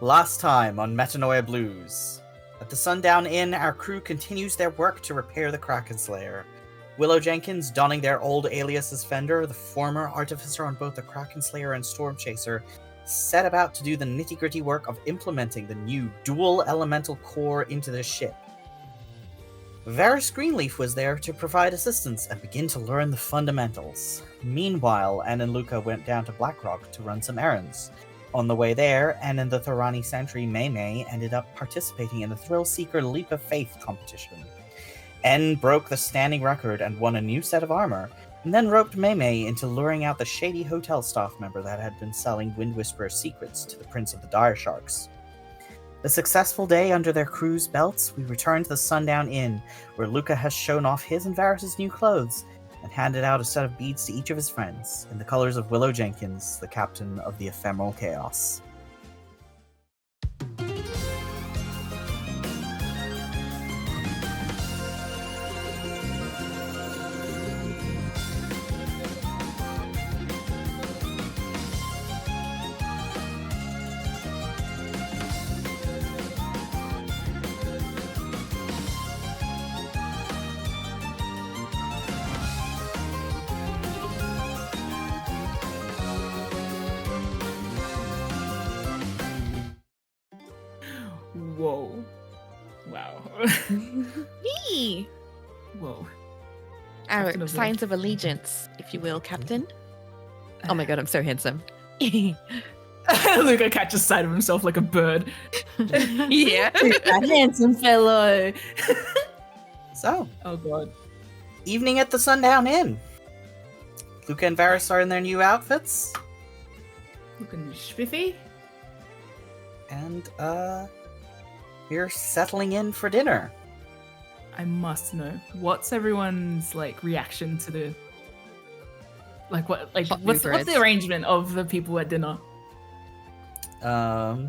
Last time on Metanoia Blues. At the Sundown Inn, our crew continues their work to repair the Kraken Slayer. Willow Jenkins, donning their old alias as Fender, the former artificer on both the Kraken Slayer and Stormchaser, set about to do the nitty-gritty work of implementing the new dual elemental core into the ship. Varys Greenleaf was there to provide assistance and begin to learn the fundamentals. Meanwhile, Anne and Luca went down to Blackrock to run some errands. On the way there, Anne and the Thorani sentry May ended up participating in the Thrill Seeker Leap of Faith competition. Anne broke the standing record and won a new set of armor, and then roped May into luring out the shady hotel staff member that had been selling Wind Whisperer's secrets to the Prince of the Dire Sharks. A successful day under their crew's belts, we return to the Sundown Inn, where Luca has shown off his and Varys' new clothes, and handed out a set of beads to each of his friends, in the colors of Willow Jenkins, the captain of the Ephemeral Chaos. Whoa. Wow. Me! Whoa. Our Captain of signs of allegiance, if you will, Captain. Oh my god, I'm so handsome. Yeah. Luca catches sight of himself like a bird. That handsome fellow. So, Oh god. evening at the Sundown Inn. Luca and Varys are in their new outfits, Looking spiffy. and, we're settling in for dinner. I must know. What's everyone's reaction to the what's the arrangement of the people at dinner? I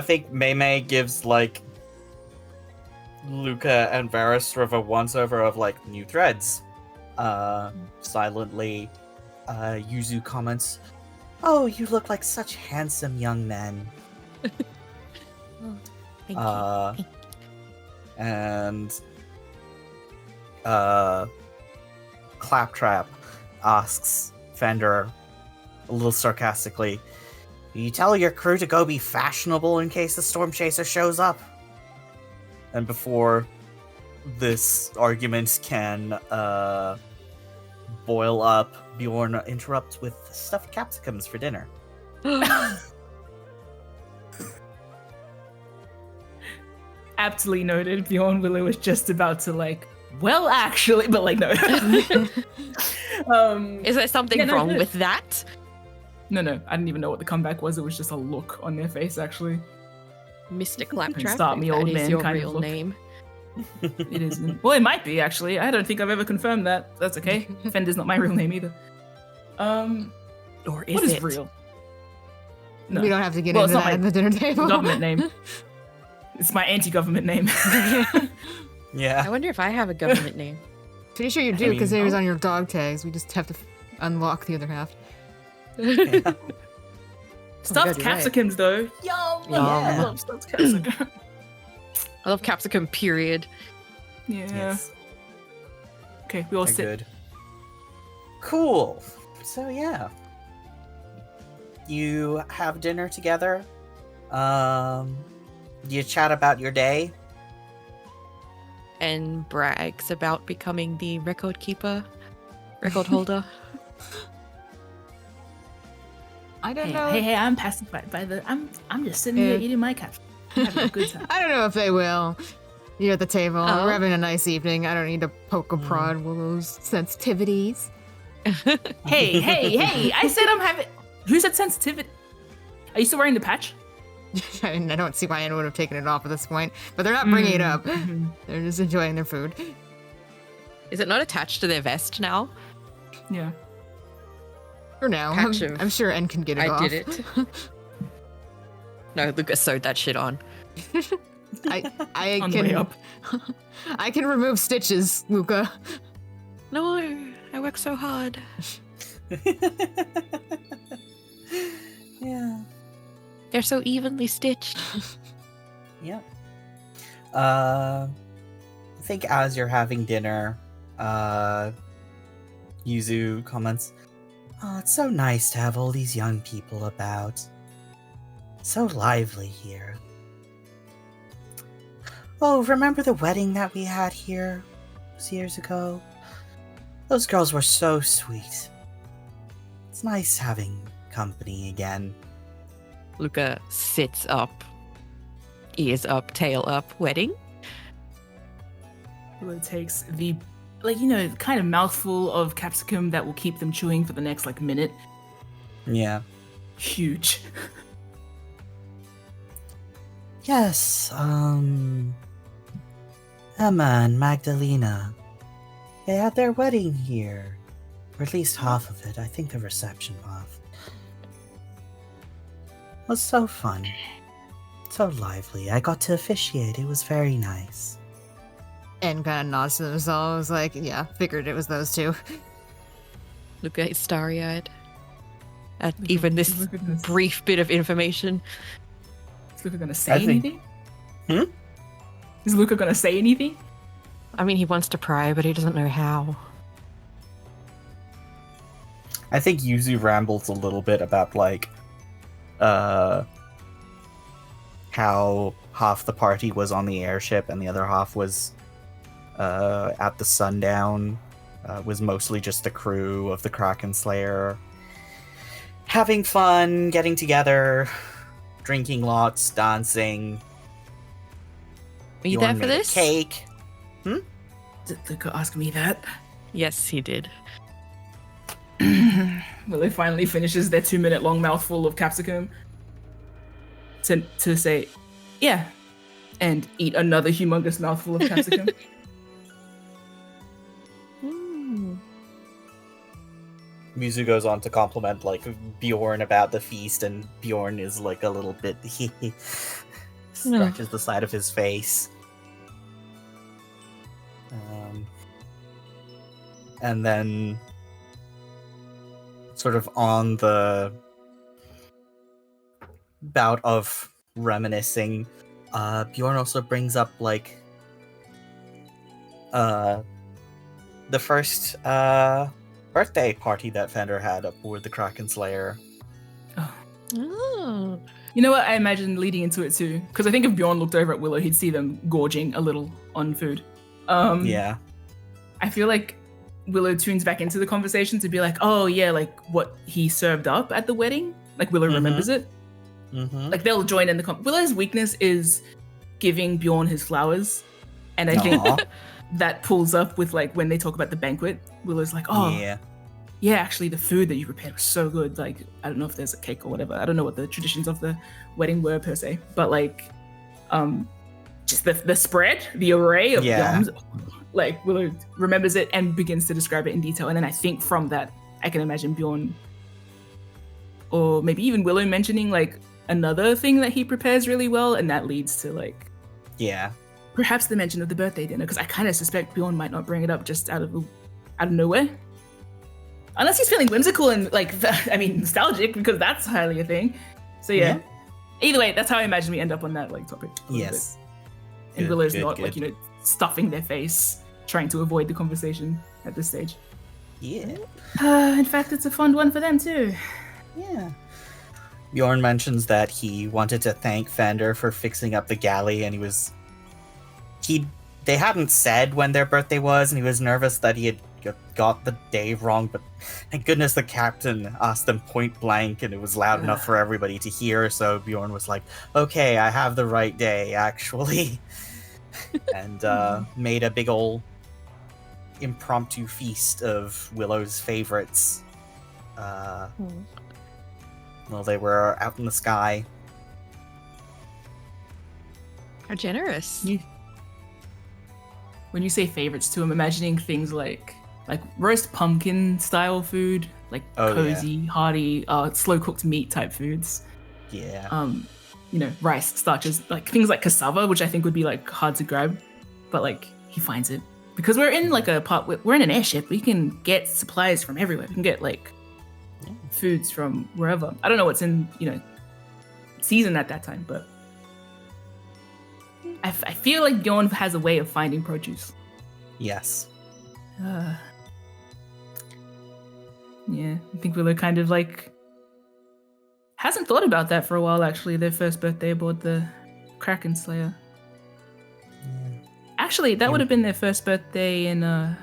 think May gives, Luca and Varys sort of a once-over of, new threads. Silently, Yuzu comments, "Oh, you look like such handsome young men." Thank you. And Claptrap asks Fender a little sarcastically, "You tell your crew to go be fashionable in case the Stormchaser shows up?" And before this argument can boil up, Bjorn interrupts with stuffed capsicums for dinner. Aptly noted, Bjorn Willow was just about to well actually, but no. Is there something wrong good. with that? No, I didn't even know what the comeback was. It was just a look on their face, actually. Mr. Claptrap, start me, if old that is man your kind of real look. name. It isn't. Well, it might be, actually. I don't think I've ever confirmed that. That's okay. Fender's not my real name either. Or is What is it? real? No. We don't have to get Well, into it's not that at the dinner table. government name. It's my anti-government name. I Yeah. wonder if I have a government name. Pretty sure you do, because mean, it was on your dog tags. We just have to unlock the other half. Stuffed you're right. capsicums, though. Yum! Yum. I love stuffed capsicum. I love capsicum, period. Yeah. Yes. Okay, we all They're sit. good. Cool. So yeah, you have dinner together. You chat about your day. And brags about becoming the record holder. I don't know. Hey, I'm pacified by the. I'm just sitting here eating my capsicum. Having a good time. I don't know if they will. You're at the table. Oh. We're having a nice evening. I don't need to poke or prod Willow's sensitivities. Hey! I said I'm having. Who said sensitivity? Are you still wearing the patch? I don't see why anyone would have taken it off at this point, but they're not bringing it up. Mhm. They're just enjoying their food. Is it not attached to their vest now? Yeah. For now, Patch of- I'm sure N can get it off. I did it. No, Lucas sewed that shit on. I On the way can up. I can remove stitches, Luca. No, I work so hard. Yeah. They're so evenly stitched. Yeah. I think as you're having dinner, Yuzu comments, "Oh, it's so nice to have all these young people about. So lively here. Oh, remember the wedding that we had here years ago? Those girls were so sweet. It's nice having company again." Luca sits up, ears up, tail up. Wedding? Willow takes the, kind of mouthful of capsicum that will keep them chewing for the next, minute. Yeah. Huge. Yes, Emma and Magdalena. They had their wedding here. Or at least half of it. I think the reception half. It was so fun. So lively. I got to officiate. It was very nice. And kind of nods to themselves, like, yeah, figured it was those two. Luca is starry-eyed at even this brief bit of information. Is Luca gonna say anything? Hmm? Is Luca gonna say anything? I mean, he wants to pry, but he doesn't know how. I think Yuzu rambles a little bit about, how half the party was on the airship and the other half was at the sundown. Was mostly just the crew of the Kraken Slayer. Having fun, getting together, drinking lots, dancing. Were you Bjorn there for made a this? Cake. Did Luca ask me that? Yes, he did. Willow finally finishes their 2-minute long mouthful of capsicum to say, yeah, and eat another humongous mouthful of capsicum. Mizu goes on to compliment Bjorn about the feast, and Bjorn is a little bit scratches the side of his face. And then sort of on the bout of reminiscing, Bjorn also brings up the first birthday party that Fender had aboard the Kraken Slayer. Oh. You know what? I imagine leading into it too, because I think if Bjorn looked over at Willow, he'd see them gorging a little on food. Yeah. I feel like Willow tunes back into the conversation to be like, oh yeah, what he served up at the wedding. Willow remembers it. Mm-hmm. They'll join in the Willow's weakness is giving Bjorn his flowers, and I think that pulls up with when they talk about the banquet. Willow's like, oh yeah, actually the food that you prepared was so good. I don't know if there's a cake or whatever. I don't know what the traditions of the wedding were per se, but just the spread, the array of yums. Willow remembers it and begins to describe it in detail. And then I think from that, I can imagine Bjorn, or maybe even Willow mentioning another thing that he prepares really well, and that leads to perhaps the mention of the birthday dinner, because I kind of suspect Bjorn might not bring it up just out of nowhere, unless he's feeling whimsical and nostalgic, because that's highly a thing. So yeah. Either way, that's how I imagine we end up on that topic. Yes. And Willow's not stuffing their face, trying to avoid the conversation at this stage. Yeah. In fact, it's a fun one for them too. Yeah. Bjorn mentions that he wanted to thank Fender for fixing up the galley, and they hadn't said when their birthday was, and he was nervous that he had got the day wrong, but thank goodness the captain asked them point blank, and it was loud enough for everybody to hear, so Bjorn was like, okay, I have the right day, actually. And made a big ol' impromptu feast of Willow's favorites. While they were out in the sky. How generous. When you say favorites too, I'm imagining things like roast pumpkin style food, cozy, hearty, slow cooked meat type foods. Yeah. Rice, starches, things like cassava, which I think would be hard to grab, but he finds it because we're in we're in an airship. We can get supplies from everywhere. We can get foods from wherever. I don't know what's in season at that time, but I feel like Bjorn has a way of finding produce. Yes. Yeah, I think Willow kind of like hasn't thought about that for a while, actually, their first birthday aboard the Kraken Slayer. Actually, that would have been their first birthday in a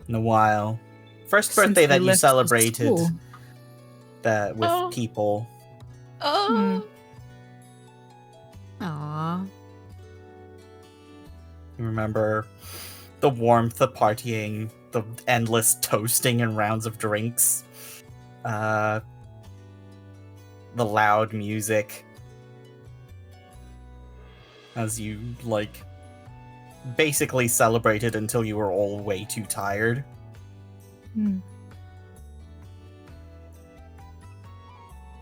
while. First birthday that you celebrated that with people. Oh. Aww. You remember the warmth, the partying, the endless toasting and rounds of drinks, the loud music, as you like basically celebrated until you were all way too tired.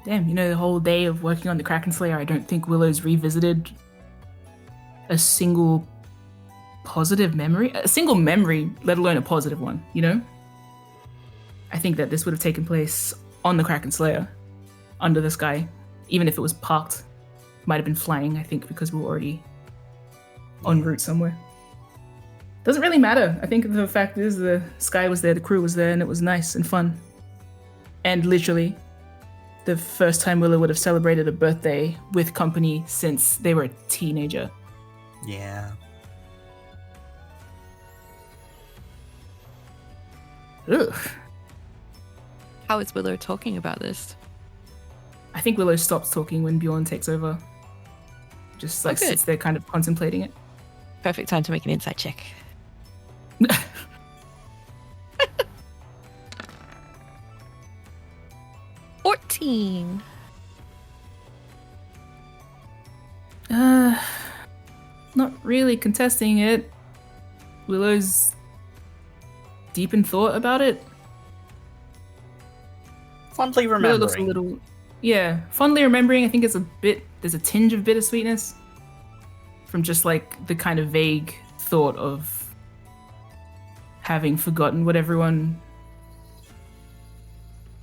Damn, you know, the whole day of working on the Kraken Slayer, I don't think Willow's revisited a single positive memory, let alone a positive one, you know? I think that this would have taken place on the Kraken Slayer, under the sky, even if it was parked. Might have been flying, I think, because we were already en route somewhere. Doesn't really matter. I think the fact is the sky was there, the crew was there, and it was nice and fun. And literally, the first time Willow would have celebrated a birthday with company since they were a teenager. Yeah. Ugh. How is Willow talking about this? I think Willow stops talking when Bjorn takes over. Just like sits there kind of contemplating it. Perfect time to make an insight check. 14. Not really contesting it. Willow's deep in thought about it. Fondly remembering. Willow looks a little, fondly remembering. I think there's a tinge of bittersweetness from just like the kind of vague thought of having forgotten what everyone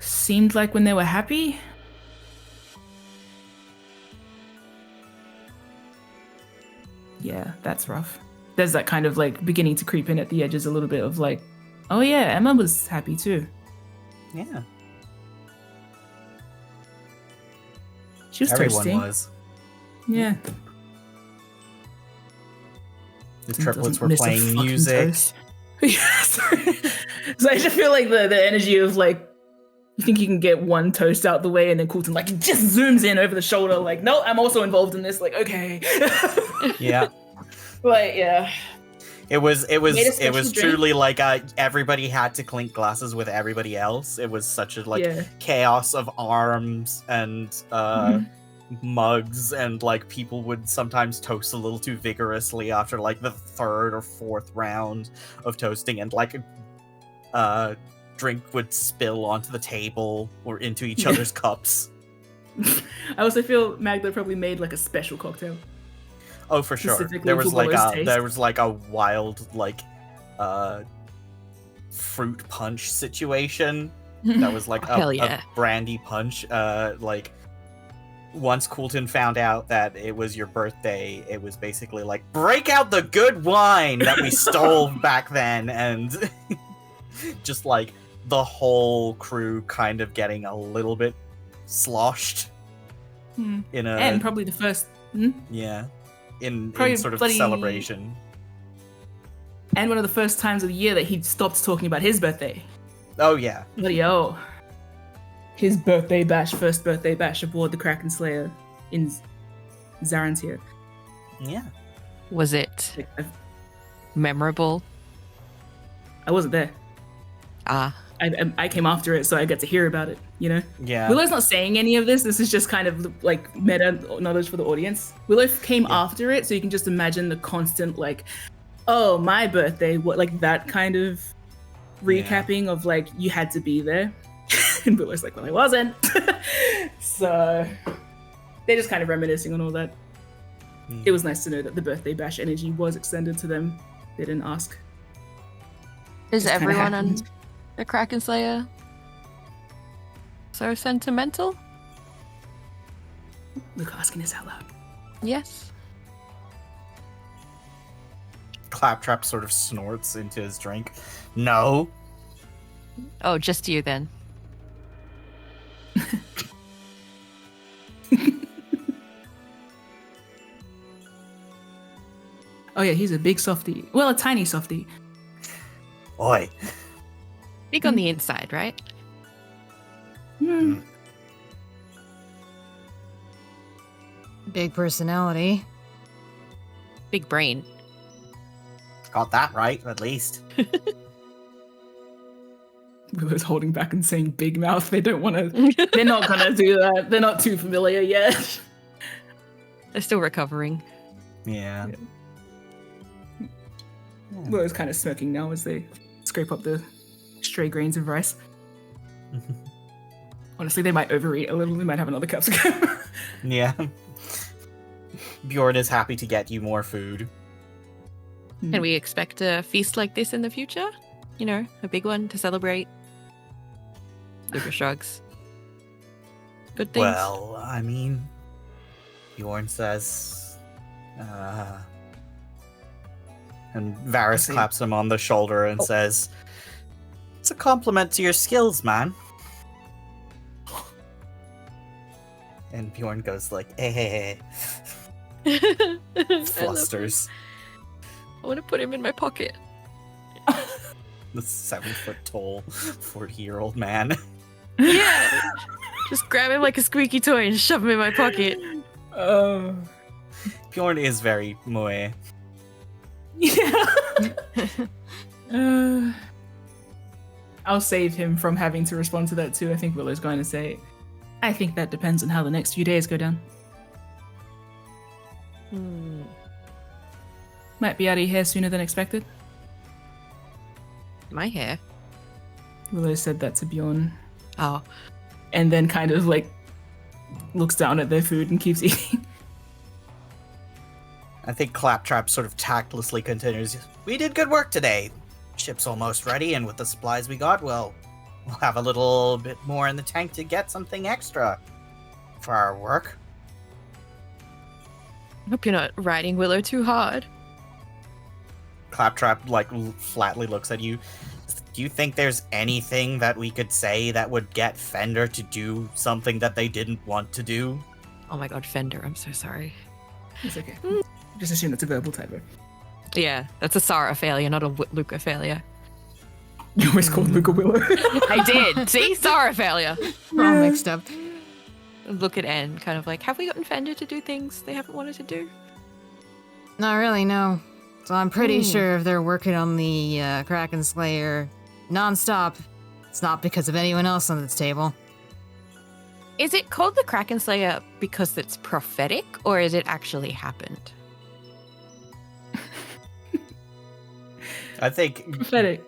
seemed like when they were happy. Yeah, that's rough. There's that kind of like beginning to creep in at the edges a little bit of like, oh yeah, Emma was happy too. Yeah. She was Everyone toasty. was. Yeah. The triplets were Miss a playing fucking music. toast. Yeah, sorry. So I just feel like the energy of like, you think you can get one toast out the way and then Coulton like just zooms in over the shoulder like, no, I'm also involved in this. Like, okay. Yeah. Like, yeah. It was drink. truly like everybody had to clink glasses with everybody else. It was such a chaos of arms and mugs, and like people would sometimes toast a little too vigorously after like the third or fourth round of toasting, and like drink would spill onto the table or into each other's cups. I also feel Magda probably made like a special cocktail. Oh, for sure. There was like a wild like fruit punch situation that was like a brandy punch. Like once Coulton found out that it was your birthday, it was basically like, break out the good wine that we stole back then, and just like the whole crew kind of getting a little bit sloshed and probably the first in sort of celebration. And one of the first times of the year that he stopped talking about his birthday. Oh yeah. Bloody his first birthday bash aboard the Kraken Slayer in Zarantyr. Yeah. Was it memorable? I wasn't there. I came after it, so I get to hear about it, you know? Yeah. Willow's not saying any of this. This is just kind of like meta knowledge for the audience. Willow came after it, so you can just imagine the constant like, oh, my birthday, what, like that kind of recapping of like, you had to be there. And Willow's like, well, I wasn't. So they're just kind of reminiscing on all that. It was nice to know that the birthday bash energy was extended to them. They didn't ask. Is everyone on the Kraken Slayer so sentimental? Luke asking this out loud. Yes. Claptrap sort of snorts into his drink. No. Oh, just you then. Oh yeah, he's a big softie. Well, a tiny softie. Oi. Big on the inside, right? Hmm. Big personality. Big brain. Got that right, at least. Willow's holding back and saying big mouth. They don't want to. They're not gonna do that. They're not too familiar yet. They're still recovering. Yeah. Willow's kind of smirking now as they scrape up the stray grains of rice. Honestly, they might overeat a little. They might have another capsicum. Yeah. Bjorn is happy to get you more food. Can we expect a feast like this in the future? You know, a big one to celebrate. Luca shrugs. Good things. Well, I mean, Bjorn says, and Varys claps him on the shoulder and says, "It's a compliment to your skills, man." And Bjorn goes like, "Hey." Flusters. I want to put him in my pocket. The 7-foot-tall, 40-year-old man. Yeah. Just grab him like a squeaky toy and shove him in my pocket. Bjorn is very moe. Yeah. I'll save him from having to respond to that too. I think Willow's going to say, I think that depends on how the next few days go down. Might be out of your hair sooner than expected. My hair. Willow said that to Bjorn. Oh. And then kind of like looks down at their food and keeps eating. I think Claptrap sort of tactlessly continues, "We did good work today. Ship's almost ready, and with the supplies we got, we'll have a little bit more in the tank to get something extra for our work." I hope you're not riding Willow too hard. Claptrap, like, flatly looks at you. "Do you think there's anything that we could say that would get Fender to do something that they didn't want to do?" Oh my god, Fender, I'm so sorry. It's okay. Just assume it's a verbal typo. Yeah, that's a Sarah failure, not a Luca failure. You always called Luca Willow. I did. See? Sarah failure. We're all mixed up. Look at Anne, kind of like, have we gotten Fender to do things they haven't wanted to do? Not really, no. So I'm pretty sure if they're working on the Kraken Slayer nonstop, it's not because of anyone else on this table. Is it called the Kraken Slayer because it's prophetic, or is it actually happened? I think Prophetic.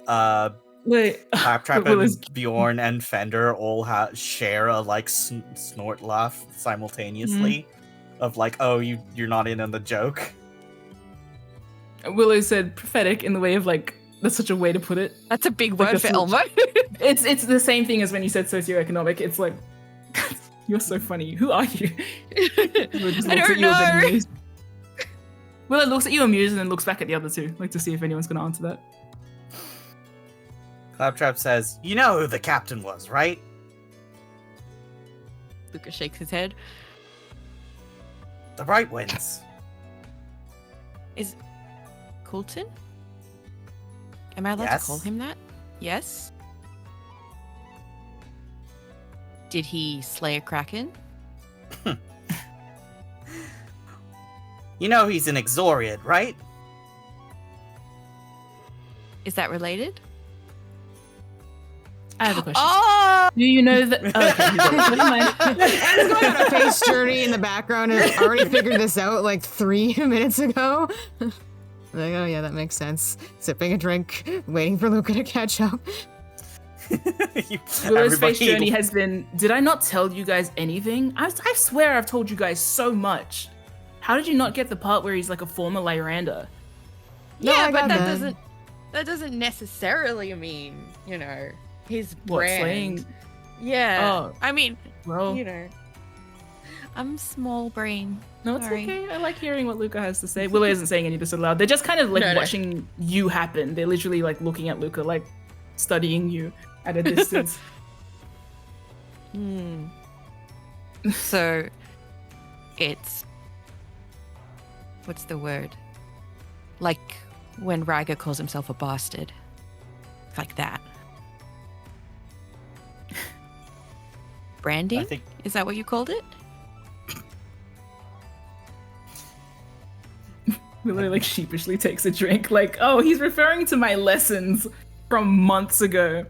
Wait. Claptrap and Bjorn and Fender all share a like snort laugh simultaneously, of like, "Oh, you're not in on the joke." Willow said prophetic in the way of like, that's such a way to put it. That's a big word for Elmo. It's the same thing as when you said socioeconomic. It's like, you're so funny. Who are you? I don't know. Willow looks at you amused and then looks back at the other two, like to see if anyone's going to answer that. Claptrap says, "You know who the captain was, right?" Lucas shakes his head. "The Bright Winds." Is Coulton? Am I allowed Yes. to call him that? Yes. Did he slay a kraken? You know he's an Exoriad, right? Is that related? I have a question. Oh! Do you know that? Oh, okay, never mind. Anne's going on a face journey in the background and has already figured this out like 3 minutes ago. Like, oh yeah, that makes sense. Sipping a drink, waiting for Luca to catch up. Willow's face journey has been, did I not tell you guys anything? I swear I've told you guys so much. How did you not get the part where he's like a former Lyranda? No, Yeah, I but got that doesn't necessarily mean, you know, his What, brand. slaying? Yeah. Oh. I mean, Well, you know. I'm small brain. No, it's Sorry. okay. I like hearing what Luca has to say. Willow isn't saying any of this aloud. They're just kind of like No. watching you happen. They're literally like looking at Luca, like studying you at a distance. So, it's... What's the word? Like when Ryga calls himself a bastard. Like that. Branding? I think Is that what you called it? Willow like sheepishly takes a drink, like, oh, he's referring to my lessons from months ago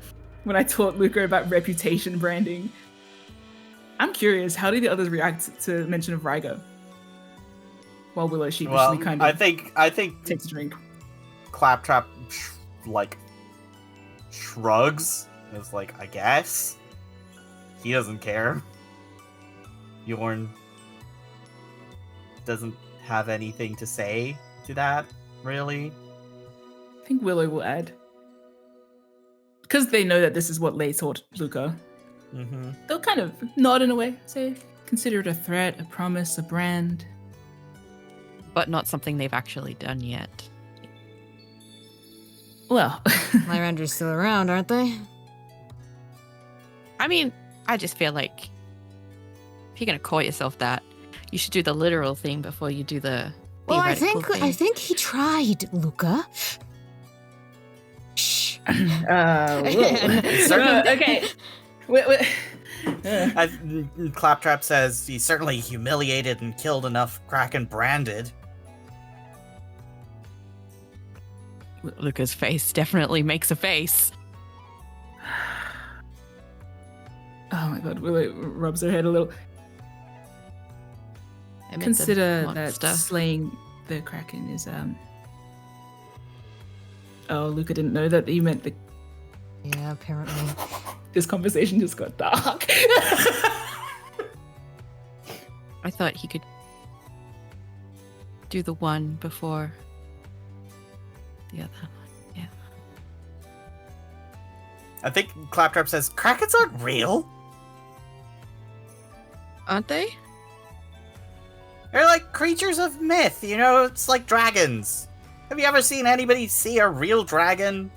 when I taught Luca about reputation branding. I'm curious, how did the others react to mention of Ryga? While Willow sheepishly kind of I think takes a drink. Claptrap shrugs. It's like, I guess. He doesn't care. Yorn doesn't have anything to say to that, really. I think Willow will add. Because they know that this is what Lei taught Luca. Mm-hmm. They'll kind of nod in a way, say, consider it a threat, a promise, a brand. But not something they've actually done yet. Well, Lyrandra's still around, aren't they? I mean, I just feel like if you're going to call yourself that, you should do the literal thing before you do the Well, I theoretical thing. think he tried, Luca. Shh. okay. Claptrap says he certainly humiliated and killed enough Kraken branded. Luca's face definitely makes a face. Oh my god, Willow rubs her head a little. I meant the Consider that monster. slaying the Kraken is Oh, Luca didn't know that you meant the. Yeah, apparently. This conversation just got dark. I thought he could do the one before the other. Yeah. I think Claptrap says, Krakens aren't real. Aren't they? They're like creatures of myth, you know? It's like dragons. Have you ever seen anybody see a real dragon?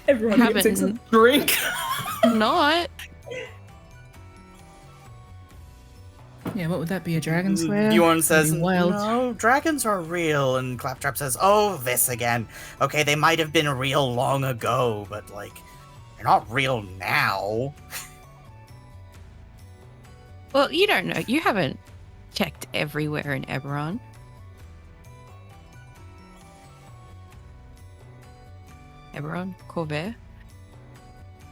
Everyone here takes a Haven't- drink. Not. Yeah, what would that be? A dragon slayer? Bjorn says, That'd be wild. no, dragons are real. And Claptrap says, oh, this again. Okay, they might have been real long ago, but, like, they're not real now. Well, you don't know. You haven't checked everywhere in Eberron. Eberron? Khorvaire?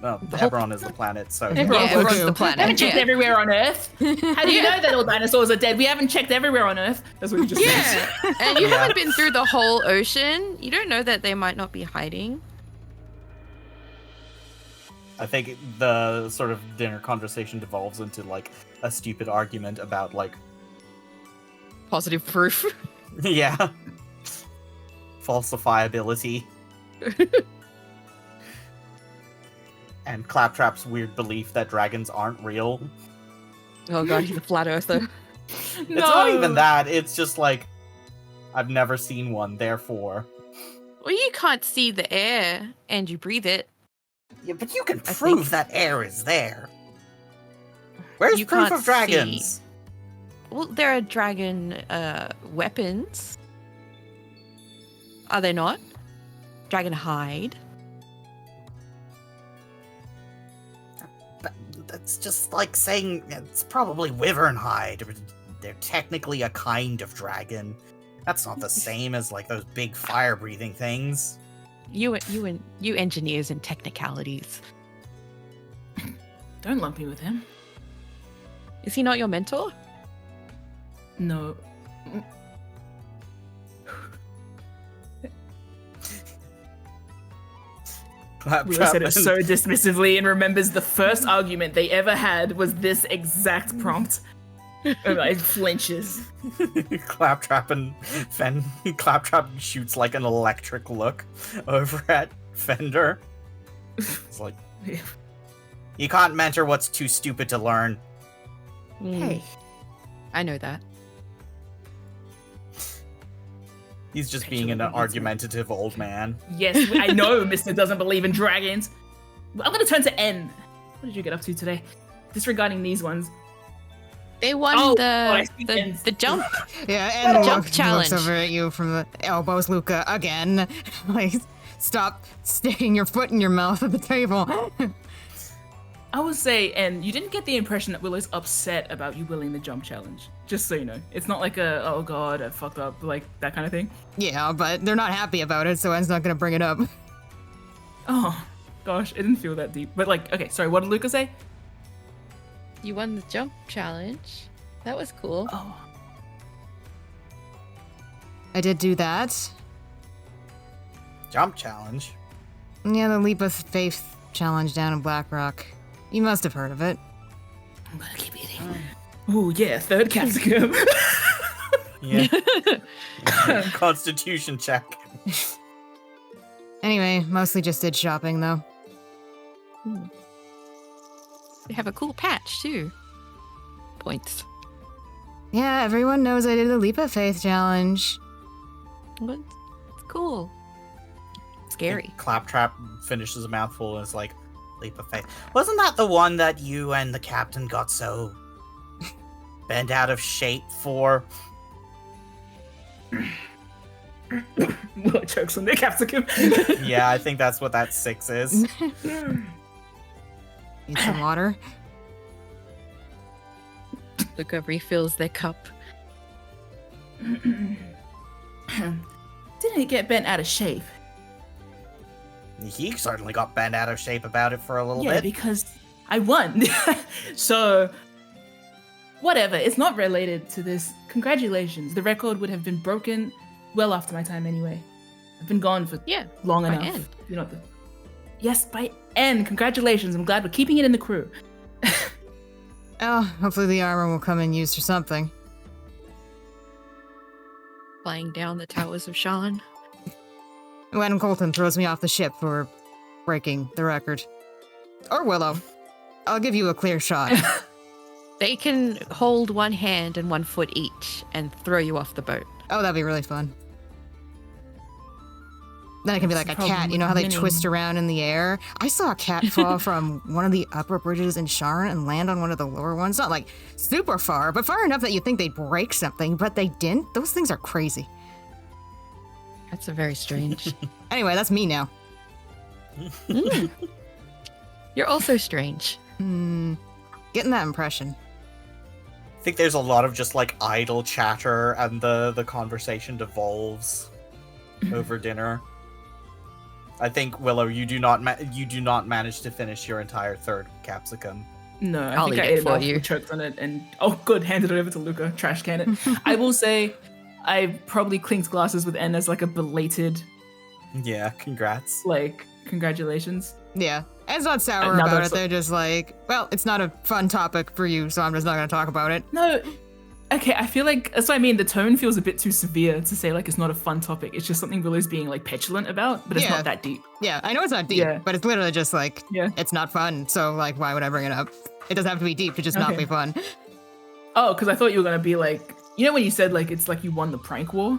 Well, The whole- Eberron is the planet, so... Eberron. Yeah, Eberron's too. the We planet. haven't checked Yeah. everywhere on Earth. How do you know that all dinosaurs are dead? We haven't checked everywhere on Earth. That's what you just said. Yeah, and you Yeah. haven't been through the whole ocean. You don't know that they might not be hiding. I think the sort of dinner conversation devolves into, like, a stupid argument about, like, Positive proof. yeah, falsifiability. And Claptrap's weird belief that dragons aren't real. Oh god, he's a flat earther. It's not even that, it's just like, I've never seen one, therefore. Well, you can't see the air and you breathe it. Yeah, but you can I prove think- that air is there. Where's You proof can't of dragons? see. Well, there are dragon weapons. Are they not? Dragon hide. But that's just like saying it's probably wyvern hide. They're technically a kind of dragon. That's not the same as like those big fire-breathing things. You engineers and technicalities. Don't lump me with him. Is he not your mentor? No. Willow said it so dismissively and remembers the first argument they ever had was this exact prompt. And like flinches. Claptrap and Claptrap shoots like an electric look over at Fender. It's like, you can't mentor what's too stupid to learn. Hey. I know that. He's just being an argumentative old man. Yes, I know Mr. doesn't believe in dragons. I'm going to turn to N. What did you get up to today? Disregarding these ones. They won the jump. Yeah, and The jump challenge. looks over at you from the elbows, Luca, again. Like, stop sticking your foot in your mouth at the table. I would say, and you didn't get the impression that Willow's upset about you winning the jump challenge. Just so you know. It's not like a, oh god, I fucked up, like that kind of thing. Yeah, but they're not happy about it, so En's not gonna bring it up. Oh, gosh, it didn't feel that deep. But like, okay, sorry, what did Luca say? You won the jump challenge. That was cool. Oh. I did do that. Jump challenge? Yeah, the Leap of Faith challenge down in Blackrock. You must have heard of it. I'm gonna keep eating. Ooh, yeah, third capsicum. Yeah. Constitution check. Anyway, mostly just did shopping, though. They have a cool patch, too. Points. Yeah, everyone knows I did the Leap of Faith challenge. What? It's cool. Scary. Claptrap finishes a mouthful and is like, leap of faith. Wasn't that the one that you and the captain got so bent out of shape for? Willow chokes on the capsicum. Yeah, I think that's what that 6 is. Need some water? Luca refills their cup. Didn't it get bent out of shape? He certainly got bent out of shape about it for a little Yeah, bit. because I won. So, whatever. It's not related to this. Congratulations. The record would have been broken well after my time anyway. I've been gone for long by enough. N. You know. Yes, by N. Congratulations. I'm glad we're keeping it in the crew. Oh, hopefully the armor will come in use for something. Flying down the towers of Sean. When Colton throws me off the ship for breaking the record. Or Willow. I'll give you a clear shot. They can hold one hand and 1 foot each and throw you off the boat. Oh, that'd be really fun. Then I can be like a cat, you know how they twist around in the air? I saw a cat fall from one of the upper bridges in Sharn and land on one of the lower ones. Not like super far, but far enough that you think they'd break something, but they didn't. Those things are crazy. That's a very strange. Anyway, that's me now. You're also strange. Getting that impression. I think there's a lot of just like idle chatter and the conversation devolves over dinner. I think, Willow, you do not manage to finish your entire third capsicum. No, I'll I think eat I it ate it for off, you. choked on it, and oh, good, handed it over to Luca, trash can it. I will say, I probably clinked glasses with N as like a belated, Yeah, congrats. like, congratulations. Yeah. En's not sour Now about that's- it. They're just like, well, it's not a fun topic for you, so I'm just not going to talk about it. No, okay, I feel like, that's what I mean, the tone feels a bit too severe to say like it's not a fun topic. It's just something Willow's being like petulant about, but it's Yeah. not that deep. Yeah, I know it's not deep, Yeah. but it's literally just like, Yeah. it's not fun, so like, why would I bring it up? It doesn't have to be deep to just not Okay. be fun. Oh, because I thought you were gonna be like, you know when you said like it's like you won the prank war?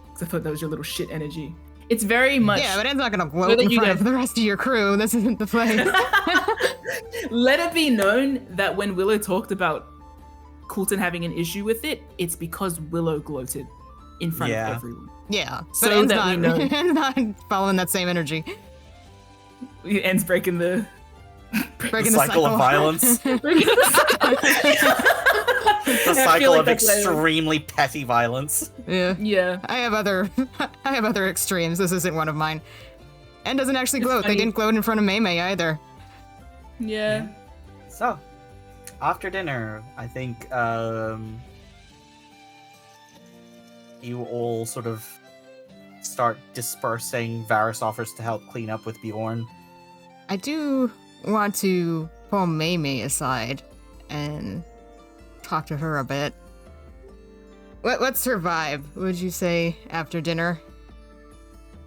Because I thought that was your little shit energy. It's very much. Yeah, but En's not going to gloat Whether in you front get- of the rest of your crew. This isn't the place. Let it be known that when Willow talked about Coulton having an issue with it, it's because Willow gloated in front Yeah. of everyone. Yeah, but So En's that not, we know. En's not following that same energy. It ends breaking the Breaking The cycle of violence. The cycle of extremely petty violence. Yeah. Yeah. I have other extremes. This isn't one of mine. En doesn't actually gloat. funny. They didn't gloat in front of Mei Mei either. Yeah. So, after dinner, I think you all sort of start dispersing. Varys offers to help clean up with Bjorn. I do want to pull Mei Mei aside and talk to her a bit. What's her vibe, would you say, after dinner?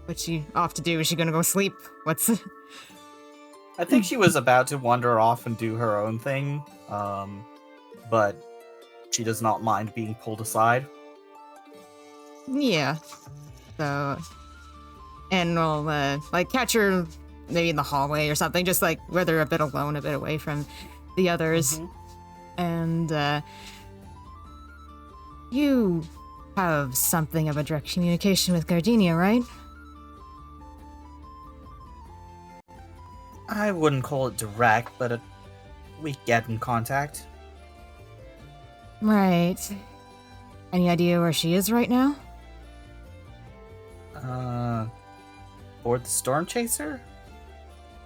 What's she off to do? Is she gonna go sleep? What's... I think she was about to wander off and do her own thing. but she does not mind being pulled aside. Yeah. So, and we'll catch her maybe in the hallway or something, just like where they're a bit alone, a bit away from the others. And you have something of a direct communication with Gardenia, right? I wouldn't call it direct, but we get in contact. Right. Any idea where she is right now? Board the Stormchaser?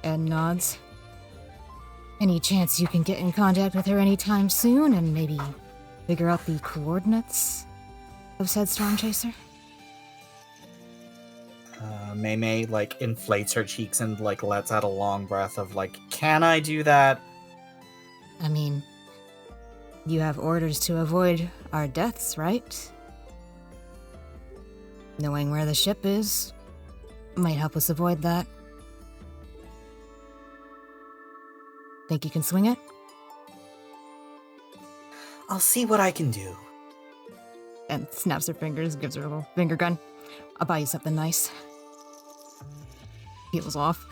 Ed nods. Any chance you can get in contact with her anytime soon and maybe figure out the coordinates of said Stormchaser? Mei Mei, inflates her cheeks and, lets out a long breath of, can I do that? I mean, you have orders to avoid our deaths, right? Knowing where the ship is might help us avoid that. Think you can swing it? I'll see what I can do. And snaps her fingers, gives her a little finger gun. I'll buy you something nice. Peels off.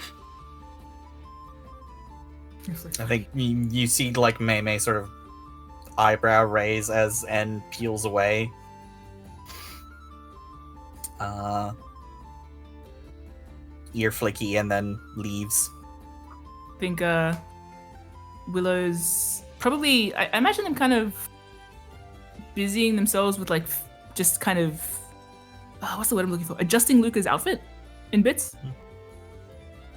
I think you see, Mei Mei sort of eyebrow raise as N peels away. Ear flicky and then leaves. I think Willow's probably, I imagine them kind of busying themselves with just kind of, what's the word I'm looking for? Adjusting Luca's outfit in bits.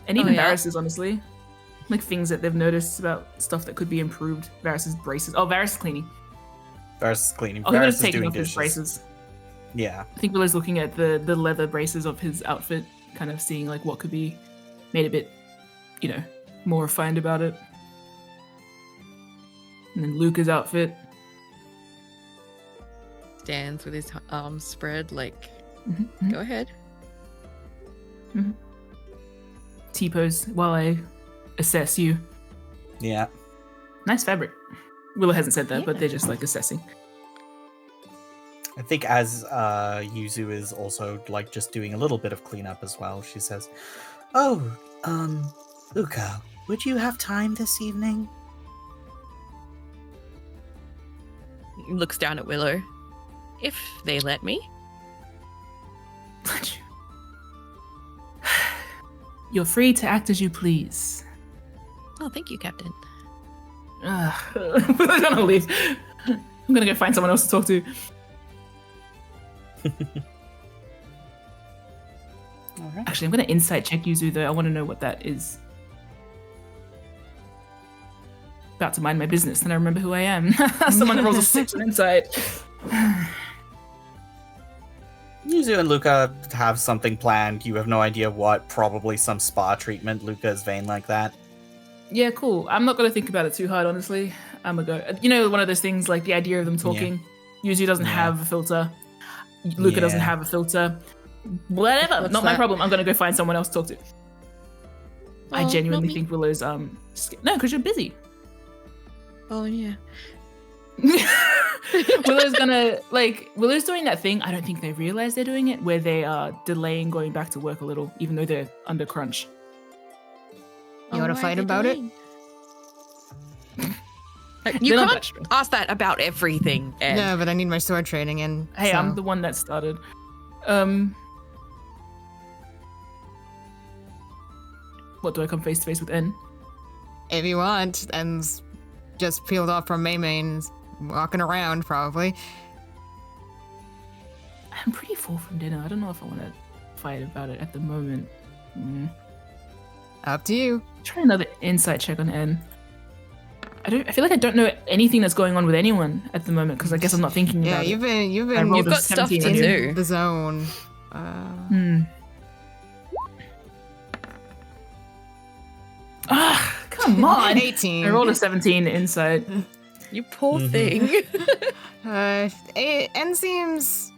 And even Varys's, honestly. Things that they've noticed about stuff that could be improved. Varys's braces. Oh, Varys is cleaning. Varys is cleaning. Oh, Varys he's is taking doing off dishes. his braces. Yeah. I think Willow's looking at the leather braces of his outfit, kind of seeing what could be made a bit, more refined about it. And then Luca's outfit. Stands with his arms spread, Mm-hmm. go ahead. Mm-hmm. T-pose while I assess you. Yeah. Nice fabric. Willow hasn't said that, Yeah. but they're just assessing. I think as Yuzu is also just doing a little bit of cleanup as well, she says, "Oh, Luca, would you have time this evening?" Looks down at Willow. If they let me. You're free to act as you please. Oh, thank you, Captain. I'm gonna leave. I'm gonna go find someone else to talk to. All right. Actually, I'm gonna insight check Yuzu though. I want to know what that is. About to mind my business, then I remember who I am. Someone that rolls a 6 on insight. Yuzu and Luca have something planned. You have no idea what. Probably some spa treatment. Luca is vain like that. Yeah, cool. I'm not gonna think about it too hard, honestly. I'm gonna go. One of those things the idea of them talking. Yuzu doesn't have a filter. Luca doesn't have a filter. Whatever, What's not my that? problem. I'm gonna go find someone else to talk to. I Oh, genuinely not me. think Willow's no, because you're busy. Oh, yeah. Willow's gonna Willow's doing that thing. I don't think they realize they're doing it, where they are delaying going back to work a little, even though they're under crunch. You want to fight about it? You They're not can't that strong. ask that about everything, Ed. No, but I need my sword training in. Hey, so. I'm the one that started. What do I come face to face with N? If you want, and just peeled off from Mei Mei and is walking around, probably. I'm pretty full from dinner. I don't know if I want to fight about it at the moment. Up to you. Try another insight check on N. I feel like I don't know anything that's going on with anyone at the moment because I guess I'm not thinking Yeah, about you've it. been I rolled You've a got stuff 17 to on do. in the zone. Come on. 18. I rolled a 17 insight. You poor thing. N seems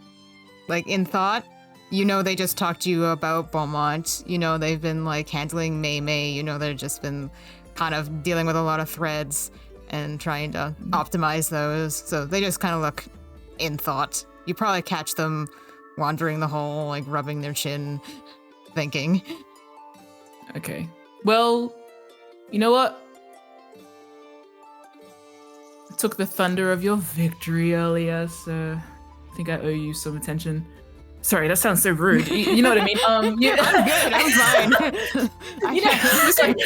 in thought. They just talked to you about Beaumont. They've been handling Mei Mei. They've just been kind of dealing with a lot of threads. and trying to optimize those. So they just kind of look in thought. You probably catch them wandering the hall, like rubbing their chin, thinking. Okay. Well, you know what? I took the thunder of your victory earlier, so I think I owe you some attention. Sorry, that sounds so rude. You know what I mean? Yeah. I'm good. I'm fine. Just like,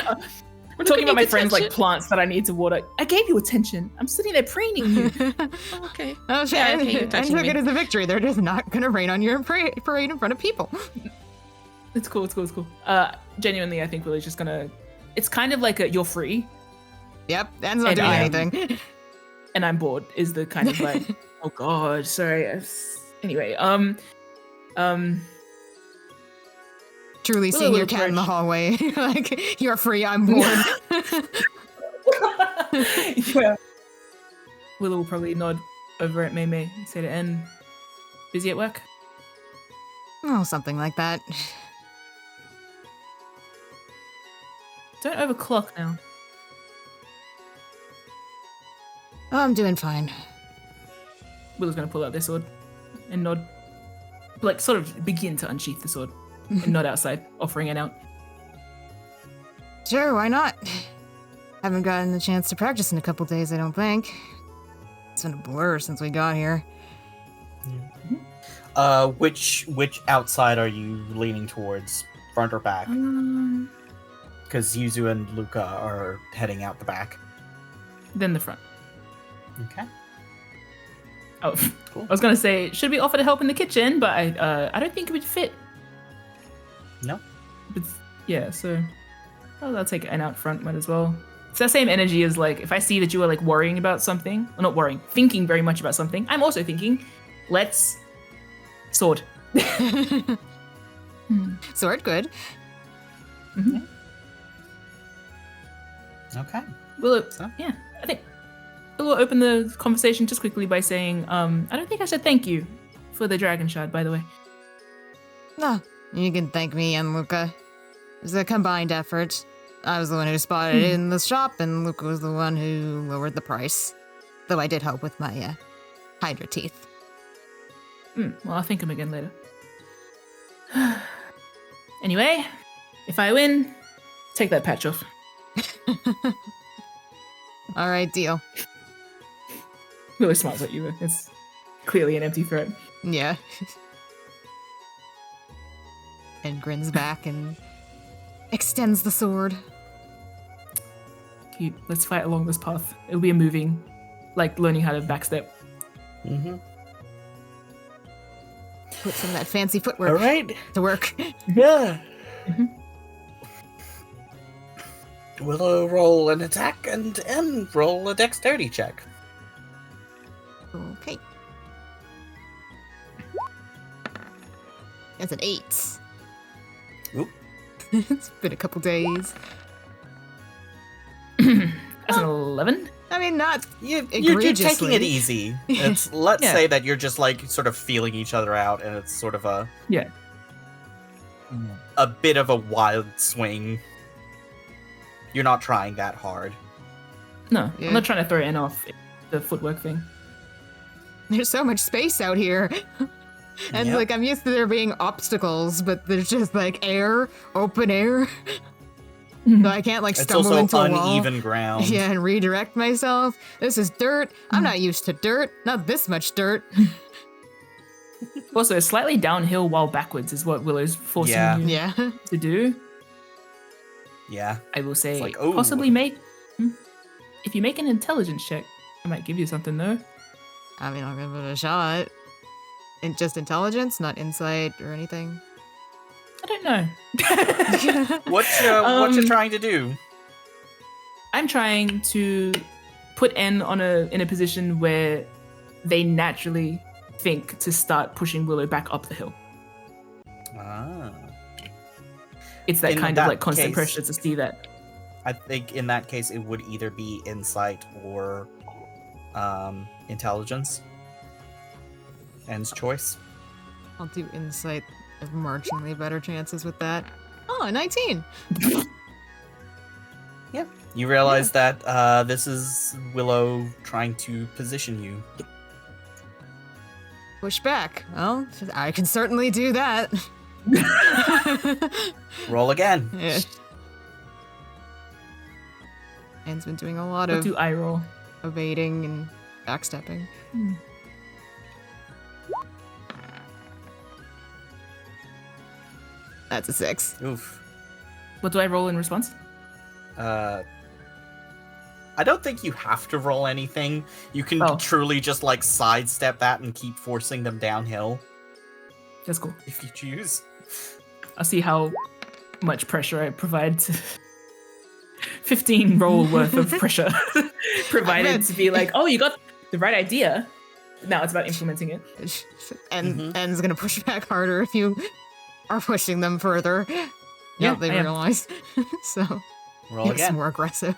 we're talking about my friends like plants that I need to water. I gave you attention. I'm sitting there preening you. Oh, okay. Oh, shit. Yeah, okay, you're and touching took me. it as a victory. They're just not gonna rain on your parade in front of people. It's cool. Genuinely, I think Willow's just gonna. It's kind of like you're free Yep, Dan's not And, doing anything. and I'm bored. Is the kind of like, oh god, sorry. Anyway, Truly Willow seeing will your cat in the approach- hallway. Like, you're free, I'm bored. Yeah. Willow will probably nod over at Mei Mei and say to N, busy at work? Oh, something like that. Don't overclock now. Oh, I'm doing fine. Willow's gonna pull out their sword and nod. Like, sort of begin to unsheath the sword and nod outside, offering it out. Sure, why not? Haven't gotten the chance to practice in a couple days, I don't think. It's been a blur since we got here. Which outside are you leaning towards, front or back? Because Yuzu and Luca are heading out the back. Then the front. Okay. Oh, Cool. I was gonna say, should we offer to help in the kitchen? But I don't think it would fit. No. But yeah, so I'll take an out front might as well. It's that same energy as like if I see that you are like worrying about something, or not worrying, thinking very much about something. I'm also thinking, let's sword. Sword, good. Okay. Willow, So? yeah, I think we'll open the conversation just quickly by saying, I don't think I said thank you for the dragon shard, by the way. No, you can thank me and Luca. It was a combined effort. I was the one who spotted it in the shop, and Luca was the one who lowered the price. Though I did help with my hydra teeth. Well, I'll thank him again later. Anyway, if I win, take that patch off. All right, deal. Willow smiles at you. It's clearly an empty threat. Yeah. And grins back and extends the sword. Cute. Let's fight along this path. It'll be a moving, like learning how to backstep. Mm-hmm. Put some of that fancy footwork All right. to work. Yeah. Willow roll an attack and M roll a dexterity check. Okay. That's an 8. Oop. It's been a couple days. That's an 11. I mean, not You're taking it egregiously. easy. It's let's Yeah. say that you're just like sort of feeling each other out, and it's sort of a bit of a wild swing. You're not trying that hard. No, Yeah. I'm not trying to throw N off the footwork thing. There's so much space out here. And Yep. like I'm used to there being obstacles, but there's just like air, open air. So I can't like It's stumble also into a wall. uneven ground. Yeah, and redirect myself. This is dirt. I'm not used to dirt. Not this much dirt. Also, slightly downhill while backwards is what Willow's forcing Yeah. you Yeah. to do. Yeah. I will say, like, ooh. possibly make. If you make an intelligence check, I might give you something though. I mean, I'll give it a shot. And just intelligence, not insight or anything. I don't know. What you Um, trying to do? I'm trying to put N in a position where they naturally think to start pushing Willow back up the hill. Ah. It's that In kind that of like constant case- pressure to see that. I think in that case it would either be insight or intelligence. N's choice. I'll do insight. I have marginally better chances with that. Oh, a 19. You realize that this is Willow trying to position you. Push back. Well, I can certainly do that. Roll again. Yeah. Anne's been doing a lot What of do I roll? evading and backstepping. That's a 6. Oof. What do I roll in response? I don't think you have to roll anything. You can truly just like sidestep that and keep forcing them downhill. That's cool. If you choose. I'll see how much pressure I provide to 15 roll worth of pressure provided to be like, oh, you got the right idea. Now it's about implementing it. And N's gonna push back harder if you are pushing them further. Yeah, They realize. So Roll it's again. more aggressive.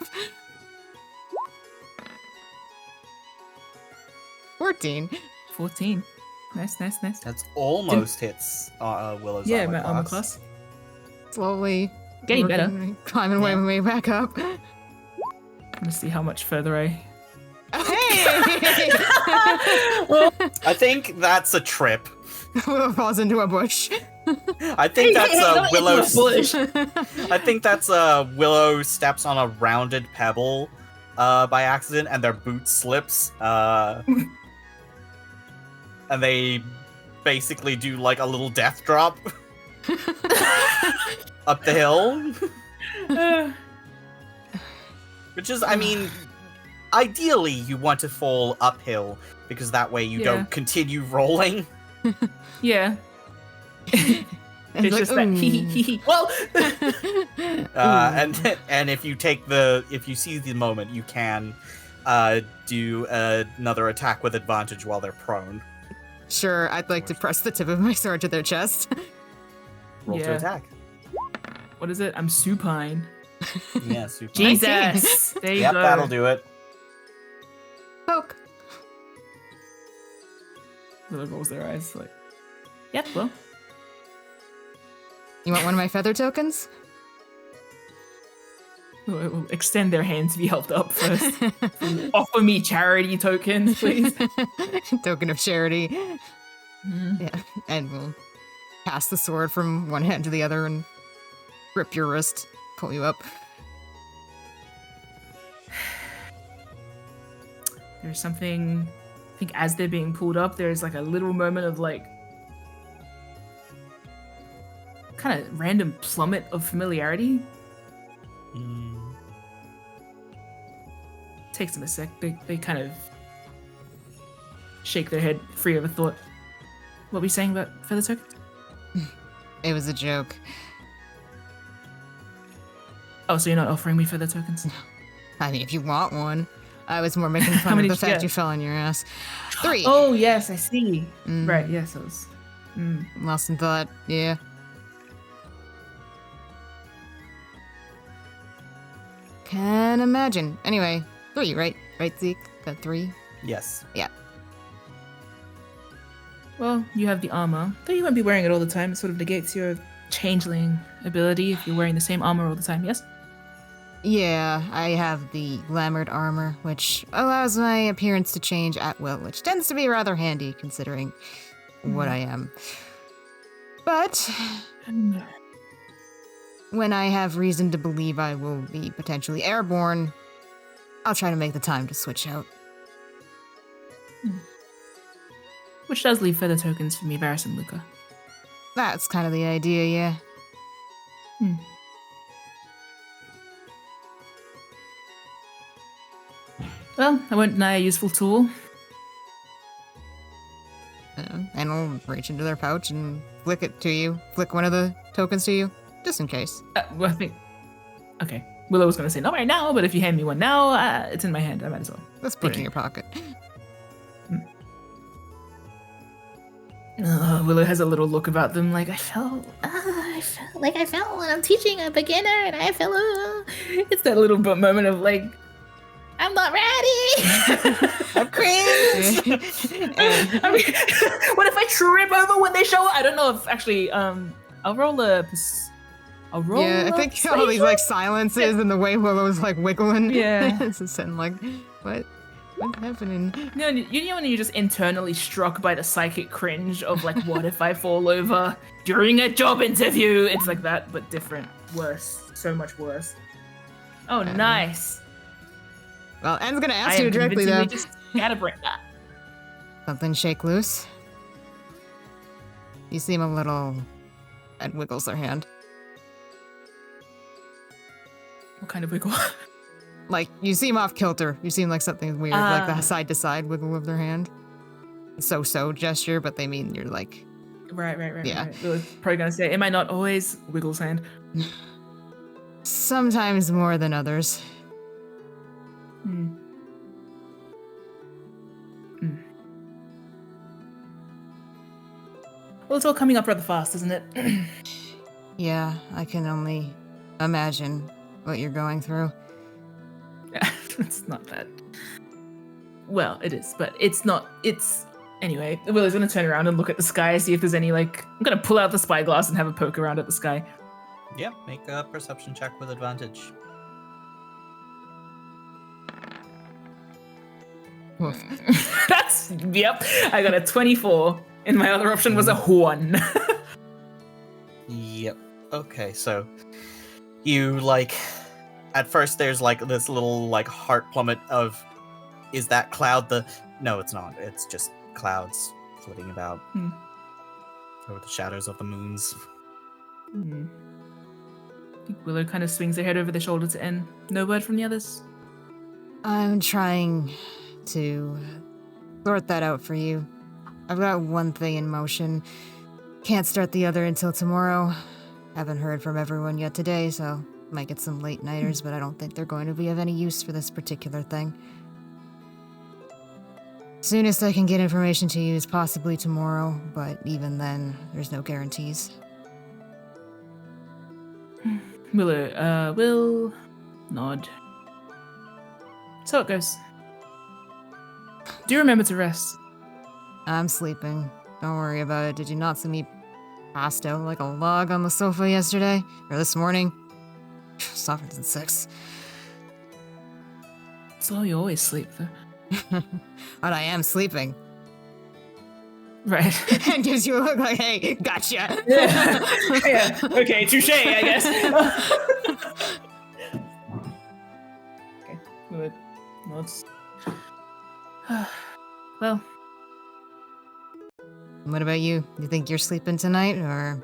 14. 14. Nice. That's almost hits Willow's armor class. Slowly Getting better. Climbing way back up. Let's see how much further I... Hey! I think that's a trip. Willow falls into a bush. I think that's Willow's. bush. I think that's Willow steps on a rounded pebble by accident, and their boot slips. And they basically do like a little death drop up the hill. Which is, I mean, ideally you want to fall uphill because that way you don't continue rolling. Yeah. It's like, just that he. Well, and if you see the moment, you can do another attack with advantage while they're prone. Sure, I'd like to press the tip of my sword to their chest. Roll to attack. What is it? I'm supine. Yeah, super. Jesus. There you Yep, go. that'll do it. Poke. Willow rolls their eyes like, yep, well. You want one of my feather tokens? We'll extend their hand to be helped up first. Offer me charity tokens, please. Token of charity. Yeah, and we'll pass the sword from one hand to the other and grip your wrist, pull you up. There's something, I think as they're being pulled up, there's like a little moment of like, kind of random plummet of familiarity. Takes them a sec. They kind of shake their head free of a thought. What were you saying about feather tokens? It was a joke. Oh, so you're not offering me feather tokens? I mean, if you want one. I was more making fun of the fact you fell on your ass. 3. Oh, yes, I see. Right, yes, I was... Lost in thought, yeah. Can imagine. Anyway, 3, right? Right, Zeke? Got 3? Yes. Yeah. Well, you have the armor. Though you won't be wearing it all the time, it sort of negates your changeling ability if you're wearing the same armor all the time, yes? Yeah, I have the glamored armor, which allows my appearance to change at will, which tends to be rather handy considering what I am. But when I have reason to believe I will be potentially airborne, I'll try to make the time to switch out. Which does leave feather tokens for me, Varys and Luca. That's kind of the idea, yeah. Well, I won't deny a useful tool. And I'll reach into their pouch and flick it to you. Flick one of the tokens to you, just in case. Well, I think... Okay. Willow was going to say, not right now, but if you hand me one now, it's in my hand. I might as well. Let's put it in your pocket. Willow has a little look about them, like, I felt when I'm teaching a beginner, and I felt, it's that little moment of like, I'm not ready. I'm cringe. I mean, what if I trip over when they show up? I don't know if actually, I'll A roll. Yeah, I think all these like silences and the way Willow's like wiggling. Yeah. It's just like, what's happening? You know when you're just internally struck by the psychic cringe of like, what if I fall over during a job interview? It's like that, but different, worse, so much worse. Oh, nice. Well, En's gonna ask you directly though. Just gotta bring that. Something shake loose. You seem a little. Ed wiggles their hand. What kind of wiggle? Like, you seem off kilter. You seem like something weird, like the side to side wiggle of their hand. So gesture, but they mean you're like. Right. Yeah. Right. Willow's probably gonna say, am I not always Wiggle's hand? Sometimes more than others. Well, it's all coming up rather fast, isn't it? Yeah, I can only imagine what you're going through. It's not bad. Well, it is, but it's not. Anyway, Willow's gonna turn around and look at the sky, see if there's any, like, I'm gonna pull out the spyglass and have a poke around at the sky. Yeah, make a perception check with advantage. Yep, I got a 24, and my other option was a 1. Yep. Okay, so you, like, at first there's, like, this little, like, heart plummet of, is that cloud the... No, it's not. It's just clouds floating about over the shadows of the moons. I think Willow kind of swings her head over the shoulder to N. No word from the others? I'm trying to sort that out for you. I've got one thing in motion. Can't start the other until tomorrow. Haven't heard from everyone yet today, so might get some late nighters, but I don't think they're going to be of any use for this particular thing. Soonest I can get information to you is possibly tomorrow, but even then, there's no guarantees. Willow, will nod. So it goes. Do remember to rest. I'm sleeping. Don't worry about it. Did you not see me passed out like a log on the sofa yesterday? Or this morning? Suffered since 6. So you always sleep, though. But I am sleeping. Right. And gives you a look like, hey, gotcha. Yeah. Okay, touche, I guess. Okay, good. Nods. Well. What about you? You think you're sleeping tonight, or?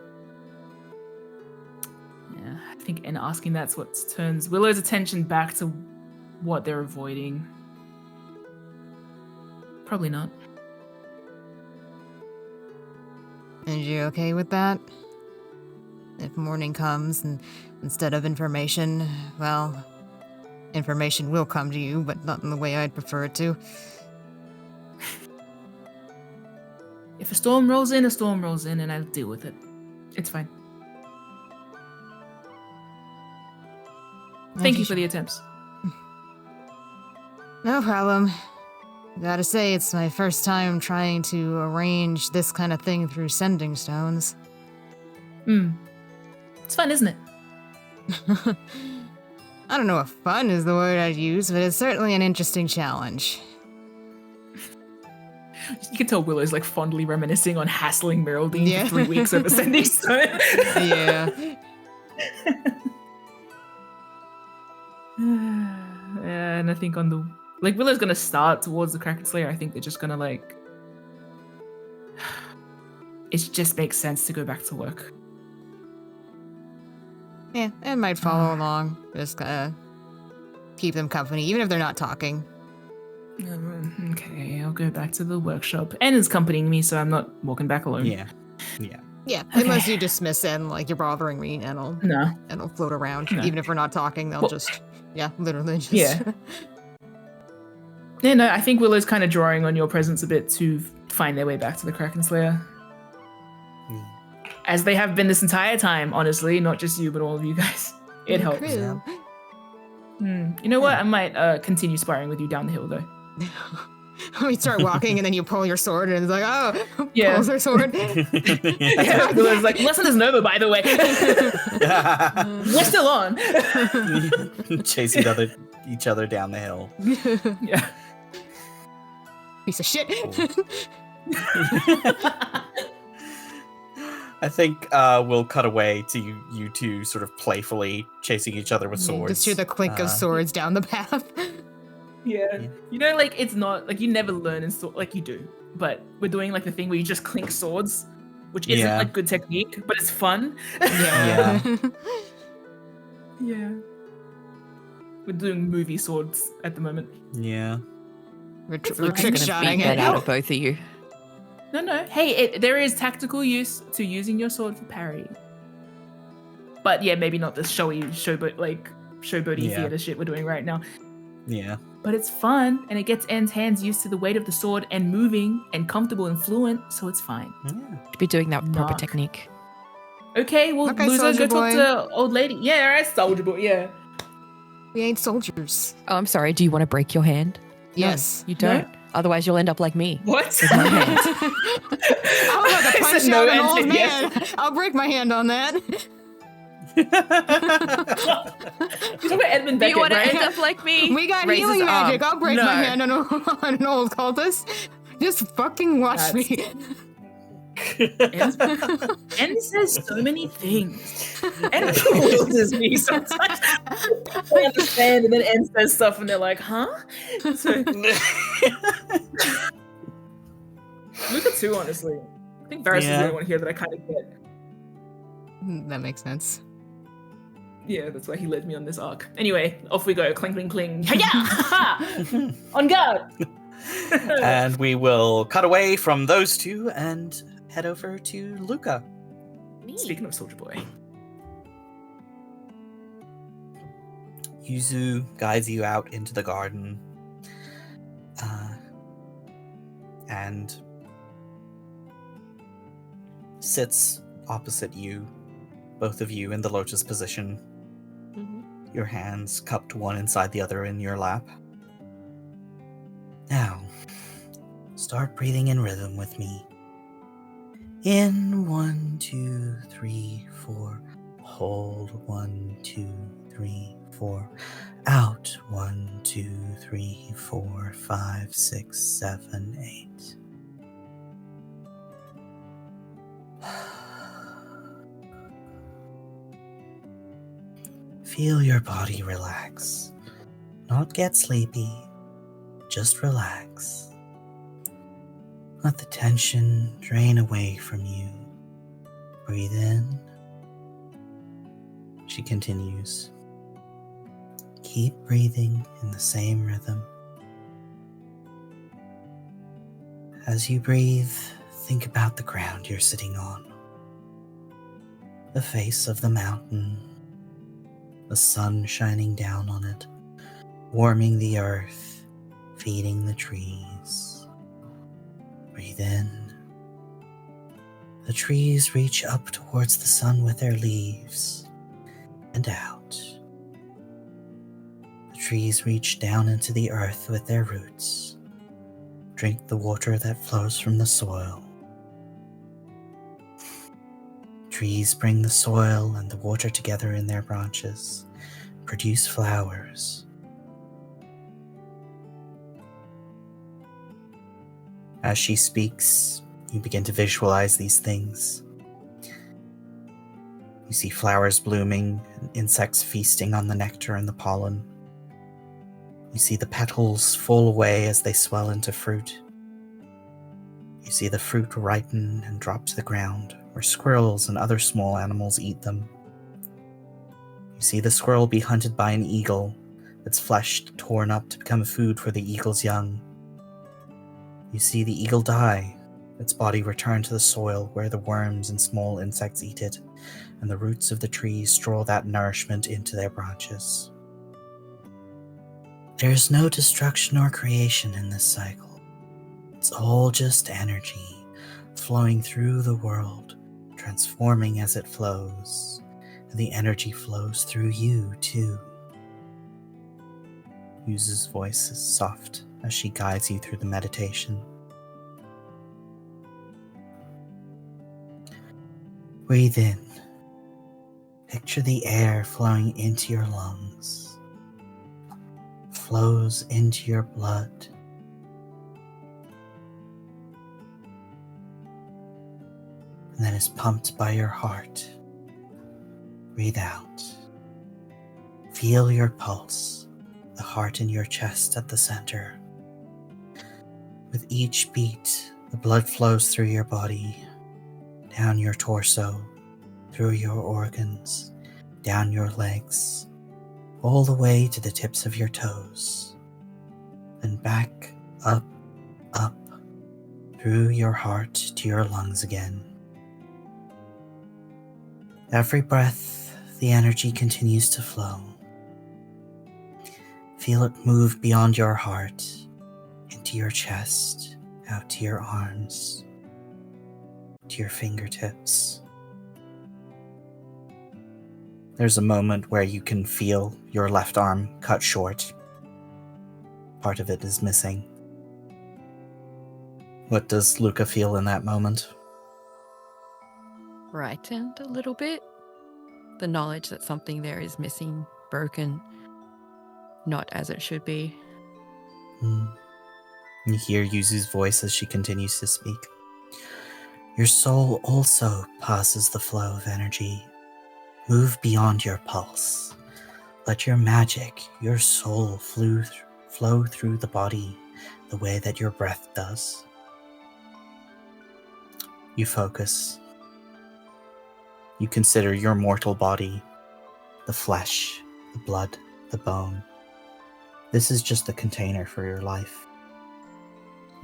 Yeah, I think in asking that's what turns Willow's attention back to what they're avoiding. Probably not. And you're okay with that? If morning comes and instead of information, well, information will come to you, but not in the way I'd prefer it to. If a storm rolls in, and I'll deal with it. It's fine. Thank you for the attempts. No problem. Gotta say, it's my first time trying to arrange this kind of thing through sending stones. It's fun, isn't it? I don't know if fun is the word I'd use, but it's certainly an interesting challenge. You can tell Willow's like fondly reminiscing on hassling Meraldine for 3 weeks over sending stone. Yeah. Yeah, and I think on the... Like, Willow's gonna start towards the Kraken Slayer. I think they're just gonna, like... It just makes sense to go back to work. Yeah, it might follow along. Just keep them company, even if they're not talking. Okay, I'll go back to the workshop. En is accompanying me, so I'm not walking back alone. Yeah. Yeah, unless you dismiss En, like, you're bothering me, and it'll float around. No. Even if we're not talking, they'll literally just... Yeah. Yeah, no, I think Willow's kind of drawing on your presence a bit to find their way back to the Kraken Slayer. As they have been this entire time, honestly, not just you, but all of you guys. It helps. Crew. You know what? I might continue sparring with you down the hill, though. We start walking, and then you pull your sword, and it's like, oh, Yeah. pulls her sword. Yeah, Willow's like, lesson isn't over, by the way. We're still on. Chase each other down the hill. Yeah. Piece of shit. I think we'll cut away to you two sort of playfully chasing each other with swords. Just hear the clink of swords down the path. Yeah. You know, like, it's not, like, you never learn in sword, like, you do. But we're doing, like, the thing where you just clink swords, which isn't, like, good technique, but it's fun. Yeah. Yeah. We're doing movie swords at the moment. Yeah. We're I'm gonna trick-shotting beat that it. out of both of you. No. Hey, there is tactical use to using your sword for parry. But yeah, maybe not this showboaty theater shit we're doing right now. Yeah. But it's fun, and it gets En's hands used to the weight of the sword and moving and comfortable and fluent, so it's fine. Yeah. To be doing that with proper Knock. technique. Okay, well, Okay, loser, soldier go talk boy. to old lady. Yeah, alright, soldier boy, yeah. We ain't soldiers. Oh, I'm sorry. Do you want to break your hand? Yes. You don't. Otherwise, you'll end up like me. What? With no hands. I'm about to I punch said out no an and old said man. yes. I'll break my hand on that. You're talking about Edmund Do you Beckett, want to right? end up like me? We got Raise his healing arm. magic. I'll break No. my hand on an old cultist. Just fucking watch me. En says so many things. En bewilders me sometimes. I understand, and then En says stuff, and they're like, huh? So, Luca too, honestly. I think Varys is the only one here that I kind of get. That makes sense. Yeah, that's why he led me on this arc. Anyway, off we go. Cling, cling, cling. Yeah! On guard! And we will cut away from those two and head over to Luca. Speaking of Soldier Boy. Yuzu guides you out into the garden. And sits opposite you, both of you in the lotus position. Mhm. Your hands cupped one inside the other in your lap. Now, start breathing in rhythm with me. In 1, 2, 3, 4. Hold 1, 2, 3, 4. Out 1, 2, 3, 4, 5, 6, 7, 8. Feel your body relax. Not get sleepy, just relax. Let the tension drain away from you. Breathe in. She continues. Keep breathing in the same rhythm. As you breathe, think about the ground you're sitting on. The face of the mountain. The sun shining down on it, warming the earth, feeding the trees. Breathe in. The trees reach up towards the sun with their leaves, and out. The trees reach down into the earth with their roots. Drink the water that flows from the soil. Trees bring the soil and the water together in their branches, produce flowers. As she speaks, you begin to visualize these things. You see flowers blooming and insects feasting on the nectar and the pollen. You see the petals fall away as they swell into fruit. You see the fruit ripen and drop to the ground, where squirrels and other small animals eat them. You see the squirrel be hunted by an eagle, its flesh torn up to become food for the eagle's young. You see the eagle die, its body return to the soil where the worms and small insects eat it, and the roots of the trees draw that nourishment into their branches. There is no destruction or creation in this cycle. It's all just energy, flowing through the world, transforming as it flows, and the energy flows through you, too. Yuzu's voice is soft as she guides you through the meditation. Breathe in. Picture the air flowing into your lungs, flows into your blood, and then is pumped by your heart. Breathe out. Feel your pulse, the heart in your chest at the center. With each beat, the blood flows through your body, down your torso, through your organs, down your legs, all the way to the tips of your toes, then back, up, through your heart to your lungs again. Every breath, the energy continues to flow. Feel it move beyond your heart, into your chest, out to your arms, to your fingertips. There's a moment where you can feel your left arm cut short. Part of it is missing. What does Luca feel in that moment? Frightened a little bit. The knowledge that something there is missing, broken, not as it should be. You hear Yuzu's voice as she continues to speak. Your soul also passes the flow of energy. Move beyond your pulse. Let your magic, your soul flow through the body the way that your breath does. You focus. You consider your mortal body, the flesh, the blood, the bone. This is just a container for your life.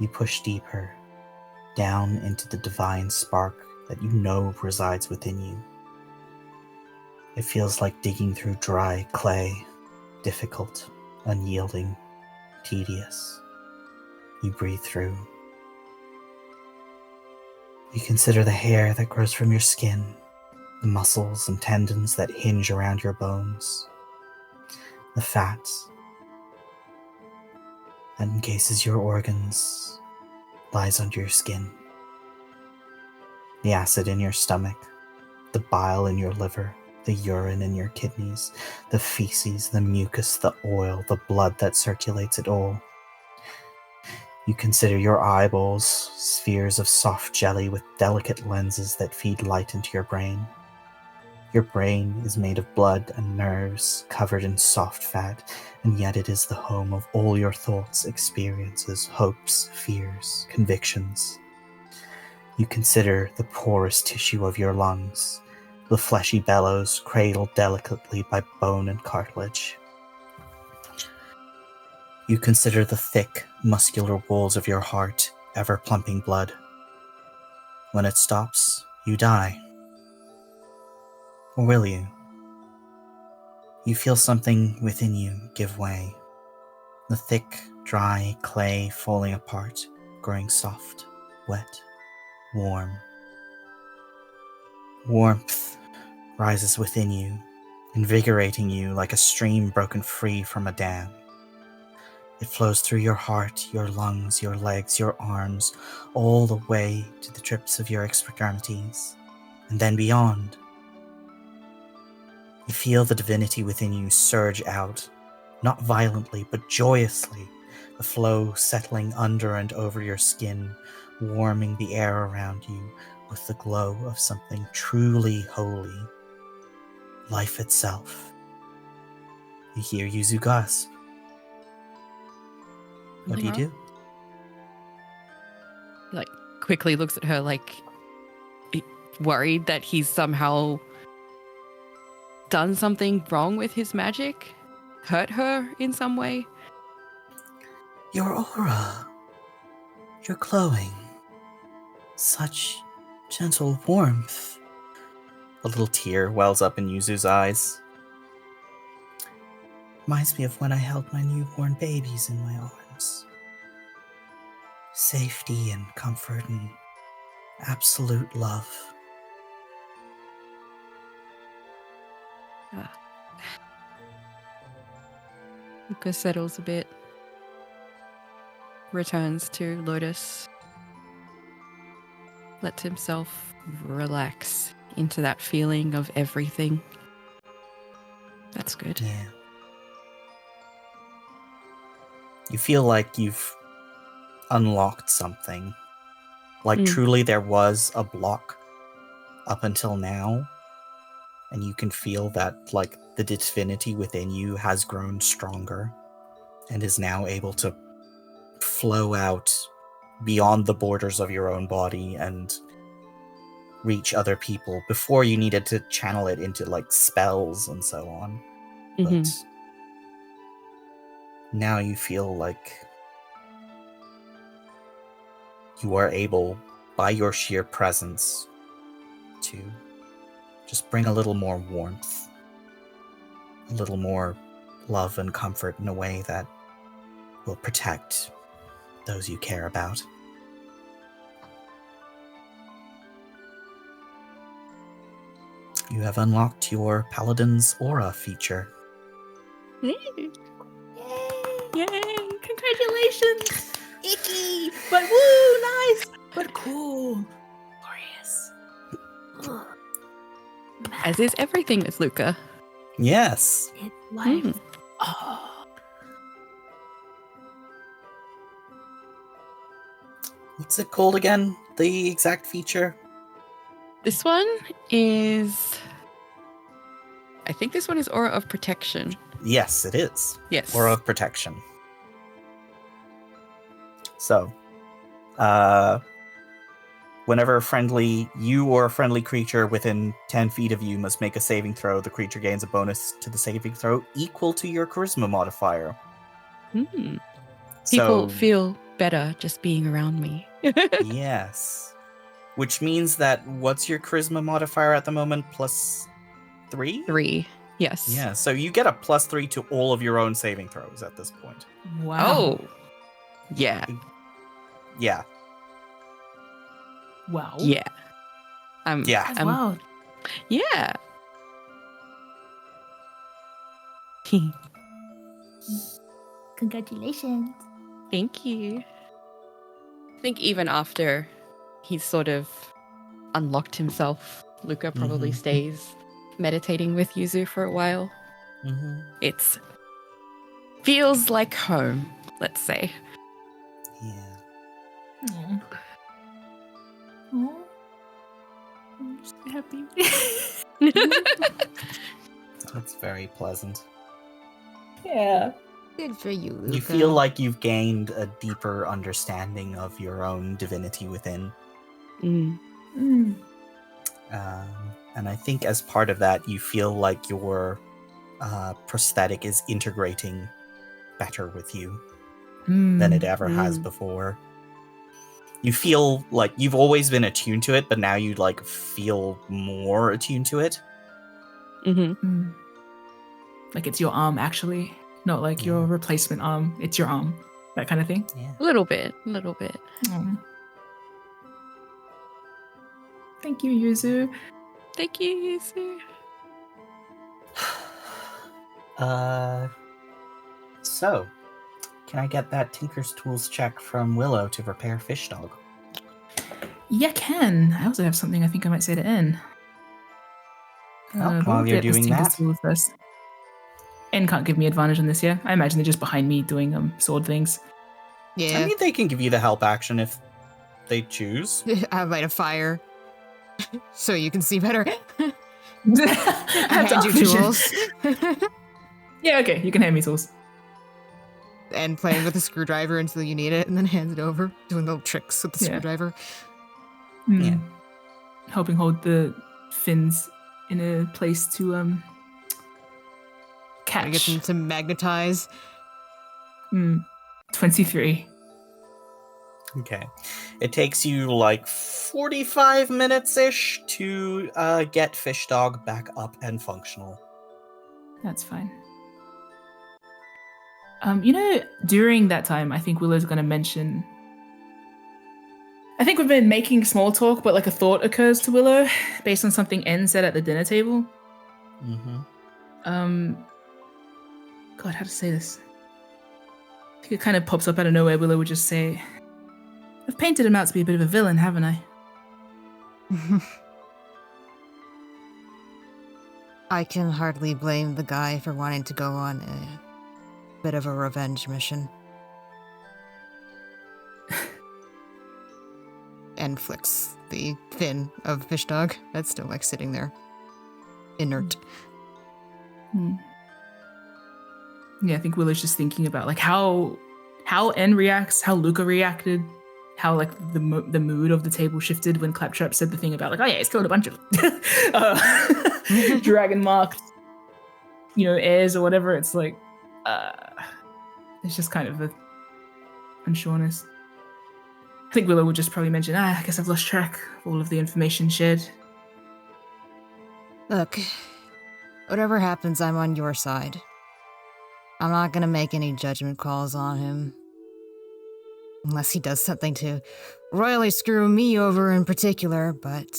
You push deeper, down into the divine spark that you know resides within you. It feels like digging through dry clay, difficult, unyielding, tedious. You breathe through. You consider the hair that grows from your skin, the muscles and tendons that hinge around your bones, the fat that encases your organs, lies under your skin, the acid in your stomach, the bile in your liver, the urine in your kidneys, the feces, the mucus, the oil, the blood that circulates it all. You consider your eyeballs, spheres of soft jelly with delicate lenses that feed light into your brain. Your brain is made of blood and nerves covered in soft fat, and yet it is the home of all your thoughts, experiences, hopes, fears, convictions. You consider the porous tissue of your lungs, the fleshy bellows cradled delicately by bone and cartilage. You consider the thick, muscular walls of your heart, ever pumping blood. When it stops, you die. Or will you? You feel something within you give way. The thick, dry clay falling apart, growing soft, wet, warm. Warmth rises within you, invigorating you like a stream broken free from a dam. It flows through your heart, your lungs, your legs, your arms, all the way to the tips of your extremities, and then beyond. You feel the divinity within you surge out, not violently, but joyously, the flow settling under and over your skin, warming the air around you with the glow of something truly holy, life itself. You hear Yuzu gasp. What do you do? Like, quickly looks at her like worried that he's somehow done something wrong with his magic, hurt her in some way. Your aura. You're glowing. Such gentle warmth. A little tear wells up in Yuzu's eyes. Reminds me of when I held my newborn babies in my arms. Safety and comfort and absolute love. Luca settles a bit. returns to Lotus. Lets himself relax into that feeling of everything. That's good. Yeah. You feel like you've unlocked something. Like truly there was a block up until now. And you can feel that like the divinity within you has grown stronger and is now able to flow out beyond the borders of your own body and reach other people. Before you needed to channel it into like spells and so on. Mm-hmm. But now you feel like you are able, by your sheer presence, to just bring a little more warmth, a little more love and comfort in a way that will protect those you care about. You have unlocked your Paladin's Aura feature. Yay! Congratulations! Icky! But woo, nice! But cool. Glorious. As is everything with Luca. Yes. It's life. Oh. What's it called again? The exact feature? This one is... I think this one is Aura of Protection. Yes, it is. Yes. Aura of Protection. So, whenever you or a friendly creature within 10 feet of you must make a saving throw, the creature gains a bonus to the saving throw equal to your charisma modifier. Mm. So, People feel better just being around me. yes. Which means that, what's your charisma modifier at the moment? +3? 3. Yes. Yeah, so you get a +3 to all of your own saving throws at this point. Wow. Oh. Yeah. Yeah. Wow. Yeah. Yeah. Wow. Yeah. Congratulations. Thank you. I think even after he's sort of unlocked himself, Luca probably stays meditating with Yuzu for a while. Mm-hmm. It's feels like home, let's say. Yeah. Aww. Aww. I'm just happy. That's very pleasant. Yeah. Good for you, Luca. You feel like you've gained a deeper understanding of your own divinity within. Mm. Mm. And I think as part of that, you feel like your prosthetic is integrating better with you than it ever has before. You feel like you've always been attuned to it, but now you like feel more attuned to it. Mm-hmm. Mm. Like it's your arm, actually. Not like your replacement arm. It's your arm. That kind of thing. Yeah. A little bit. Oh. Thank you, Yuzu. Thank you, Yuzu. So, can I get that Tinker's Tools check from Willow to repair Fish Dog? Yeah, can. I also have something I think I might say to N. While you're doing that, first. N can't give me advantage on this, yeah? I imagine they're just behind me doing sword things. Yeah. I mean, they can give you the help action if they choose. I light a fire so you can see better. Hand Hand you tools. Yeah, okay, you can hand me tools. And playing with the screwdriver until you need it, and then hand it over, doing little tricks with the screwdriver. Yeah. Helping hold the fins in a place to catch. I get them to magnetize. 23. Okay. It takes you like 45 minutes-ish to get Fish Dog back up and functional. That's fine. During that time, I think Willow's going to mention... I think we've been making small talk, but like a thought occurs to Willow based on something N said at the dinner table. Mm-hmm. God, how to say this? It kind of pops up out of nowhere. Willow would just say, I've painted him out to be a bit of a villain, haven't I? I can hardly blame the guy for wanting to go on a bit of a revenge mission. And flicks the fin of Fish Dog that's still like sitting there, inert. Yeah, I think Willow's just thinking about like how N reacts, how Luca reacted, how like the mood of the table shifted when Claptrap said the thing about like, oh yeah, he's killed a bunch of dragon marked, heirs or whatever. It's like, it's just kind of the unsureness. I think Willow would just probably mention, I guess I've lost track of all of the information shared. Look, whatever happens, I'm on your side. I'm not gonna make any judgment calls on him. Unless he does something to royally screw me over in particular, but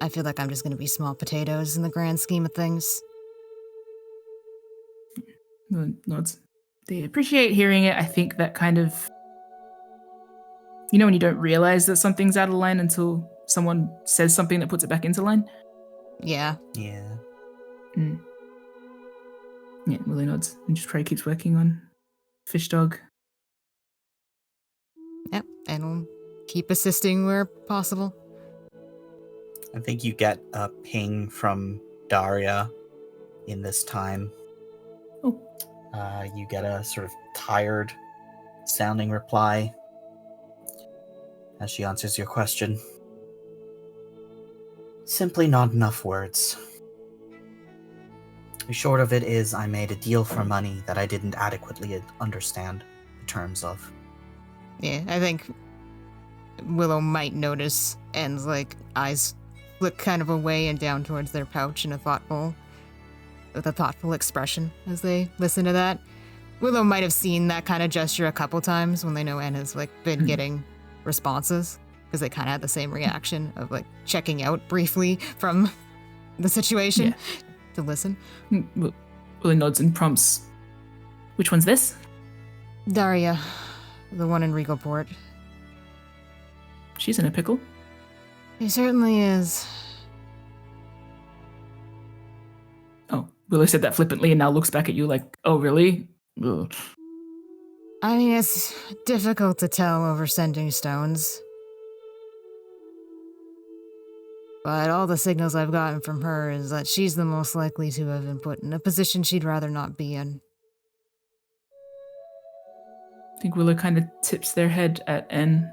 I feel like I'm just gonna be small potatoes in the grand scheme of things. Nods. They appreciate hearing it. I think that kind of, when you don't realize that something's out of line until someone says something that puts it back into line? Yeah. Yeah. Yeah, Willie nods and just probably keeps working on Fish Dog. Yep, and we'll keep assisting where possible. I think you get a ping from Daria in this time. Oh. You get a sort of tired sounding reply as she answers your question. Simply not enough words. The short of it is I made a deal for money that I didn't adequately understand the terms of. Yeah, I think Willow might notice N's eyes look kind of away and down towards their pouch with a thoughtful expression as they listen to that. Willow might have seen that kind of gesture a couple times when they know N has been getting responses, because they kind of had the same reaction of checking out briefly from the situation to listen. Willie nods and prompts, which one's this? Daria, the one in Regalport. She's in a pickle. She certainly is. Oh, Willow said that flippantly and now looks back at you like, oh, really? Ugh. I mean, it's difficult to tell over sending stones. But all the signals I've gotten from her is that she's the most likely to have been put in a position she'd rather not be in. I think Willow kind of tips their head at N.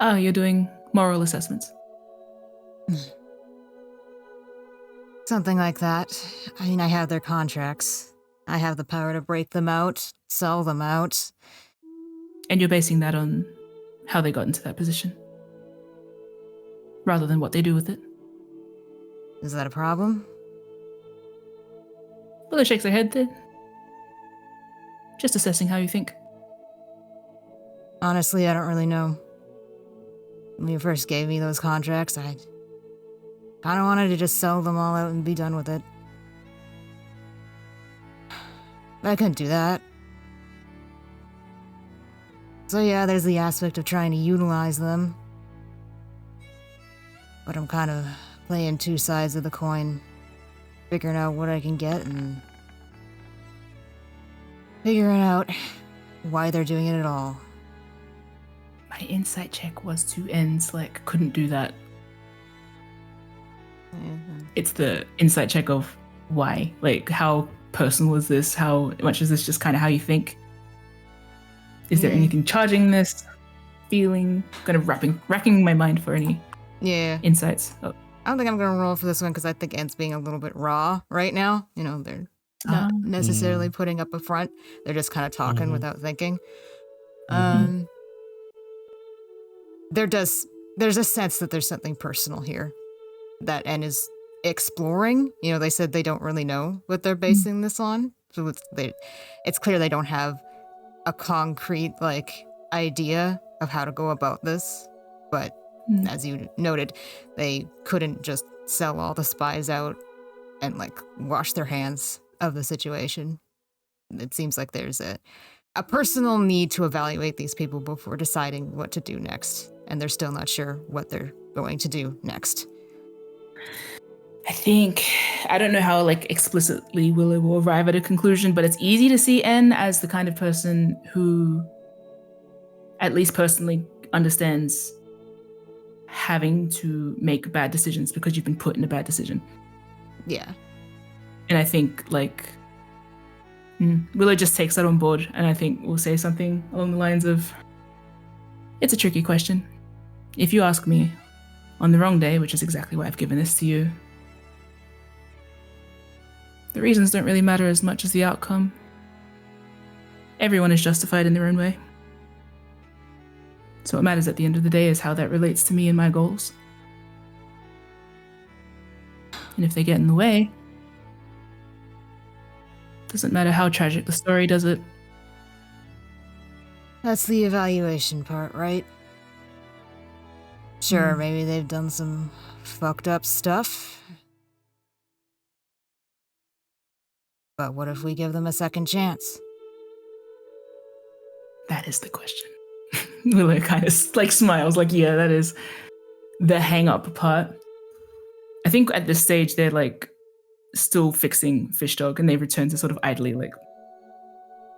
Oh, you're doing moral assessments. Something like that. I mean, I have their contracts. I have the power to break them out, sell them out. And you're basing that on how they got into that position, rather than what they do with it. Is that a problem? Willow shakes her head then. Just assessing how you think. Honestly, I don't really know. When you first gave me those contracts, I kind of wanted to just sell them all out and be done with it. But I couldn't do that. So yeah, there's the aspect of trying to utilize them. But I'm kind of playing two sides of the coin. Figuring out what I can get and figuring out why they're doing it at all. My insight check was to N's couldn't do that. Mm-hmm. It's the insight check of why. How personal is this? How much is this just kind of how you think? Is there anything charging this? Feeling? Kind of racking my mind for any insights. Oh. I don't think I'm going to roll for this one because I think N's being a little bit raw right now. They're not necessarily putting up a front. They're just kind of talking without thinking. There's a sense that there's something personal here that N is exploring. They said they don't really know what they're basing this on. So it's clear they don't have a concrete idea of how to go about this. But as you noted, they couldn't just sell all the spies out and wash their hands of the situation. It seems like there's a personal need to evaluate these people before deciding what to do next. And they're still not sure what they're going to do next. I don't know how like explicitly Willow will arrive at a conclusion, but it's easy to see N as the kind of person who at least personally understands having to make bad decisions because you've been put in a bad decision. Yeah. And I think like Willow just takes that on board, and I think we'll say something along the lines of, it's a tricky question. If you ask me on the wrong day, which is exactly why I've given this to you, the reasons don't really matter as much as the outcome. Everyone is justified in their own way. So what matters at the end of the day is how that relates to me and my goals. And if they get in the way, doesn't matter how tragic the story, does it? That's the evaluation part, right? Sure, maybe they've done some fucked up stuff. But what if we give them a second chance? That is the question. Willow kind of like smiles, like, yeah, that is the hang-up part. I think at this stage they're like still fixing Fish Dog, and they return to sort of idly like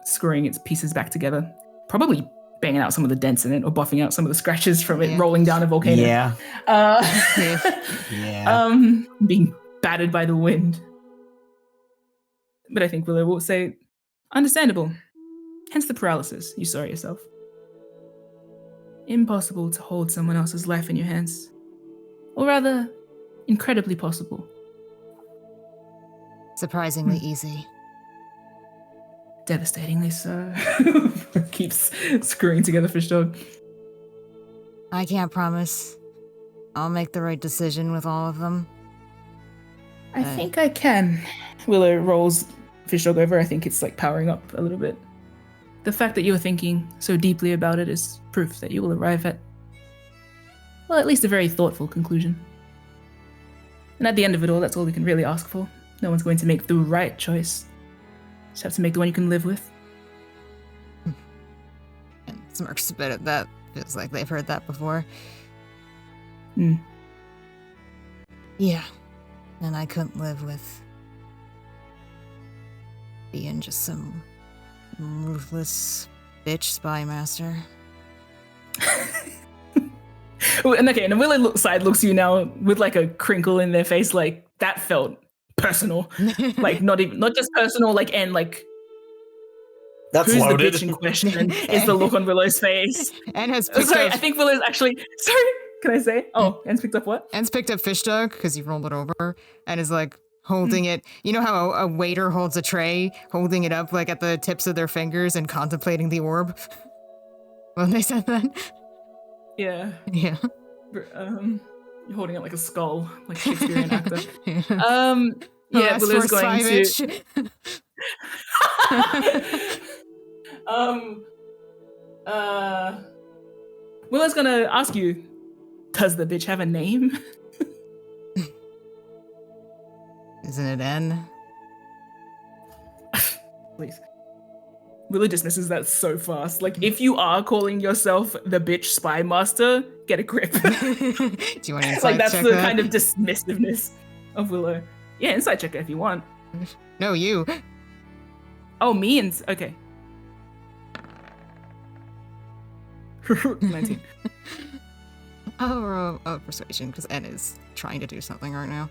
screwing its pieces back together, probably banging out some of the dents in it or buffing out some of the scratches from it rolling down a volcano. Being battered by the wind. But I think Willow will say, understandable. Hence the paralysis you saw it yourself. Impossible to hold someone else's life in your hands. Or rather, incredibly possible. Surprisingly easy. Devastatingly so. Keeps screwing together Fish Dog. I can't promise I'll make the right decision with all of them. I think I can. Willow rolls Fish Dog over. I think it's like powering up a little bit. The fact that you're thinking so deeply about it is proof that you will arrive at, well, at least a very thoughtful conclusion. And at the end of it all, that's all we can really ask for. No one's going to make the right choice. Just have to make the one you can live with. And smirks a bit at that. Feels like they've heard that before. Yeah. And I couldn't live with being just some ruthless bitch spy master. And Willow side looks at you now with like a crinkle in their face, like that felt personal. Like not just personal, like, and like that's who's loaded. The bitch in question is the look on Willow's face. And has I think Willow's actually can I say? Oh, Anne's picked up what? Anne's picked up Fish Dog because he rolled it over and is like holding it. You know how a waiter holds a tray, holding it up like at the tips of their fingers and contemplating the orb? When they said that? Yeah. Yeah. You're holding it like a skull, like a Shakespearean actor. Yeah, Willow's going to Willow's gonna ask you, does the bitch have a name? Isn't it N? Please. Willow dismisses that so fast. Like, if you are calling yourself the bitch spy master, get a grip. Do you want to insight like, that's check the that? kind of dismissiveness of Willow. Yeah, insight check it if you want. No, you. Oh, me and... Okay. 19. I'll roll persuasion, because N is trying to do something right now.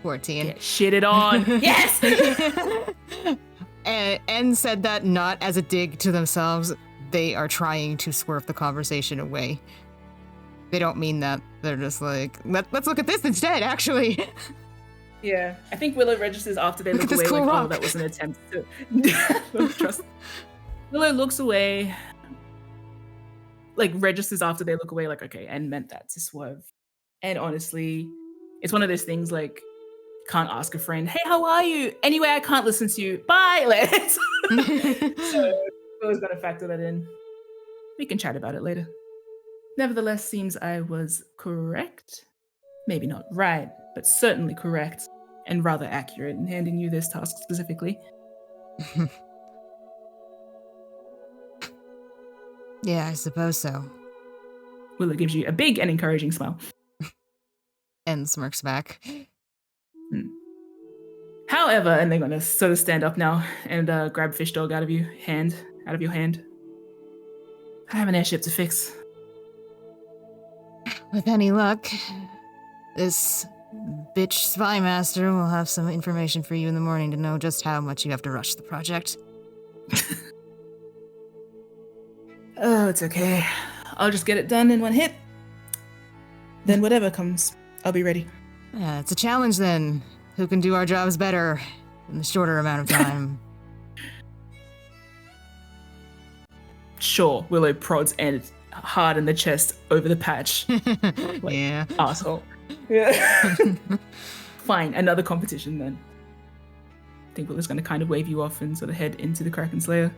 14. Get shitted on. Yes! N said that not as a dig to themselves. They are trying to swerve the conversation away. They don't mean that. They're just like, let's look at this instead, actually. Yeah, I think Willow registers after they look away, cool like, rock. oh, that was an attempt to trust. Willow looks away, like, registers after they look away, like, okay, and meant that to swerve. And honestly, it's one of those things, like, can't ask a friend, hey, how are you? Anyway, I can't listen to you. Bye, let's. So Willow's got to factor that in. We can chat about it later. Nevertheless, seems I was correct. Maybe not right, but certainly correct and rather accurate in handing you this task specifically. Yeah, I suppose so. Willow gives you a big and encouraging smile. And smirks back. However, and they're going to sort of stand up now and grab Fish Dog out of your hand. I have an airship to fix. With any luck, this bitch spy master will have some information for you in the morning to know just how much you have to rush the project. Oh, it's okay. I'll just get it done in one hit. Then whatever comes, I'll be ready. Yeah, it's a challenge then. Who can do our jobs better in the shorter amount of time? Sure, Willow prods Ed hard in the chest over the patch. Yeah. Asshole. Yeah. Fine, another competition then. I think Willow's going to kind of wave you off and sort of head into the Kraken Slayer.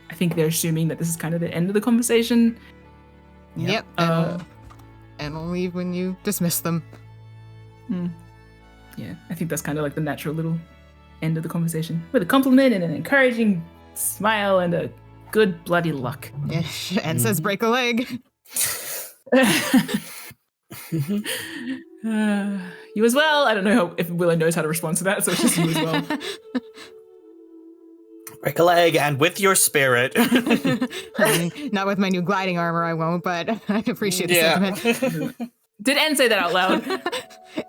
I think they're assuming that this is kind of the end of the conversation. Yep. And we'll leave when you dismiss them. Yeah, I think that's kind of like the natural little end of the conversation. With a compliment and an encouraging smile and a good bloody luck. Yeah, and says break a leg. You as well. I don't know if Willow knows how to respond to that, so it's just you as well. Break a leg, and with your spirit. I mean, not with my new gliding armor, I won't, but I appreciate the sentiment. Did Anne say that out loud?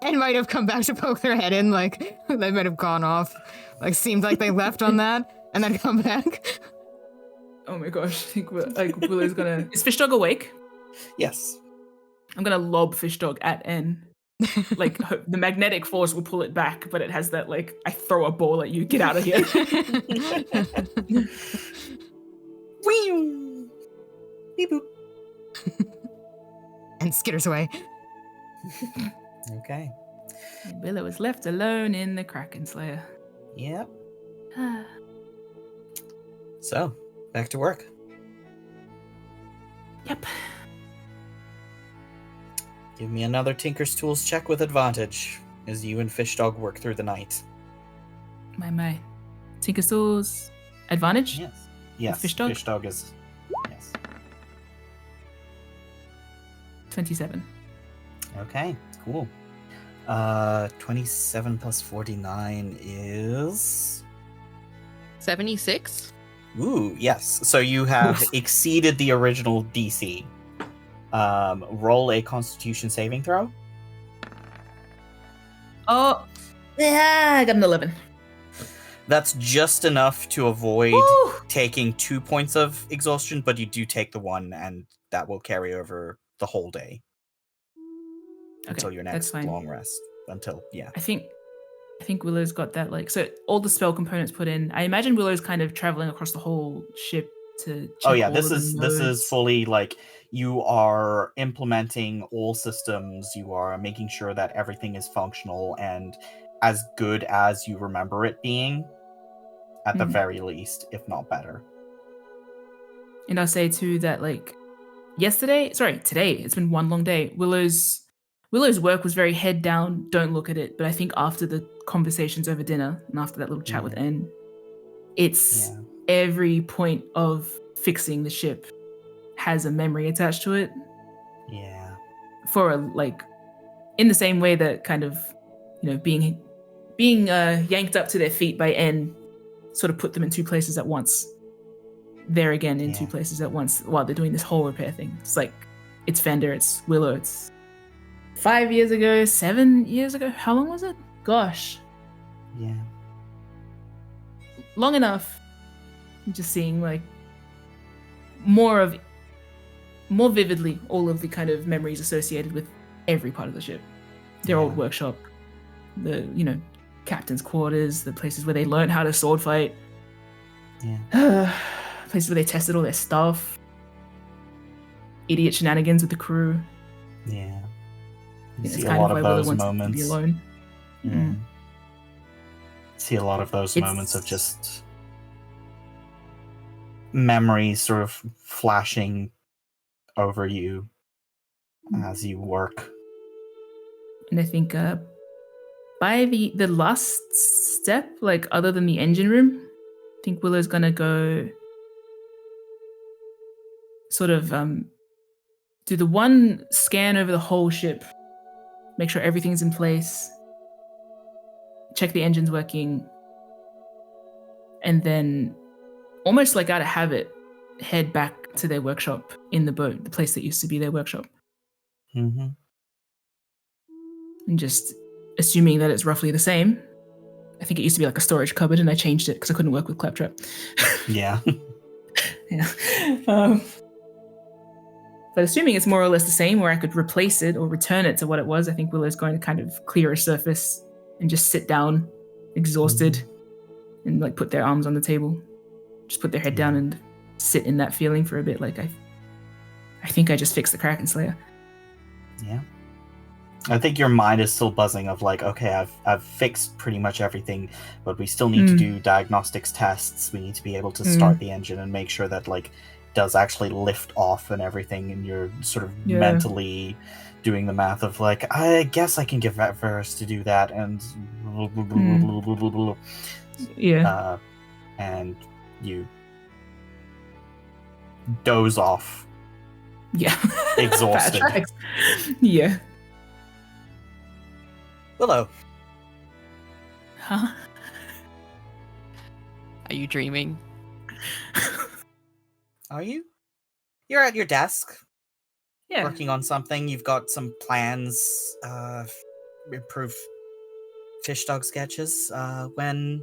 And might have come back to poke their head in, like, they might have gone off. Like, seemed like they left on that, and then come back. Oh my gosh, I think Willow's gonna... Is Fish Dog awake? Yes. I'm gonna lob Fish Dog at N. Like, the magnetic force will pull it back, but it has that, like, I throw a ball at you, get out of here. Whee! Beep boop. And skitters away. Okay. And Willow is left alone in the Kraken Slayer. Yep. So, back to work. Yep. Give me another Tinker's Tools check with advantage as you and Fish Dog work through the night. My. Tinker Tools. Advantage? Yes. Yes. Fish Dog? Fish Dog is... Yes. 27. Okay, cool. 27 plus 49 is... 76? Ooh, yes. So you have exceeded the original DC. Roll a Constitution saving throw. Oh, yeah, I got an 11. That's just enough to avoid Woo! taking 2 points of exhaustion, but you do take the 1, and that will carry over the whole day. Until your next long rest. I think Willow's got that, like, so all the spell components put in. I imagine Willow's kind of traveling across the whole ship to check Oh yeah, all this of is the this is nodes. fully like you are implementing all systems, you are making sure that everything is functional and as good as you remember it being, at the very least, if not better. And I'll say too that, like, today, it's been one long day. Willow's work was very head down, don't look at it. But I think after the conversations over dinner and after that little chat with N, it's every point of fixing the ship has a memory attached to it. Yeah. For in the same way that kind of, being yanked up to their feet by N sort of put them in two places at once. They're again in two places at once while they're doing this whole repair thing. It's like, it's Fender, it's Willow, it's 5 years ago, 7 years ago. How long was it? Gosh. Yeah. Long enough. I'm just seeing like more vividly all of the kind of memories associated with every part of the ship. Their old workshop, the, captain's quarters, the places where they learned how to sword fight. Yeah. Places where they tested all their stuff. Idiot shenanigans with the crew. Yeah. It's see a kind lot of of why Willow those wants to moments. be alone. Yeah. See a lot of those moments of just memories sort of flashing over you as you work. And I think By the last step, like other than the engine room, I think Willow's gonna go sort of do the one scan over the whole ship, make sure everything's in place, check the engine's working, and then almost like out of habit, head back to their workshop in the boat, the place that used to be their workshop. Mm-hmm. And just assuming that it's roughly the same. I think it used to be like a storage cupboard and I changed it because I couldn't work with Claptrap. Yeah. Yeah. But assuming it's more or less the same, where I could replace it or return it to what it was, I think Willow's going to kind of clear a surface and just sit down, exhausted, and like put their arms on the table. Just put their head down and sit in that feeling for a bit. Like I think I just fixed the Kraken Slayer. Yeah. I think your mind is still buzzing of like, okay, I've fixed pretty much everything, but we still need to do diagnostics tests. We need to be able to start the engine and make sure that like it does actually lift off and everything, and you're sort of mentally doing the math of like, I guess I can give that verse to do that, and and you doze off. Yeah. Exhausted. Yeah. Willow. Huh? Are you dreaming? Are you? You're at your desk. Yeah. Working on something. You've got some plans, improve fish dog sketches, when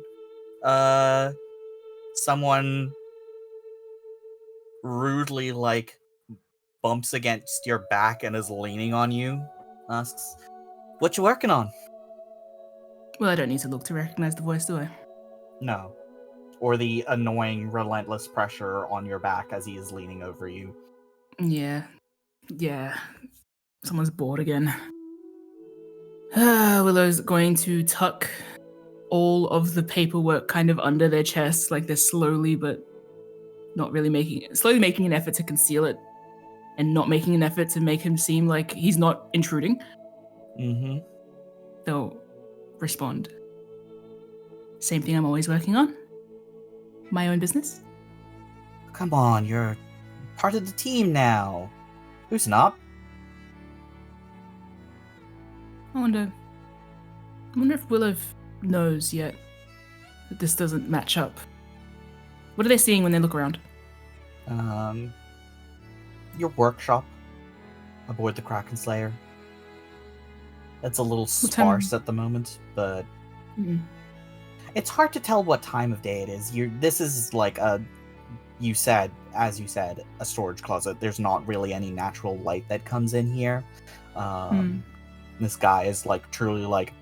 someone rudely like bumps against your back and is leaning on you, asks, "What you working on?" Well, I don't need to look to recognize the voice, do I? No. Or the annoying, relentless pressure on your back as he is leaning over you. Yeah. Someone's bored again. Willow's going to tuck all of the paperwork kind of under their chest, like they're slowly making an effort to conceal it, and not making an effort to make him seem like he's not intruding. Mm-hmm. They'll respond. Same thing I'm always working on. My own business. Come on, you're part of the team now. Loosen up. I wonder if Willow knows yet that this doesn't match up. What are they seeing when they look around? Your workshop aboard the Kraken Slayer. It's a little sparse at the moment, but it's hard to tell what time of day it is. This is like as you said, a storage closet. There's not really any natural light that comes in here. This guy is like truly like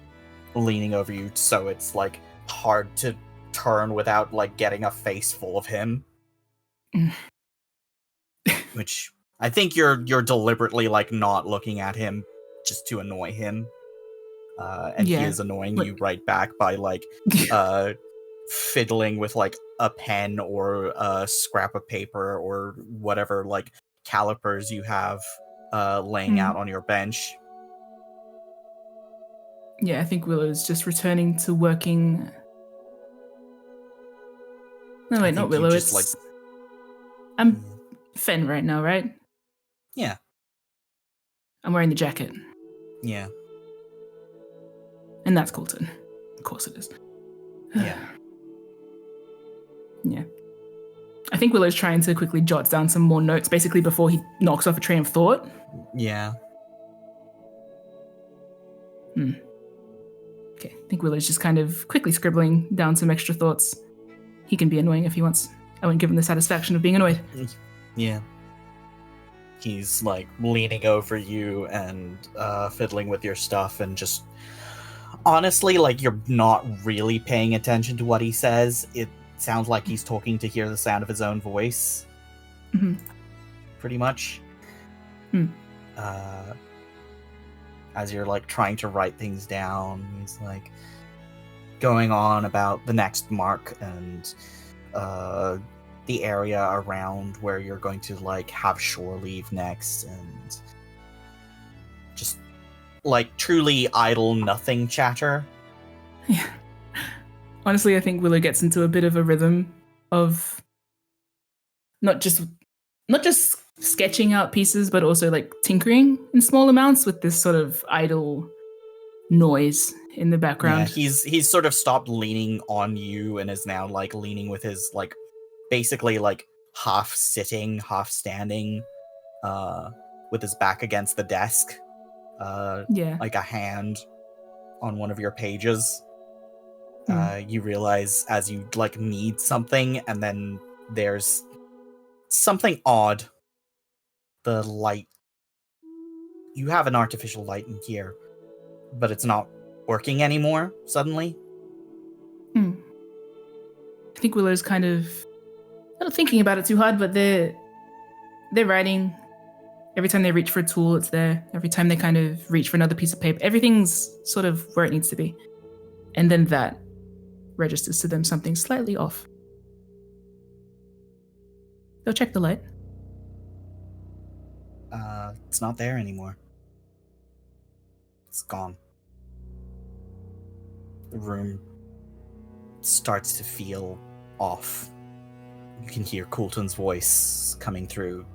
leaning over you, so it's like hard to turn without like getting a face full of him. Which I think you're deliberately like not looking at him just to annoy him. And he is annoying you right back by like fiddling with like a pen or a scrap of paper or whatever like calipers you have laying out on your bench. Yeah, I think Willow's just returning to working. No, wait, not Willow. It's like I'm Fen right now, right? Yeah. I'm wearing the jacket. Yeah. And that's Colton. Of course it is. Yeah. Yeah. I think Willow's trying to quickly jot down some more notes, basically before he knocks off a train of thought. Yeah. Okay, I think Willow's just kind of quickly scribbling down some extra thoughts. He can be annoying if he wants. I won't give him the satisfaction of being annoyed. Yeah. He's like leaning over you and fiddling with your stuff, and just honestly, like, you're not really paying attention to what he says. It sounds like he's talking to hear the sound of his own voice. Pretty much. As you're like trying to write things down, he's like going on about the next mark and the area around where you're going to like have shore leave next, and just like truly idle nothing chatter. Yeah. Honestly, I think Willow gets into a bit of a rhythm of not just sketching out pieces, but also like tinkering in small amounts with this sort of idle noise in the background. Yeah, he's sort of stopped leaning on you and is now like leaning with his like basically like half sitting, half standing, with his back against the desk. Yeah. Like a hand on one of your pages. Hmm. You realize as you like need something, and then there's something odd. The light. You have an artificial light in here, but it's not working anymore suddenly. Hmm. I think Willow's kind of not thinking about it too hard, but they're writing. Every time they reach for a tool, it's there. Every time they kind of reach for another piece of paper, everything's sort of where it needs to be. And then that registers to them something slightly off. They'll check the light. It's not there anymore. It's gone. The room starts to feel off. You can hear Coulton's voice coming through.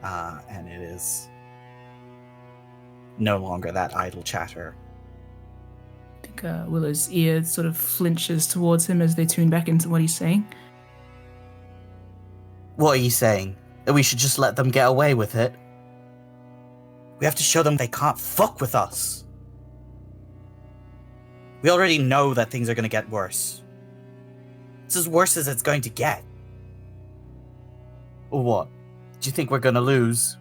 And it is no longer that idle chatter. I think Willow's ear sort of flinches towards him as they tune back into what he's saying. What are you saying? That we should just let them get away with it? We have to show them they can't fuck with us. We already know that things are going to get worse. It's as worse as it's going to get. Or what? Do you think we're going to lose?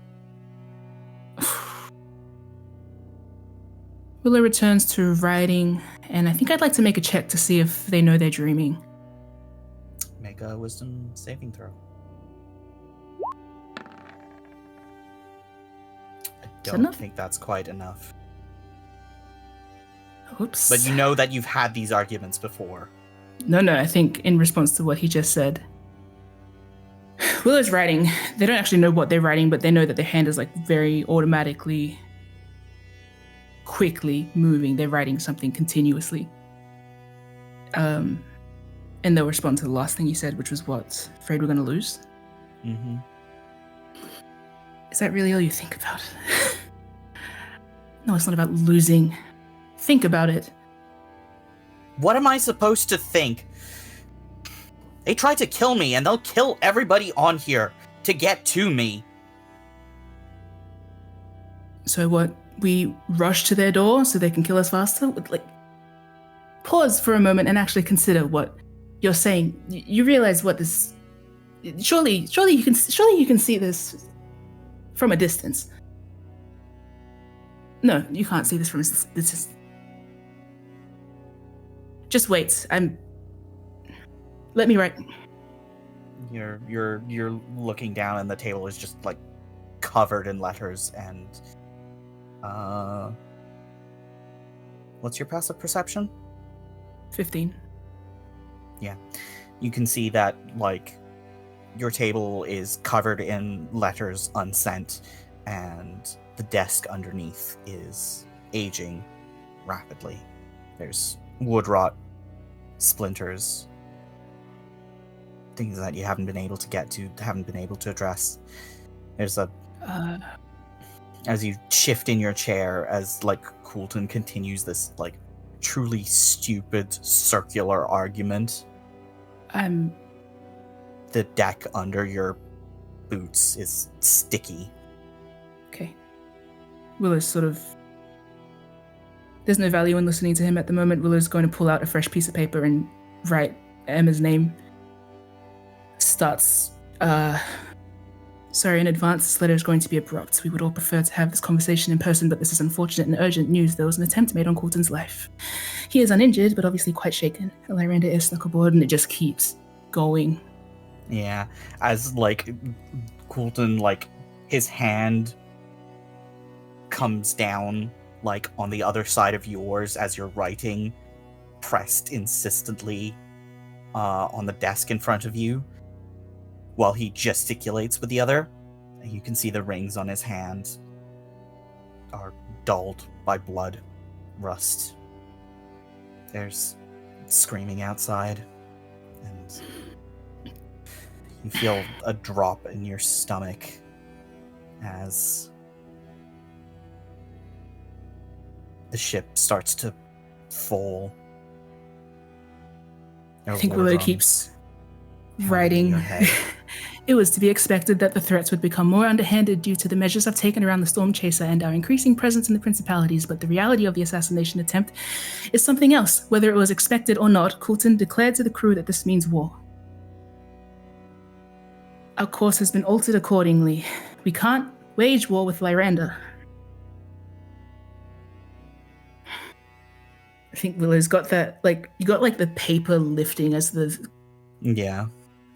Willow returns to writing, and I think I'd like to make a check to see if they know they're dreaming. Make a wisdom saving throw. I don't think that's quite enough. Oops. But you know that you've had these arguments before. No, I think in response to what he just said. Willow's writing. They don't actually know what they're writing, but they know that their hand is like very automatically, quickly moving. They're writing something continuously. And they'll respond to the last thing he said, which was what? Afraid we're going to lose? Mm-hmm. Is that really all you think about? No, it's not about losing. Think about it. What am I supposed to think? They tried to kill me, and they'll kill everybody on here to get to me. So what? We rush to their door so they can kill us faster? Like, pause for a moment and actually consider what you're saying. You realize what this... Surely you can see this from a distance. No, you can't see this from a distance. Just wait. Let me write. You're looking down, and the table is just like covered in letters. And what's your passive perception? 15. Yeah, you can see that like your table is covered in letters unsent, and the desk underneath is aging rapidly. There's wood rot, splinters, things that you haven't been able to address. There's as you shift in your chair, as like Coulton continues this like truly stupid circular argument. The deck under your boots is sticky. Okay. Willow's sort of... There's no value in listening to him at the moment. Willow's going to pull out a fresh piece of paper and write Emma's name. Starts, sorry in advance, this letter is going to be abrupt. We would all prefer to have this conversation in person, but this is unfortunate and urgent news. There was an attempt made on Coulton's life. He is uninjured, but obviously quite shaken. Elyranda is stuck aboard, and it just keeps going. Yeah, as like Coulton, like his hand comes down like on the other side of yours as you're writing, pressed insistently on the desk in front of you, while he gesticulates with the other. And you can see the rings on his hand are dulled by blood, rust. There's screaming outside, and you feel a drop in your stomach as the ship starts to fall. I think Willow keeps writing. It was to be expected that the threats would become more underhanded due to the measures I've taken around the Stormchaser and our increasing presence in the Principalities, but the reality of the assassination attempt is something else. Whether it was expected or not, Coulton declared to the crew that this means war. Our course has been altered accordingly. We can't wage war with Lyranda. I think Willow's got that, you got the paper lifting as the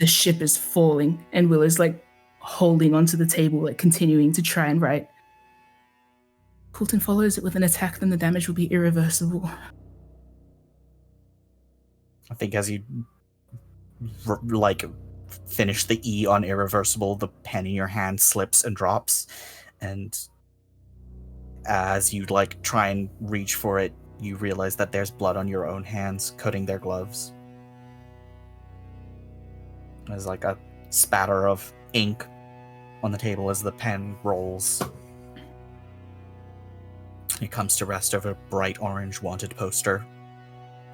ship is falling, and Willow's holding onto the table, continuing to try and write. Coulton follows it with an attack, then the damage will be irreversible. I think as you finish the E on irreversible, the pen in your hand slips and drops, and as you try and reach for it, you realize that there's blood on your own hands, coating their gloves. There's a spatter of ink on the table as the pen rolls. It comes to rest over a bright orange wanted poster,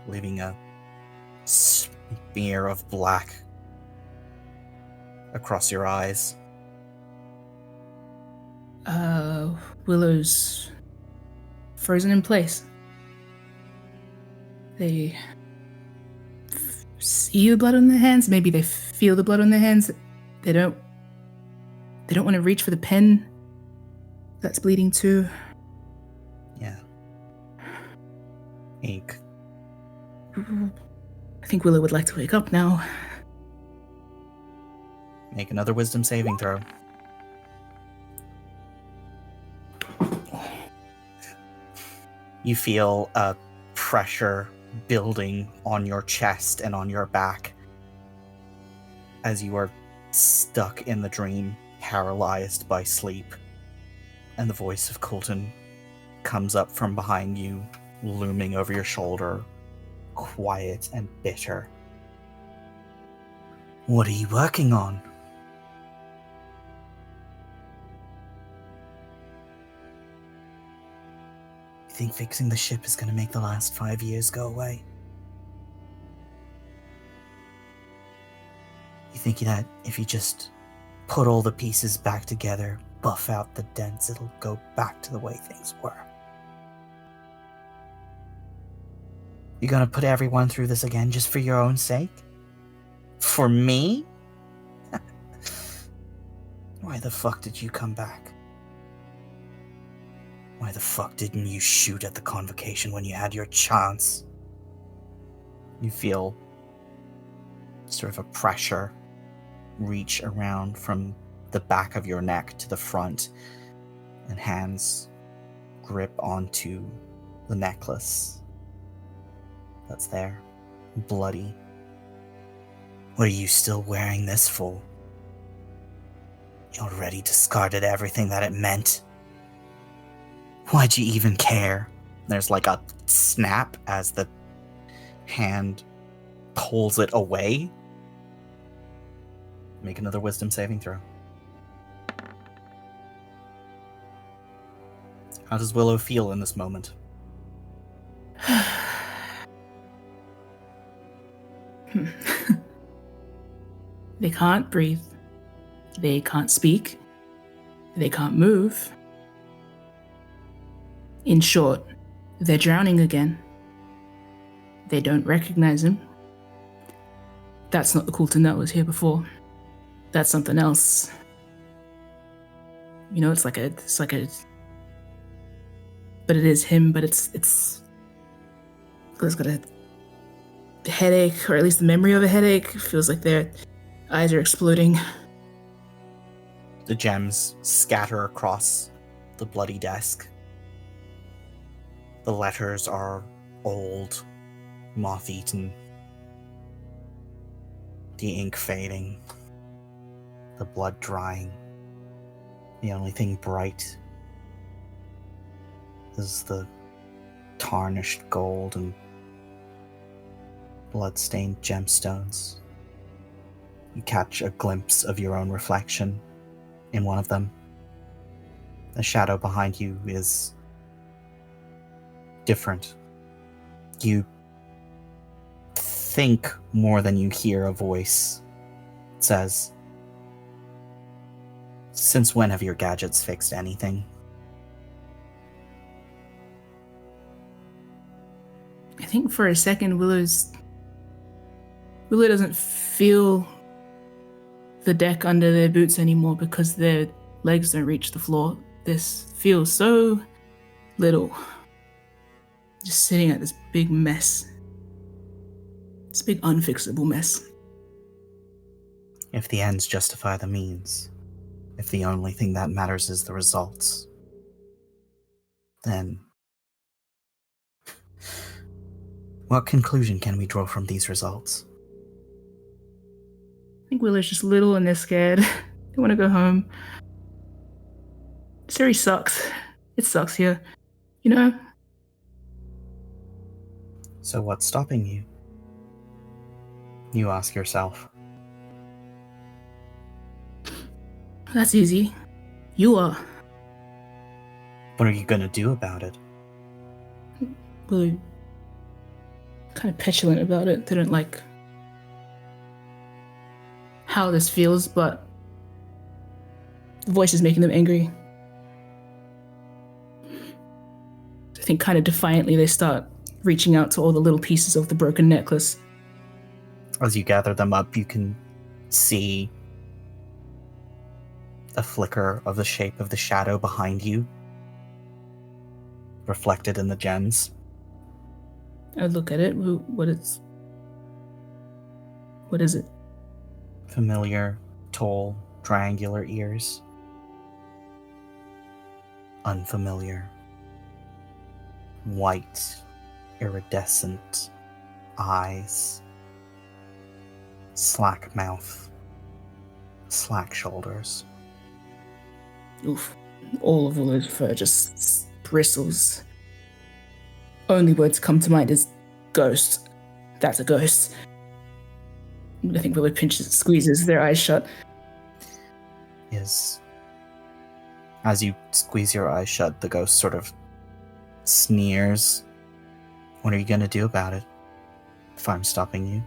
leaving a smear of black across your eyes. Willow's frozen in place. They see the blood on their hands. Maybe they feel the blood on their hands. They don't want to reach for the pen that's bleeding too. Yeah. Ink. I think Willow would like to wake up now. Make another wisdom saving throw. You feel a pressure building on your chest and on your back as you are stuck in the dream, paralyzed by sleep. And the voice of Coulton comes up from behind you, looming over your shoulder, quiet and bitter. What are you working on? You think fixing the ship is going to make the last 5 years go away? You think that if you just put all the pieces back together, buff out the dents, it'll go back to the way things were? You're going to put everyone through this again just for your own sake? For me? Why the fuck did you come back? Why the fuck didn't you shoot at the convocation when you had your chance? You feel sort of a pressure reach around from the back of your neck to the front, and hands grip onto the necklace that's there, bloody. What are you still wearing this for? You already discarded everything that it meant. Why'd you even care? There's a snap as the hand pulls it away. Make another wisdom saving throw. How does Willow feel in this moment? They can't breathe. They can't speak. They can't move. In short, they're drowning again. They don't recognize him. That's not the Coulton that was here before. That's something else. It's like a but it is him, but it's got a headache, or at least the memory of a headache. It feels like their eyes are exploding. The gems scatter across the bloody desk. The letters are old, moth-eaten. The ink fading. The blood drying. The only thing bright is the tarnished gold and blood-stained gemstones. You catch a glimpse of your own reflection in one of them. The shadow behind you is different. You think more than you hear a voice. It says, "Since when have your gadgets fixed anything?" I think for a second Willow doesn't feel the deck under their boots anymore because their legs don't reach the floor. This feels so little. Just sitting at this big mess. This big unfixable mess. If the ends justify the means, if the only thing that matters is the results, then what conclusion can we draw from these results? I think Willow's just little and they're scared. They want to go home. This area sucks. It sucks here. You know? So what's stopping you? You ask yourself. That's easy. You are. What are you going to do about it? Willow kind of petulant about it. They don't like how this feels, but the voice is making them angry. I think kind of defiantly they start reaching out to all the little pieces of the broken necklace. As you gather them up, you can see the flicker of the shape of the shadow behind you, reflected in the gems. I look at it. What is it? Familiar, tall, triangular ears. Unfamiliar. White, iridescent eyes. Slack mouth. Slack shoulders. Oof. All of Willow's fur just bristles. Only words come to mind is ghost. That's a ghost. I think Willow squeezes their eyes shut. As you squeeze your eyes shut, the ghost sort of sneers. What are you going to do about it? If I'm stopping you?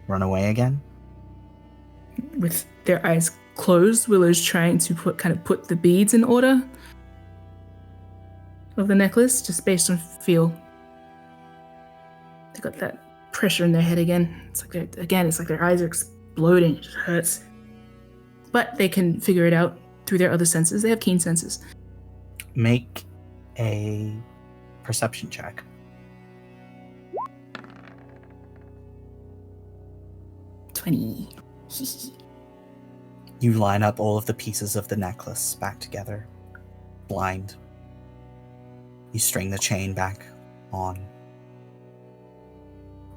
Run away again? With their eyes closed, Willow's trying to put the beads in order of the necklace, just based on feel. They got that pressure in their head again. It's like their eyes are exploding. It just hurts. But they can figure it out through their other senses. They have keen senses. Make a perception check. $20. You line up all of the pieces of the necklace back together, blind. You string the chain back on.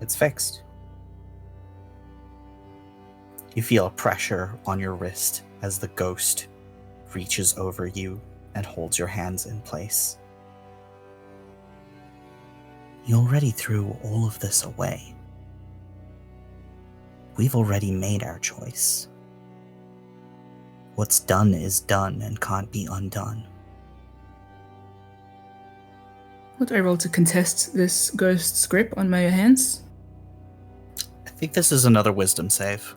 It's fixed. You feel a pressure on your wrist as the ghost reaches over you and holds your hands in place. You already threw all of this away. We've already made our choice. What's done is done and can't be undone. What do I roll to contest this ghost's grip on my hands? I think this is another wisdom save.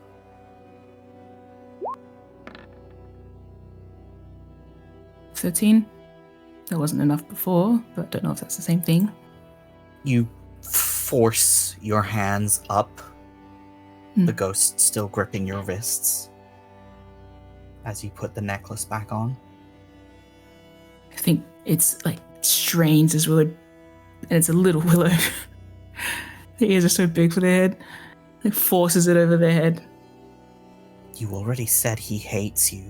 13. That wasn't enough before, but don't know if that's the same thing. You force your hands up, the ghost still gripping your wrists, as you put the necklace back on. I think it's like strains as Willow, and it's a little Willow. The ears are so big for their head. It forces it over their head. You already said he hates you.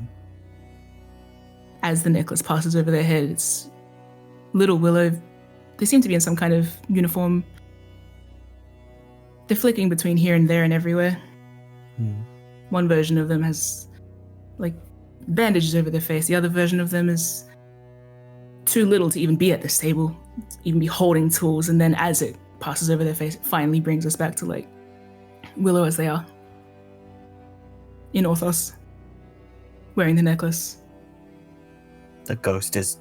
As the necklace passes over their head, it's little Willow. They seem to be in some kind of uniform. They're flicking between here and there and everywhere. One version of them has like bandages over their face. The other version of them is too little to even be at this table, even be holding tools. And then as it passes over their face, it finally brings us back to like Willow as they are. In Orthos. Wearing the necklace. The ghost is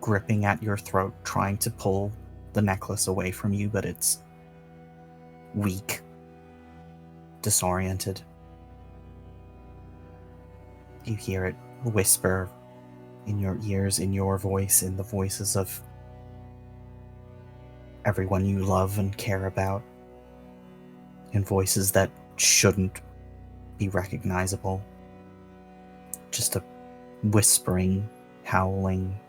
gripping at your throat, trying to pull the necklace away from you, but it's weak, disoriented. You hear it whisper in your ears, in your voice, in the voices of everyone you love and care about, in voices that shouldn't be recognizable. Just a whispering, howling,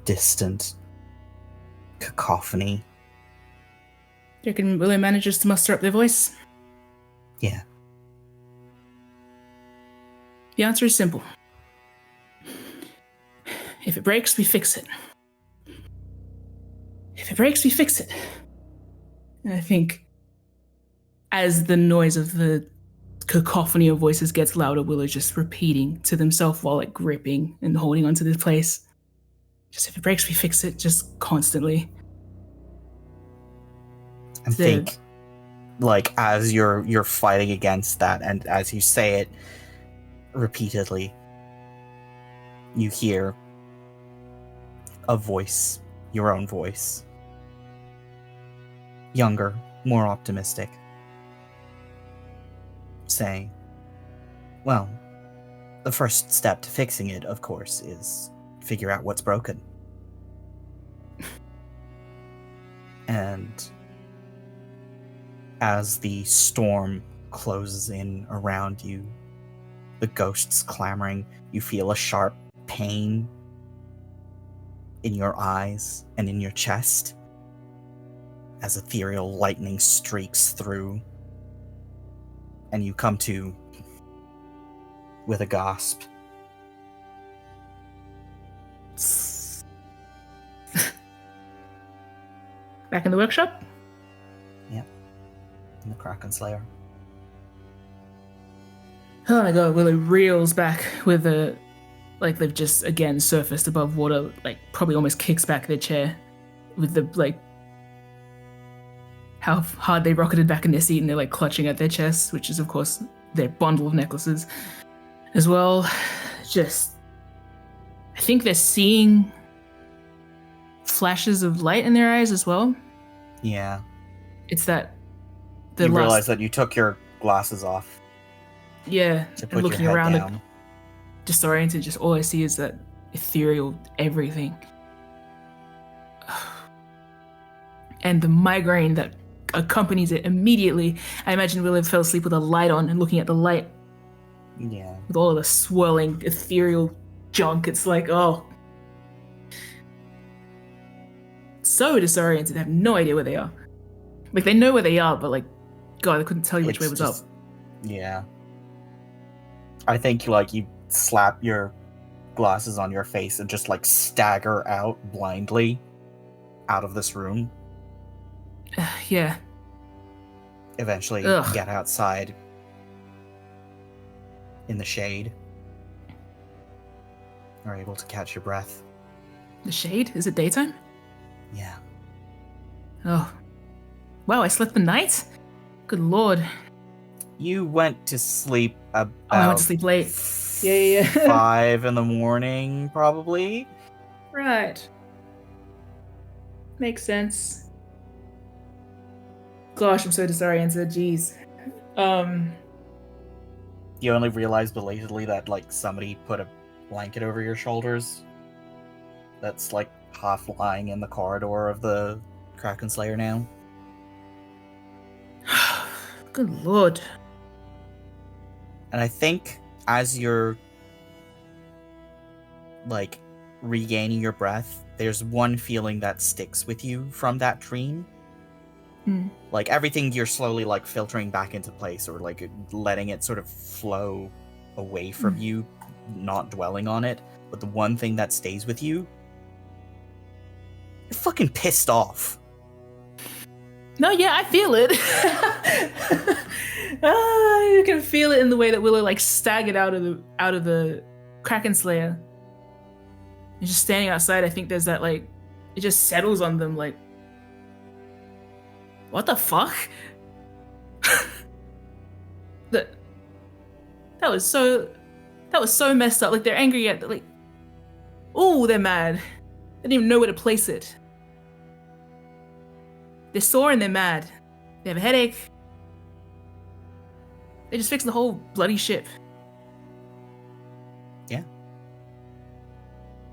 distant cacophony. Do you reckon Willow manages to muster up their voice? Yeah. The answer is simple. If it breaks, we fix it. If it breaks, we fix it. And I think as the noise of the cacophony of voices gets louder, Willow's just repeating to themselves while like gripping and holding onto this place. Just if it breaks, we fix it, just constantly. I think, like, as you're fighting against that, and as you say it repeatedly, you hear a voice, your own voice. Younger, more optimistic. Saying, well, the first step to fixing it, of course, is figure out what's broken. And as the storm closes in around you, the ghosts clamoring, you feel a sharp pain in your eyes and in your chest as ethereal lightning streaks through, and you come to with a gasp. Back in the workshop? Yep. In the Kraken Slayer. Oh my god, Willow reels back with the... Like, they've just, again, surfaced above water, like, probably almost kicks back their chair with the, like... How hard they rocketed back in their seat and they're, like, clutching at their chests, which is, of course, their bundle of necklaces as well. Just... I think they're seeing flashes of light in their eyes as well. Yeah. It's that... You realize that you took your glasses off. Yeah, To put and looking your head around down. it, disoriented, just all I see is that ethereal everything. And the migraine that accompanies it immediately. I imagine Willow fell asleep with a light on and looking at the light. Yeah. With all of the swirling ethereal junk, it's like, oh. So disoriented, they have no idea where they are. Like, they know where they are, but like, God, I couldn't tell you which way was up. Yeah. I think, like, you slap your glasses on your face and just, like, stagger out blindly out of this room. Yeah. Eventually Ugh. get outside in the shade. Are able to catch your breath. The shade? Is it daytime? Yeah. Oh. Wow, I slept the night? Good lord. You went to sleep about I went to sleep late. Yeah. 5 in the morning, probably. Right. Makes sense. Gosh, I'm so disoriented. Jeez. You only realize belatedly that, like, somebody put a blanket over your shoulders. That's, like, half lying in the corridor of the Kraken Slayer now. Good lord. And I think as you're, like, regaining your breath, there's one feeling that sticks with you from that dream. Like, everything you're slowly, like, filtering back into place, or, like, letting it sort of flow away from you, not dwelling on it. But the one thing that stays with you, you're fucking pissed off. No, yeah, I feel it. You can feel it in the way that Willow, like, staggered out of the Kraken Slayer. And just standing outside, I think there's that, like, it just settles on them, like, what the fuck? that was so messed up. Like, they're angry at, like, oh, they're mad. They didn't even know where to place it. They're sore and they're mad. They have a headache. They just fixed the whole bloody ship. Yeah.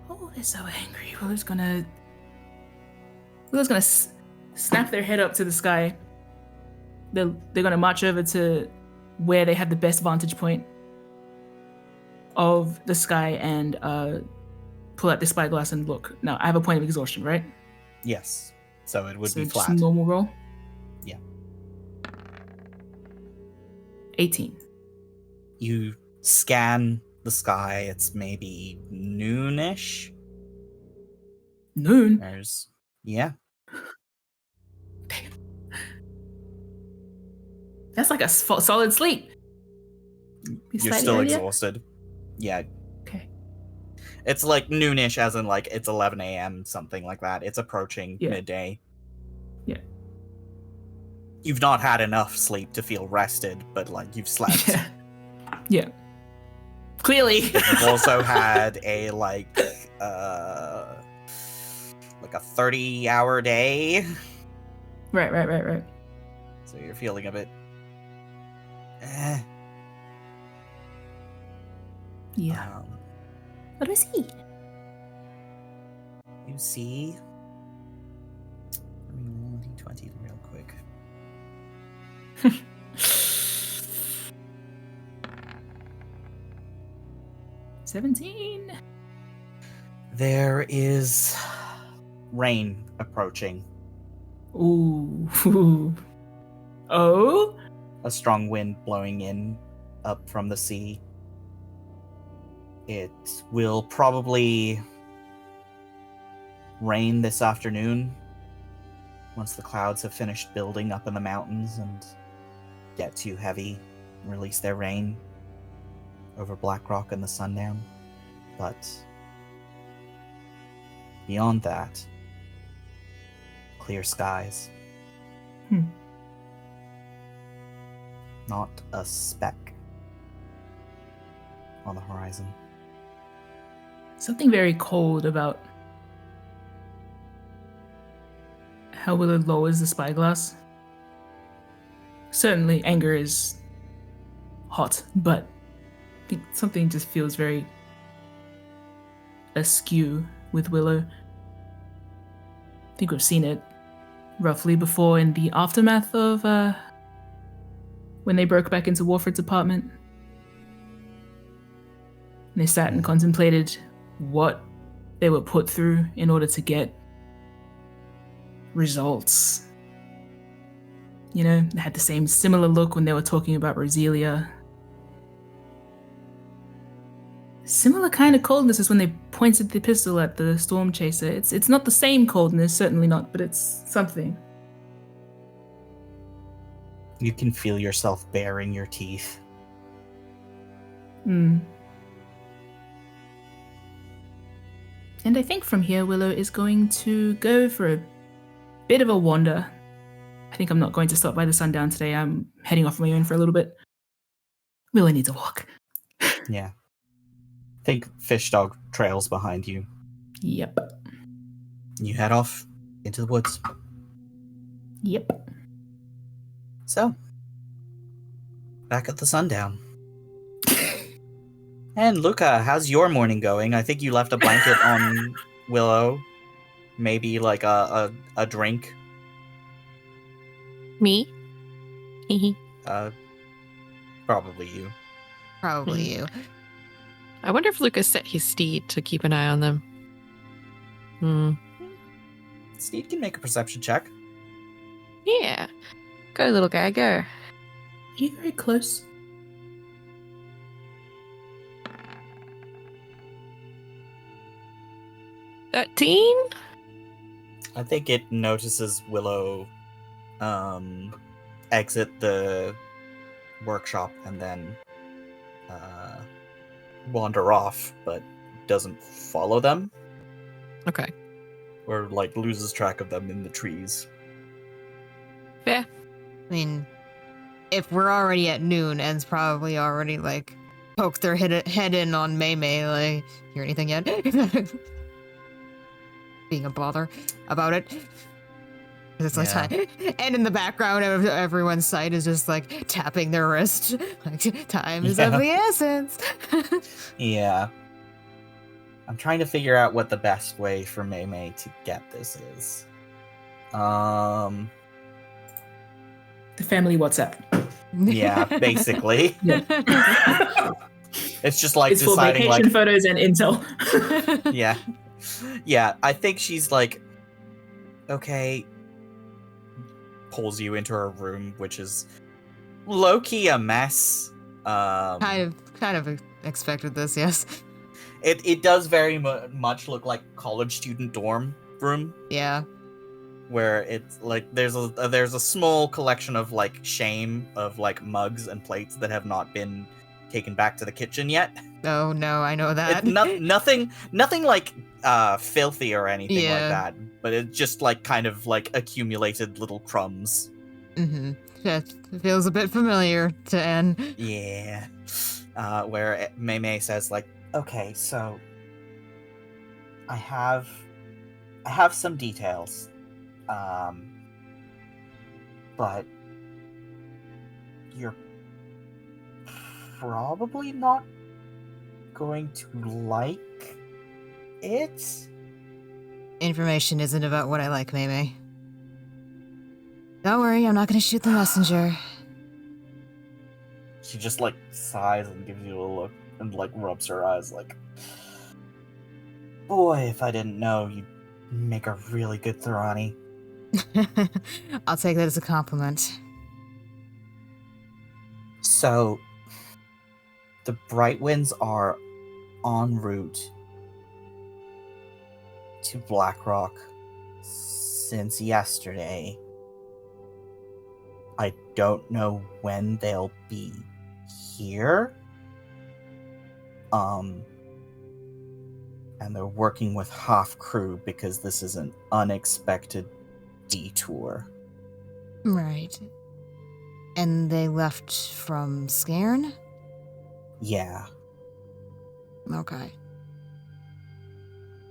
Oh, they're so angry. Willow's gonna snap their head up to the sky. They're gonna march over to where they have the best vantage point of the sky and pull out the spyglass and look. Now, I have a point of exhaustion, right? Yes. So it would be just flat. Normal roll? Yeah. 18. You scan the sky. It's maybe noonish. Noon? Yeah. Damn. That's like a solid sleep. You're still exhausted. Yeah. Okay. It's like noonish, as in like it's 11 a.m., something like that. It's approaching midday. Yeah. You've not had enough sleep to feel rested, but like you've slept. Yeah. Clearly. You've also had a like a 30-hour day. Right. So you're feeling a bit. Yeah. What do I see? You see. Let me roll a d20 real quick. 17. There is rain approaching. Ooh. Oh? A strong wind blowing in up from the sea. It will probably rain this afternoon once the clouds have finished building up in the mountains and get too heavy and release their rain over Blackrock in the sundown. But beyond that, clear skies. Not a speck on the horizon. Something very cold about how Willow lowers the spyglass. Certainly, anger is hot, but I think something just feels very askew with Willow. I think we've seen it roughly before in the aftermath of when they broke back into Warford's apartment. And they sat and contemplated what they were put through in order to get results. You know, they had the same similar look when they were talking about Roselia. Similar kind of coldness as when they pointed the pistol at the Stormchaser. It's not the same coldness, certainly not, but it's something. You can feel yourself baring your teeth. And I think from here, Willow is going to go for a bit of a wander. I think I'm not going to stop by the sundown today. I'm heading off on my own for a little bit. Willow needs a walk. Yeah. I think Fish Dog trails behind you. Yep. You head off into the woods. Yep. So, back at the sundown. And Luca, how's your morning going? I think you left a blanket on Willow. Maybe like a drink. Me? Probably you. Probably you. I wonder if Lucas set his steed to keep an eye on them. Steed can make a perception check. Yeah. Go, little guy, go. You're very close. That 13? I think it notices Willow exit the workshop and then wander off, but doesn't follow them. Okay. Or like loses track of them in the trees. Fair. I mean, if we're already at noon, and's probably already, like, poked their head in on Mei Mei, like, hear anything yet? Being a bother about it. 'Cause it's like time. And in the background of everyone's sight is just, like, tapping their wrist. Like, time is of the essence. Yeah. I'm trying to figure out what the best way for Mei Mei to get this is. The family WhatsApp. Yeah, basically. It's just like It's for deciding vacation like photos and intel. Yeah. Yeah, I think she's like, okay, pulls you into her room, which is low-key a mess. kind of expected this, yes. It does very much look like college student dorm room. Yeah. Where it's like there's a small collection of like shame of like mugs and plates that have not been taken back to the kitchen yet. Oh no, I know that. Nothing like filthy or anything like that, but it just like kind of like accumulated little crumbs. Mm-hmm. That feels a bit familiar to Anne. Yeah. Where Mei Mei says like, okay, so I have some details. But you're probably not going to like it. Information isn't about what I like, Mei Mei. Don't worry, I'm not gonna shoot the messenger. She just like sighs and gives you a look and like rubs her eyes like, boy, if I didn't know, you'd make a really good Thorani. I'll take that as a compliment. So, the Bright Winds are en route to Blackrock since yesterday. I don't know when they'll be here. And they're working with half crew because this is an unexpected detour. Right. And they left from Scairn? Yeah. Okay.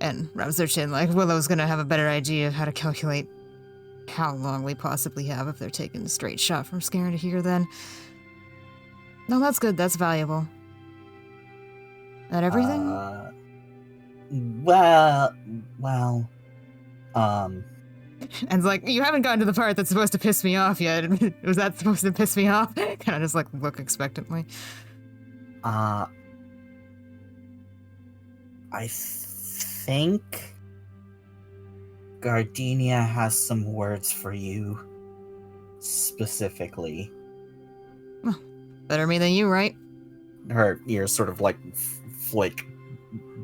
And rubs their chin like Willow's gonna have a better idea of how to calculate how long we possibly have if they're taking a straight shot from Scairn to here then. No, that's good. That's valuable. That everything? Well, And it's like, you haven't gotten to the part that's supposed to piss me off yet. Was that supposed to piss me off? Kind of just like look expectantly. I think Gardenia has some words for you specifically. Well, better me than you, right? Her ears sort of like flick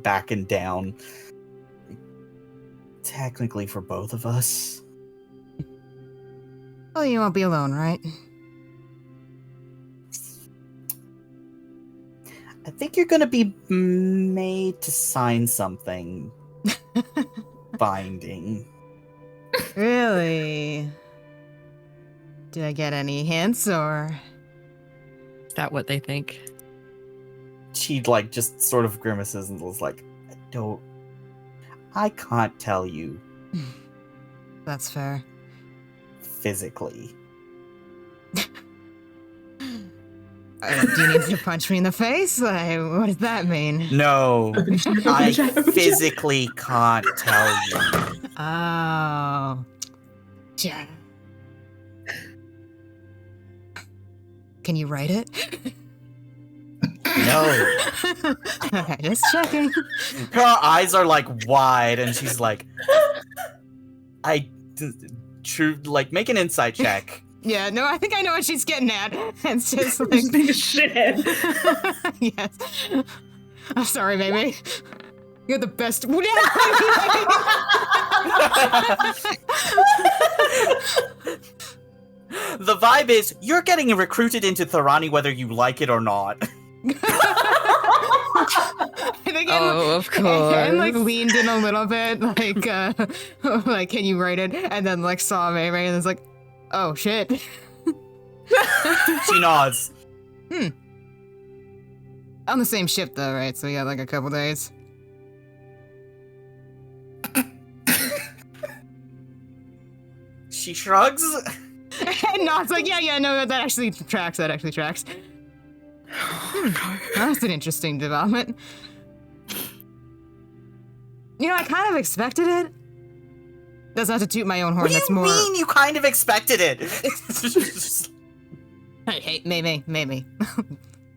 back and down. Technically for both of us. Oh, you won't be alone, right? I think you're gonna be made to sign something binding. Really? Did I get any hints, or? Is that what they think? She like just sort of grimaces and was like, I can't tell you. That's fair. Physically. Do you need to punch me in the face? Like, what does that mean? No, I physically can't tell you. Oh. Yeah. Can you write it? No. Okay, just checking. Her eyes are like wide and she's like, like make an insight check. Yeah, no, I think I know what she's getting at. It's just like Being a shithead. yes. I'm sorry, baby. You're the best. The vibe is you're getting recruited into Thorani whether you like it or not. Of course. And like leaned in a little bit, like, like, can you write it? And then like saw Mei Mei and was like, oh shit. She nods. On the same ship, though, right? So we got like a couple days. She shrugs. And nods like, yeah, no, that actually tracks. That actually tracks. That's an interesting development. You know, I kind of expected it. That's not to toot my own horn. What do That's you more. mean you kind of expected it? Hey, May.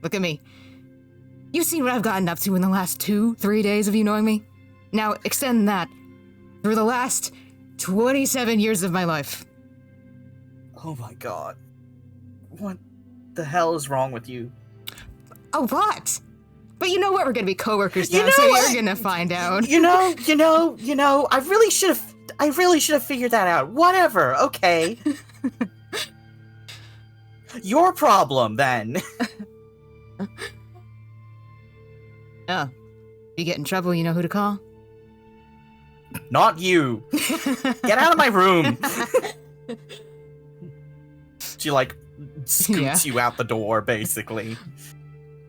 Look at me. You've seen what I've gotten up to in the last 2-3 days of you knowing me? Now extend that through the last 27 years of my life. Oh my god. What the hell is wrong with you? A lot. But you know what? We're gonna be coworkers now, so you're gonna find out. You know, I really should have figured that out. Whatever, okay. Your problem, then. Oh. You get in trouble, you know who to call? Not you. Get out of my room. She, like, scoots you out the door, basically.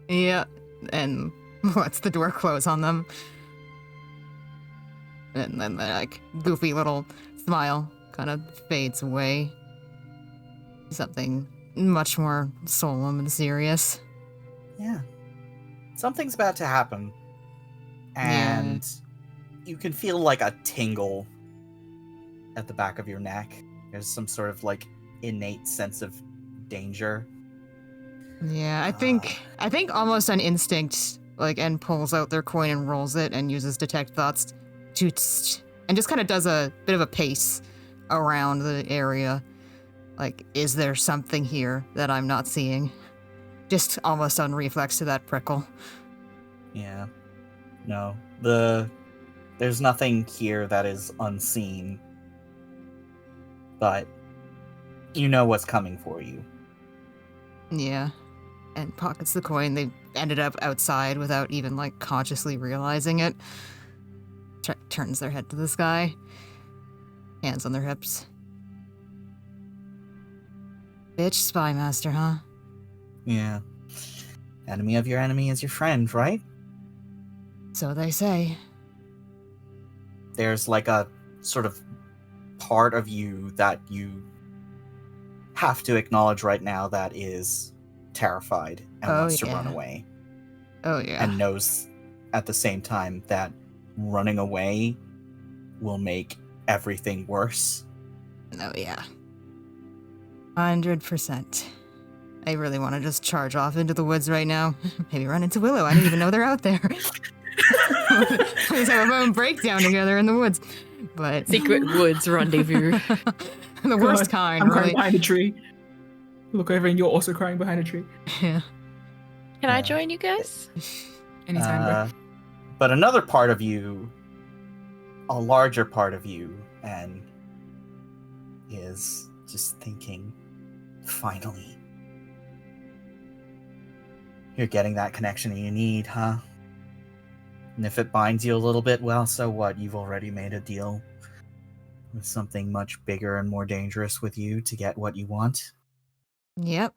Yeah, and lets the door close on them. And then the, like, goofy little smile kind of fades away. Something much more solemn and serious. Yeah. Something's about to happen. And you can feel like a tingle at the back of your neck. There's some sort of, like, innate sense of danger. Yeah, I think almost on instinct, like, En pulls out their coin and rolls it and uses detect thoughts and just kind of does a bit of a pace around the area. Like, is there something here that I'm not seeing? Just almost on reflex to that prickle. Yeah. No. There's nothing here that is unseen. But you know what's coming for you. Yeah. And pockets the coin. They ended up outside without even, like, consciously realizing it. Turns their head to the sky. Hands on their hips. Bitch spy master, huh? Yeah. Enemy of your enemy is your friend, right? So they say. There's like a sort of part of you that you have to acknowledge right now that is terrified and wants to run away. Oh, yeah. And knows at the same time that running away will make everything worse. Oh, yeah. 100%. I really want to just charge off into the woods right now. Maybe run into Willow. I didn't even know they're out there. Let's have a phone breakdown together in the woods. But secret woods rendezvous. The worst kind, I'm really. crying behind a tree. Look over and you're also crying behind a tree. Yeah. Can I join you guys? Anytime, bro. But another part of you, a larger part of you, and is just thinking, finally. You're getting that connection you need, huh? And if it binds you a little bit, well, so what? You've already made a deal with something much bigger and more dangerous with you to get what you want. Yep.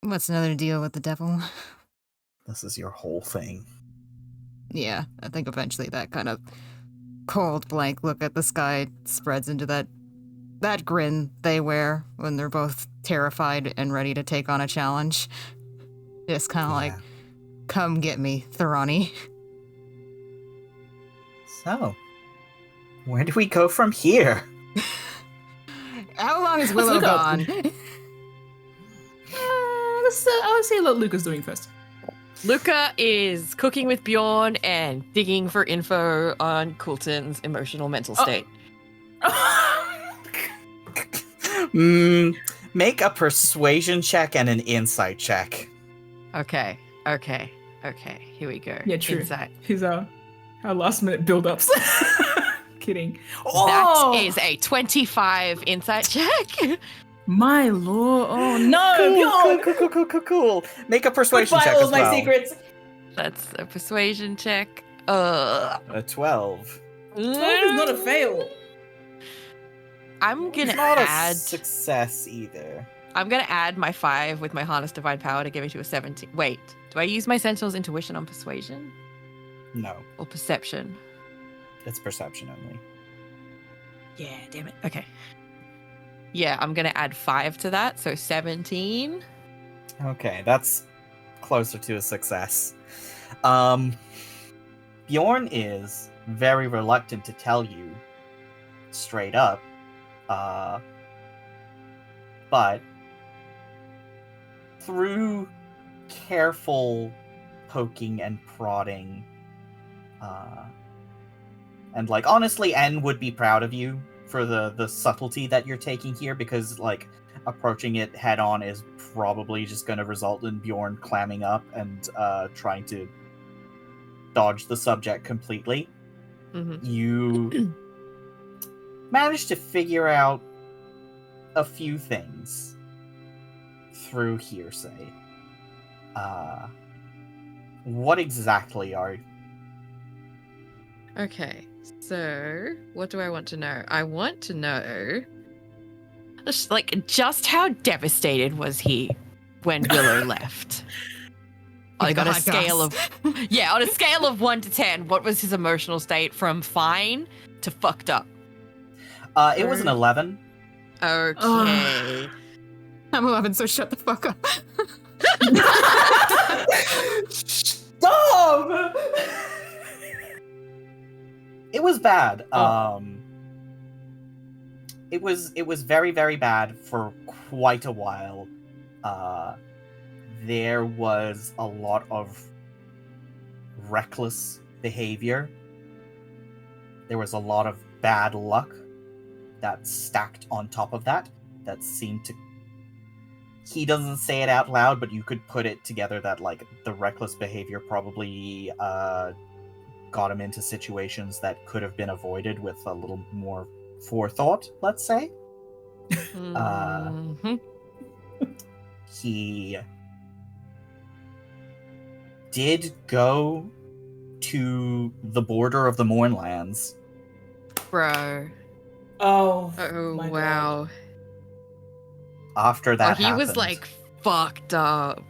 What's another deal with the devil? This is your whole thing. Yeah, I think eventually that kind of cold, blank look at the sky spreads into that grin they wear when they're both terrified and ready to take on a challenge. Just kind of like, come get me, Thorani. So, where do we go from here? How long is Willow gone? I would say let Luca's doing first. Luca is cooking with Bjorn and digging for info on Coulton's emotional mental state. Make a persuasion check and an insight check. Okay. Here we go. Yeah, true. Insight. He's our last minute build-ups. Kidding. That is a 25 insight check. My lord. Oh no. Cool. Make a persuasion check all as well. my secrets. That's a persuasion check. A 12. 12 is not a fail. I'm gonna It's not add. a success either. I'm gonna add my 5 with my harness divine power to give me to a 17. Wait, do I use my sentinel's intuition on persuasion No, or perception? it's perception only. Yeah, damn it. Okay. Yeah, I'm gonna add 5 to that, so 17. Okay, that's closer to a success. Bjorn is very reluctant to tell you straight up, but through careful poking and prodding, and like honestly, N would be proud of you for the subtlety that you're taking here, because like approaching it head on is probably just going to result in Bjorn clamming up and trying to dodge the subject completely. Mm-hmm. You managed to figure out a few things through hearsay. What exactly are... Okay, so what do I want to know? I want to know, like, just how devastated was he when Willow left? Like on a scale of, on a scale of 1 to 10, what was his emotional state from fine to fucked up? It was an 11. Okay. I'm 11, so shut the fuck up. Stop! It was bad. It was very, very bad for quite a while. There was a lot of reckless behavior. There was a lot of bad luck that stacked on top of that seemed to... He doesn't say it out loud, but you could put it together that like the reckless behavior probably got him into situations that could have been avoided with a little more forethought, let's say. Mm-hmm. He did go to the border of the Mournlands. Bro. Oh Oh, my wow. After that he happened, was like fucked up.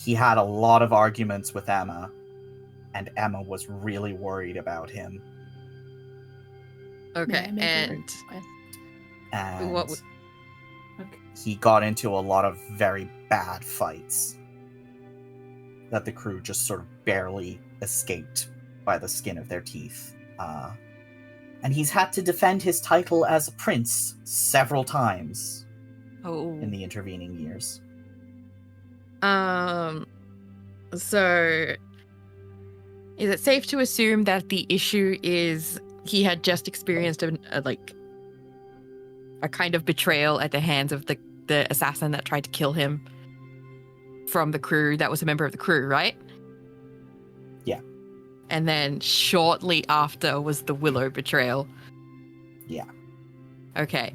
he had a lot of arguments with Emma, and Emma was really worried about him. Okay, and And what w- he got into a lot of very bad fights that the crew just sort of barely escaped by the skin of their teeth. And he's had to defend his title as a prince several times in the intervening years. So is it safe to assume that the issue is he had just experienced a kind of betrayal at the hands of the assassin that tried to kill him from the crew that was a member of the crew, right? Yeah. And then shortly after was the Willow betrayal. Yeah. Okay.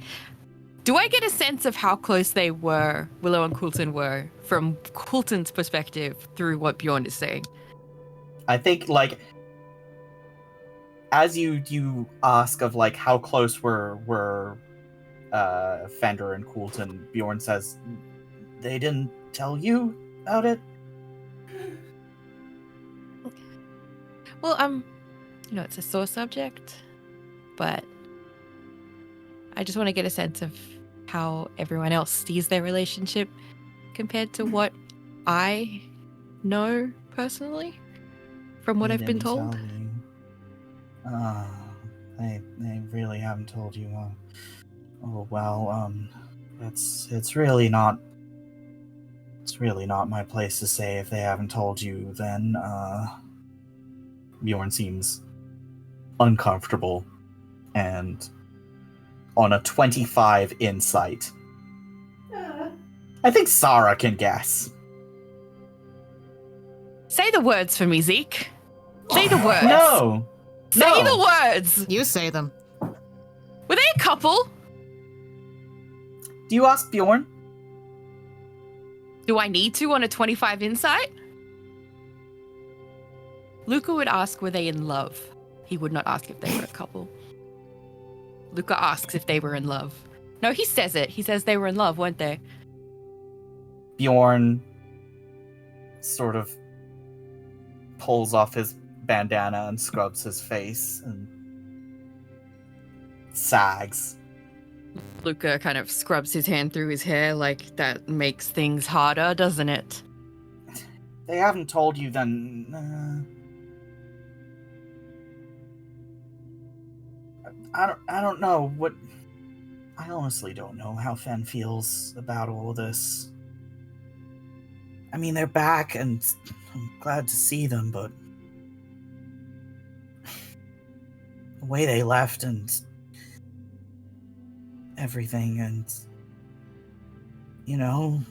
Do I get a sense of how close they were, Willow and Coulton were, from Coulton's perspective through what Bjorn is saying? I think, like, as you ask of, like, how close were Fender and Coulton, Bjorn says, they didn't tell you about it? Well, it's a sore subject, but I just want to get a sense of how everyone else sees their relationship compared to what I know personally from what I've been told. They really haven't told you. Oh well, it's really not my place to say if they haven't told you. Then Bjorn seems uncomfortable, and on a 25 insight, I think Sarah can guess. Say the words for me, Zeke. Say the words. No. Say the words. You say them. Were they a couple? Do you ask Bjorn? Do I need to on a 25 insight? Luca would ask, were they in love? He would not ask if they were a couple. Luca asks if they were in love. No, he says it. He says they were in love, weren't they? Bjorn sort of pulls off his bandana and scrubs his face and sags. Luca kind of scrubs his hand through his hair like that makes things harder, doesn't it? They haven't told you then. I don't know what. I honestly don't know how Fen feels about all of this. I mean, they're back, and I'm glad to see them, but the way they left and everything, and you know.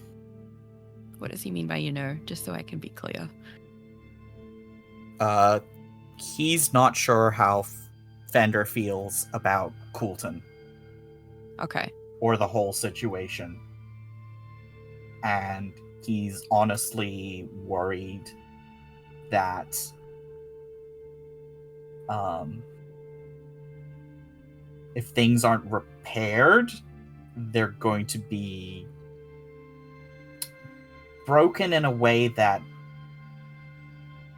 What does he mean by just so I can be clear? He's not sure how Fender feels about Coulton. Okay. Or the whole situation. And he's honestly worried that if things aren't repaired, they're going to be broken in a way that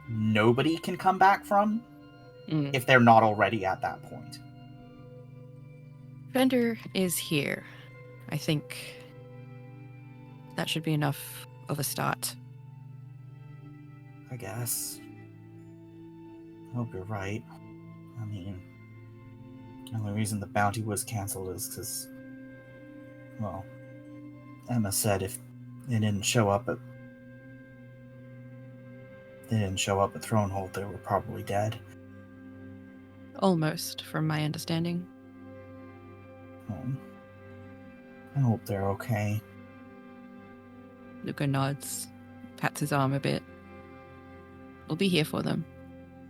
nobody can come back from if they're not already at that point. Fender is here. I think that should be enough of a start. I guess. I hope you're right. I mean, the only reason the bounty was canceled is because, well, Emma said if they didn't show up at Thronehold, they were probably dead. Almost, from my understanding. I hope they're okay. Luca nods, pats his arm a bit. We'll be here for them.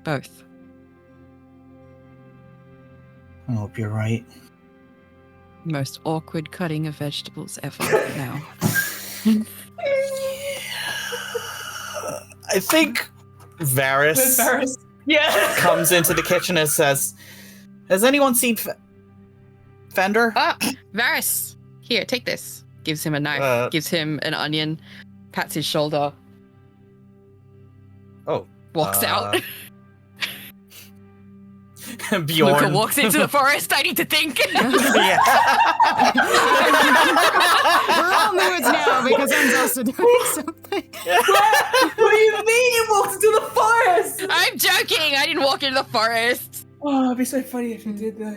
Both. I hope you're right. Most awkward cutting of vegetables ever now. I think Varys comes into the kitchen and says, "Has anyone seen Fender?" Varys! Here, take this. Gives him a knife, gives him an onion, pats his shoulder. Oh. Walks out. Bjorn. Luca walks into the forest. I need to think. Yeah. We're all moods now because En's also doing something. What do you mean he walks into the forest? I'm joking. I didn't walk into the forest. Oh, it'd be so funny if you did though.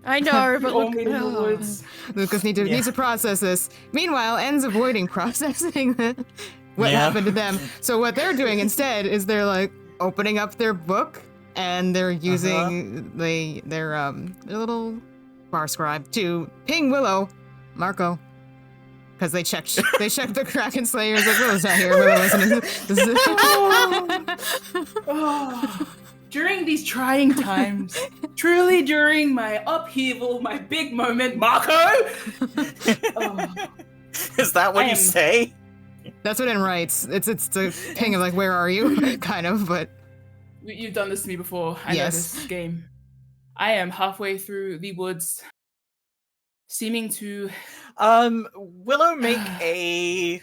I know, but All look. made in the woods. Lucas needs to process this. Meanwhile, En's avoiding processing what happened to them. So what they're doing instead is they're like opening up their book and they're using their little bar scribe to ping Willow, Marco, because they checked the Kraken Slayers. Like Willow's not here. Willow isn't. During these trying times, truly during my upheaval, my big moment, Marco! Is that what you say? That's what En writes. It's the ping of like, where are you? Kind of, but... You've done this to me before. I know this game. I am halfway through the woods, seeming to... Willow, make a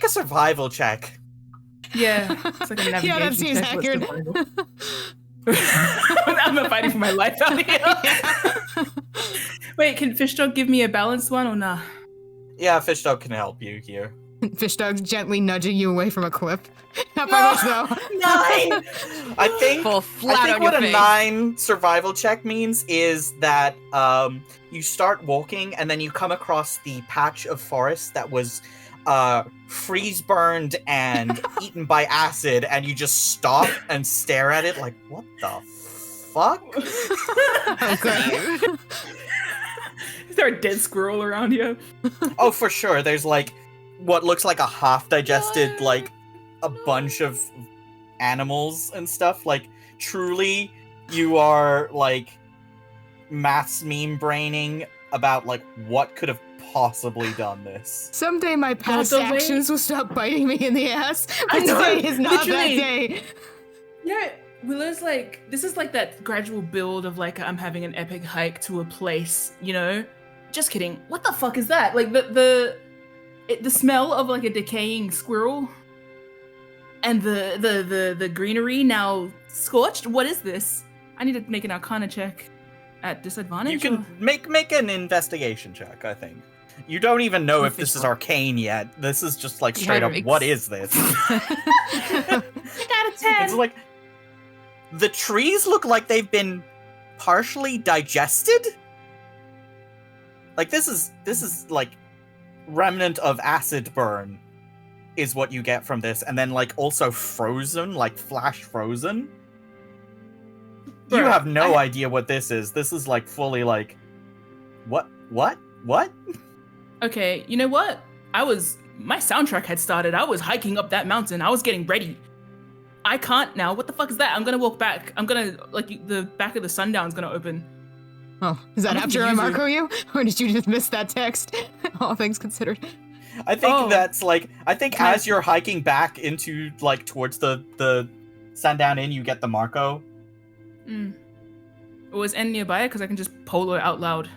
survival check. Yeah, it's like a navigation Yeah, that seems check. accurate. I'm not fighting for my life out here. Wait, can Fish Dog give me a balanced one or nah? Yeah, Fish Dog can help you here. Fish Dog's gently nudging you away from a cliff. Not by much though. 9! I think Fall flat on what your a face. 9 survival check means is that you start walking and then you come across the patch of forest that was freeze burned and eaten by acid, and you just stop and stare at it like, what the fuck? Okay. Is there a dead squirrel around here? Oh, for sure. There's like what looks like a half-digested, like a bunch of animals and stuff. Like, truly, you are like maths meme braining about like what could have possibly done this. Someday my past the way- actions will stop biting me in the ass. I But know, today is not that literally. day. Yeah, Willow's like, this is like that gradual build of like, I'm having an epic hike to a place, you know? Just kidding. What the fuck is that? Like the smell of like a decaying squirrel and the greenery now scorched. What is this? I need to make an Arcana check at disadvantage. You can make an investigation check, I think. You don't even know if this is arcane yet. This is just like straight up, what is this? 6 out of 10. It's like, the trees look like they've been partially digested. Like this is like remnant of acid burn is what you get from this, and then like also frozen, like flash frozen. You have no idea what this is. This is like fully like, what? Okay, you know what? My soundtrack had started. I was hiking up that mountain. I was getting ready. I can't now. What the fuck is that? I'm gonna walk back. I'm gonna, like, the back of the sundown's gonna open. Oh, is that after I Marco you? Or did you just miss that text? All things considered. I think that's like, as you're hiking back into, like, towards the sundown inn, you get the Marco. Was N nearby? Because I can just polo out loud.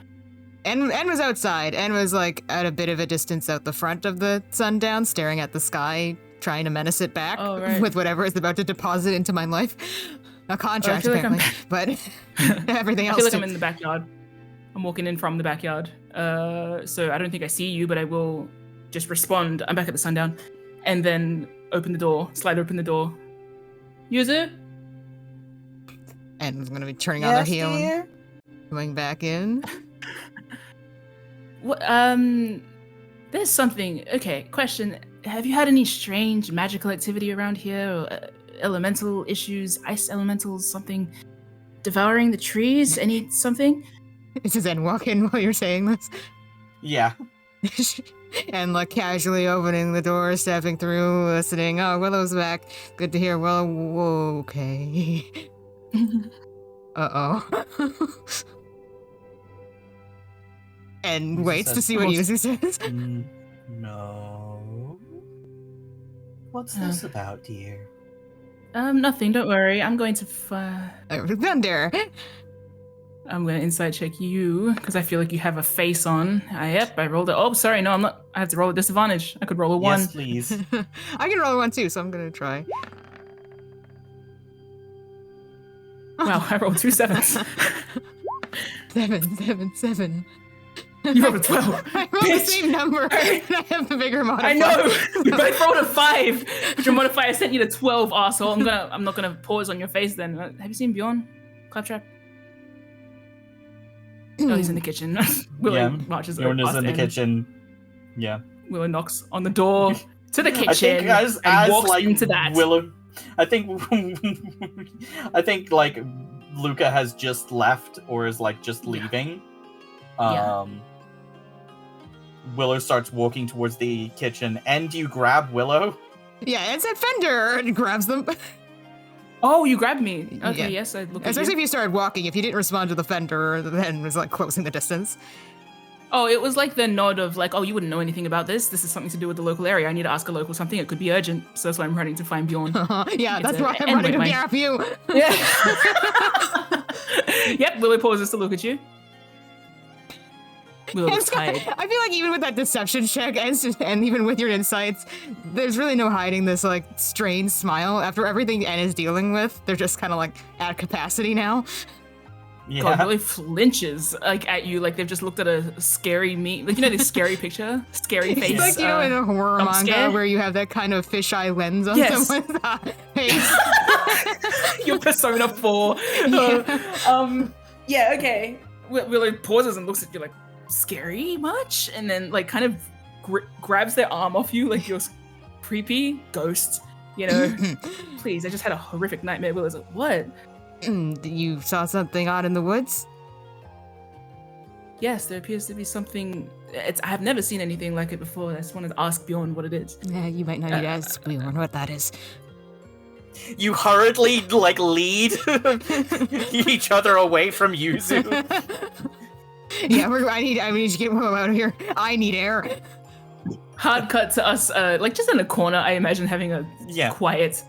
N was outside. N was, like, at a bit of a distance out the front of the sundown, staring at the sky, trying to menace it back with whatever is about to deposit into my life. A contract, apparently, but everything else. I feel like I'm in the backyard. I'm walking in from the backyard. So I don't think I see you, but I will just respond. I'm back at the sundown. And then slide open the door. Yuzu? And was going to be turning on their heel and going back in. What, there's something. Okay, question. Have you had any strange magical activity around here? Or, elemental issues, ice elementals, something devouring the trees? Something? Is Zen walking while you're saying this? Yeah. And like casually opening the door, stepping through, listening. Oh, Willow's back. Good to hear. Willow, okay. Uh-oh. And waits to see what Yuzu says. No. What's this about, dear? Nothing, don't worry. I'm going to Thunder. I'm going to insight check you, because I feel like you have a face on. Yep, I rolled it. Oh, sorry, no, I'm not. I have to roll a disadvantage. I could roll a 1. Yes, please. I can roll a 1 too, so I'm going to try. Wow, I rolled 2 7s. 7. You rolled a 12. I rolled the same number, and I have the bigger modifier. I know! We both rolled a 5, but your modifier sent you to 12, arsehole. I'm not gonna pause on your face then. Have you seen Bjorn? Claptrap? Oh, he's in the kitchen. Willow marches over. Bjorn is in the kitchen. Yeah. Willow knocks on the door to the kitchen and walks like into that. Willow, I think like Luca has just left or is like just leaving. Willow starts walking towards the kitchen, and you grab Willow? Yeah, it's at Fender, and grabs them. Oh, you grabbed me. Okay, yes, I look at you. Especially if you started walking. If you didn't respond to the Fender, then was like closing the distance. Oh, it was like the nod of like, oh, you wouldn't know anything about this. This is something to do with the local area. I need to ask a local something. It could be urgent. So that's why I'm running to find Bjorn. Yeah, that's why I'm running to grab you. Yeah. Yep, Willow pauses to look at you. Willow looks tired. I feel like even with that deception check and even with your insights, there's really no hiding this like strained smile. After everything N is dealing with, they're just kind of like at capacity now. Yeah. God, Willow flinches like at you, like they've just looked at a scary like this scary picture, scary face. It's like in a horror manga scared. where you have that kind of fisheye lens on someone's face. Your Persona 4. Yeah, okay. Willow pauses and looks at you like, scary much? And then like kind of grabs their arm off you like you're creepy ghost, Please, I just had a horrific nightmare. Willow's like, what? You saw something odd in the woods? Yes, there appears to be something. I have never seen anything like it before. I just wanted to ask Bjorn what it is. Yeah, you might not need to ask Bjorn what that is. You hurriedly like lead each other away from Yuzu. Yeah, I need you to get Willow out of here. I need air. Hard cut to us, like just in a corner, I imagine having a quiet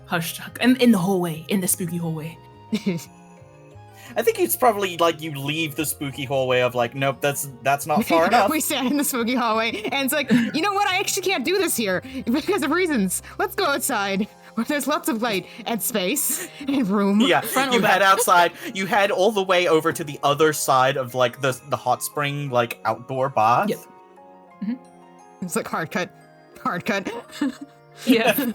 hushed, and in the hallway, in the spooky hallway. I think it's probably like you leave the spooky hallway of like, nope, that's not far enough. We stand in the spooky hallway, and it's like, you know what? I actually can't do this here because of reasons. Let's go outside where there's lots of light and space and room. Yeah, you head outside. You head all the way over to the other side of like the hot spring like outdoor bath. Yep. Mm-hmm. It's like hard cut. Yeah.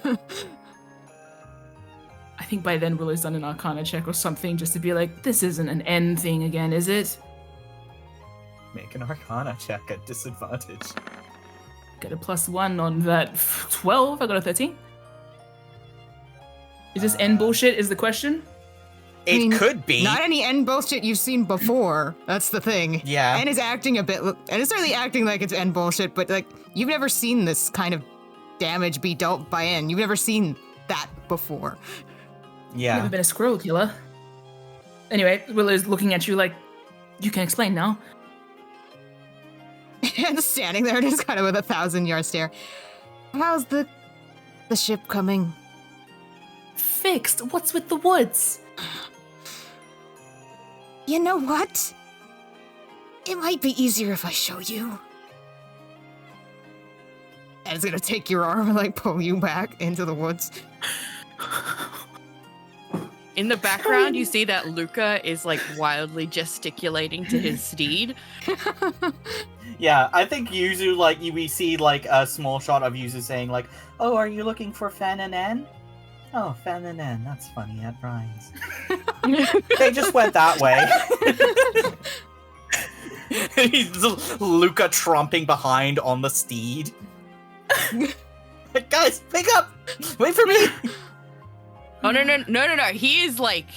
I think by then Willow's done an Arcana check or something just to be like, this isn't an end thing again, is it? Make an Arcana check at disadvantage. Get a +1 on that 12. I got a 13. Is this end bullshit is the question? It could be. Not any end bullshit you've seen before. That's the thing. Yeah. And is acting a bit, and it's certainly acting like it's end bullshit, but like, you've never seen this kind of damage be dealt by end. You've never seen that before. Yeah. Never been a squirrel killer. Anyway, Willow's looking at you like, you can explain now. And standing there just kind of with a 1,000-yard stare. How's the ship coming? Fixed. What's with the woods? You know what? It might be easier if I show you. And it's gonna take your arm and like pull you back into the woods. In the background, you see that Luca is like wildly gesticulating to his steed. Yeah, I think Yuzu, like, we see like a small shot of Yuzu saying like, oh, are you looking for Fen and En? Oh, Fen and En, that's funny, that rhymes. They just went that way. He's Luca tromping behind on the steed. Guys, pick up! Wait for me! Oh, no. He is like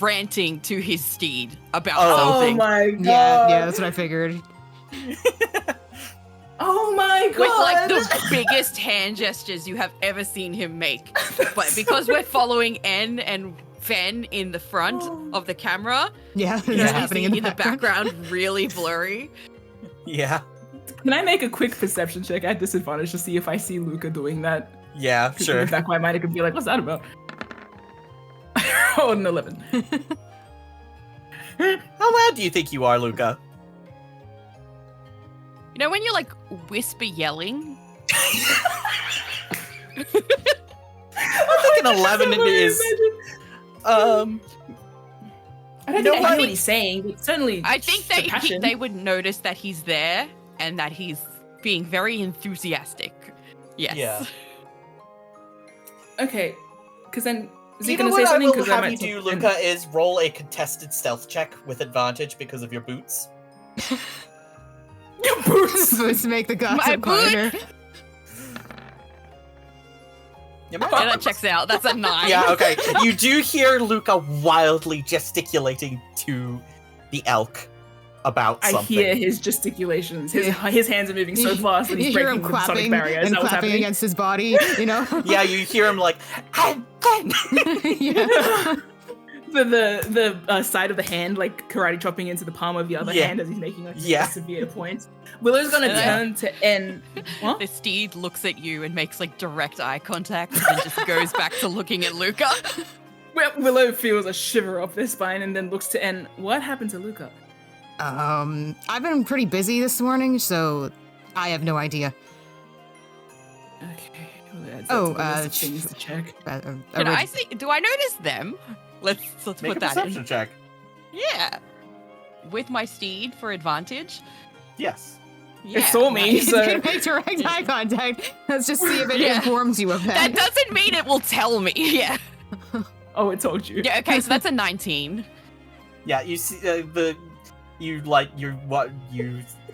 ranting to his steed about Oh something. my god. Yeah, that's what I figured. Oh my god. With like the biggest hand gestures you have ever seen him make. But because we're following En and Fen in the front of the camera, Yeah, you it's know, happening in the background really blurry. Yeah. Can I make a quick perception check at disadvantage to see if I see Luca doing that? Yeah, In sure. the back of my mind, I could be like, what's that about? Oh, an 11. How loud do you think you are, Luca? You know when you're like whisper yelling? I think an 11 is... I don't No, think I I hear mean- what he's saying, but certainly I think the passion. they would notice that he's there and that he's being very enthusiastic. Yes. Yeah. Okay, because then is he You know going to say what I something? will 'Cause I have might you do, talk- Luca, is roll a contested stealth check with advantage because of your boots. Your boots. Supposed to make the My gossip boot? harder. Yeah, Yeah, that checks out. That's a 9. Yeah, okay. You do hear Luca wildly gesticulating to the elk about I something. hear his gesticulations. His hands are moving so You- fast that You he's hear breaking him the sonic clapping barrier. Is and that what's clapping happening? against his body, you know? Yeah, you hear him like, Yeah. the side of the hand, like karate chopping into the palm of the other Yeah. hand as he's making like Yeah. severe points. Willow's gonna And then- turn to En. What? The steed looks at you and makes like direct eye contact and then just goes back to looking at Luca. Willow feels a shiver up their spine and then looks to En. What happened to Luca? I've been pretty busy this morning, so I have no idea. Okay. Well, that's Oh, a list of things to check. Can I see? Do I notice them? Let's make put a that perception in. check. Yeah. With my steed for advantage. Yes. Yeah. It saw me, He's so gonna make direct eye contact. Let's just see if it Yeah. informs you of That that. doesn't mean it will tell me. Yeah. oh, it told you. Yeah. Okay. So that's a 19. Yeah, you see you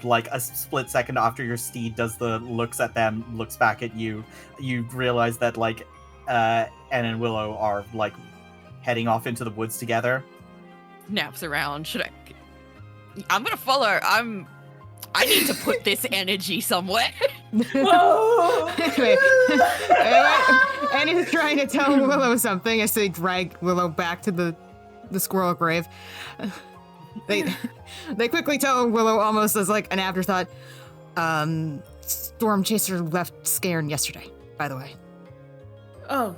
like a split second after your steed does the looks at them, looks back at you, you realize that like En and Willow are like heading off into the woods together. Naps around. Should I? I'm gonna follow. I need to put this energy somewhere. Anyway, and he's trying to tell Willow something as they drag Willow back to the squirrel grave. They quickly tell Willow almost as like an afterthought. Stormchaser left scared yesterday, by the way. Oh,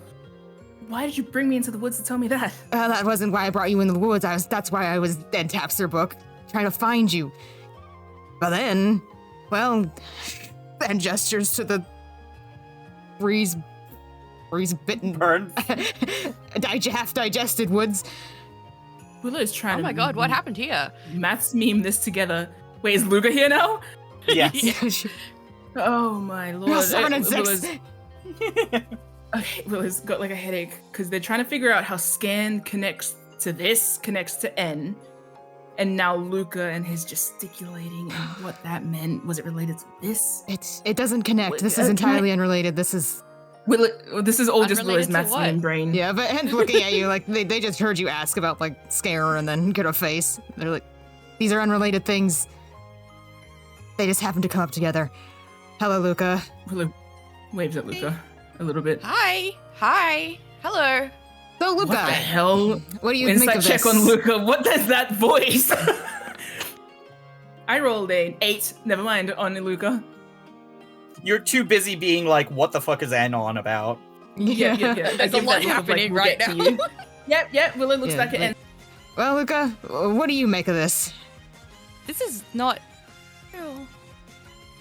why did you bring me into the woods to tell me that? That wasn't why I brought you into the woods. That's why I was and taps her book, trying to find you. But then, well, and gestures to the freeze-bitten, Burn. half-digested woods. Willow's trying to. Oh my god, what happened here? Maths meme this together. Wait, is Luca here now? Yes. Oh my lord. No, 7 and 6. Willow's, okay, Willow's got like a headache because they're trying to figure out how scan connects to this, connects to N. And now Luca and his gesticulating and what that meant. Was it related to this? It doesn't connect. This is entirely unrelated. This is this is all just Willow's Unrelated to maths what? meme brain. yeah, but and looking at you like they just heard you ask about like scare and then get a face. They're like, these are unrelated things. They just happen to come up together. Hello, Luca. Willow waves at Luca a little bit. Hi. Hello. So, Luca, What the hell? what do you think Insight of check this? on Luca. What does that voice? I rolled an 8. Never mind on Luca. You're too busy being like, what the fuck is N on about? Yeah. There's I a give lot that look of, happening we'll right get to now. you. Yep. Willow looks Yeah, back at like- N. Well, Luca, what do you make of this? This is not real.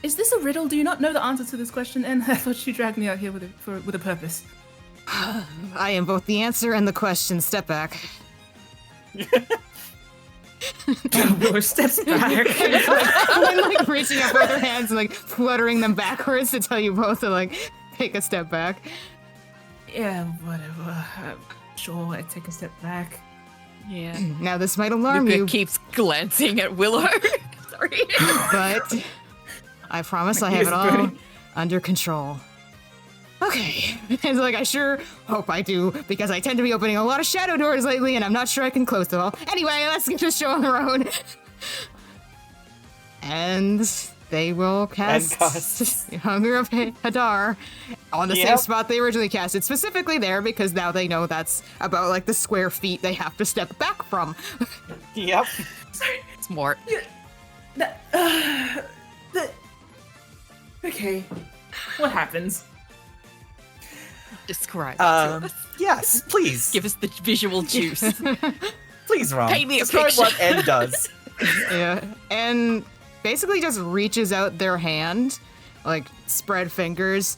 Is this a riddle? Do you not know the answer to this question? And I thought you dragged me out here with a purpose. I am both the answer and the question. Step back. Willow steps back. I'm like reaching up with her hands and like fluttering them backwards to tell you both to like take a step back. Yeah, whatever. Sure, I take a step back. Yeah. Now this might alarm Luca you, keeps glancing at Willow. Sorry. but I promise I have it all under control. Okay. It's like, I sure hope I do, because I tend to be opening a lot of shadow doors lately, and I'm not sure I can close them all. Anyway, let's get the show on the road. And they will cast Hunger of Hadar on the same spot they originally casted, specifically there, because now they know that's about, like, the square feet they have to step back from. Yep. Smart. Okay. What happens? Describe it to us. Yes, please. Give us the visual juice. Please, Ron. Paint me a Describe picture. what N does. Yeah, and basically just reaches out their hand, like spread fingers,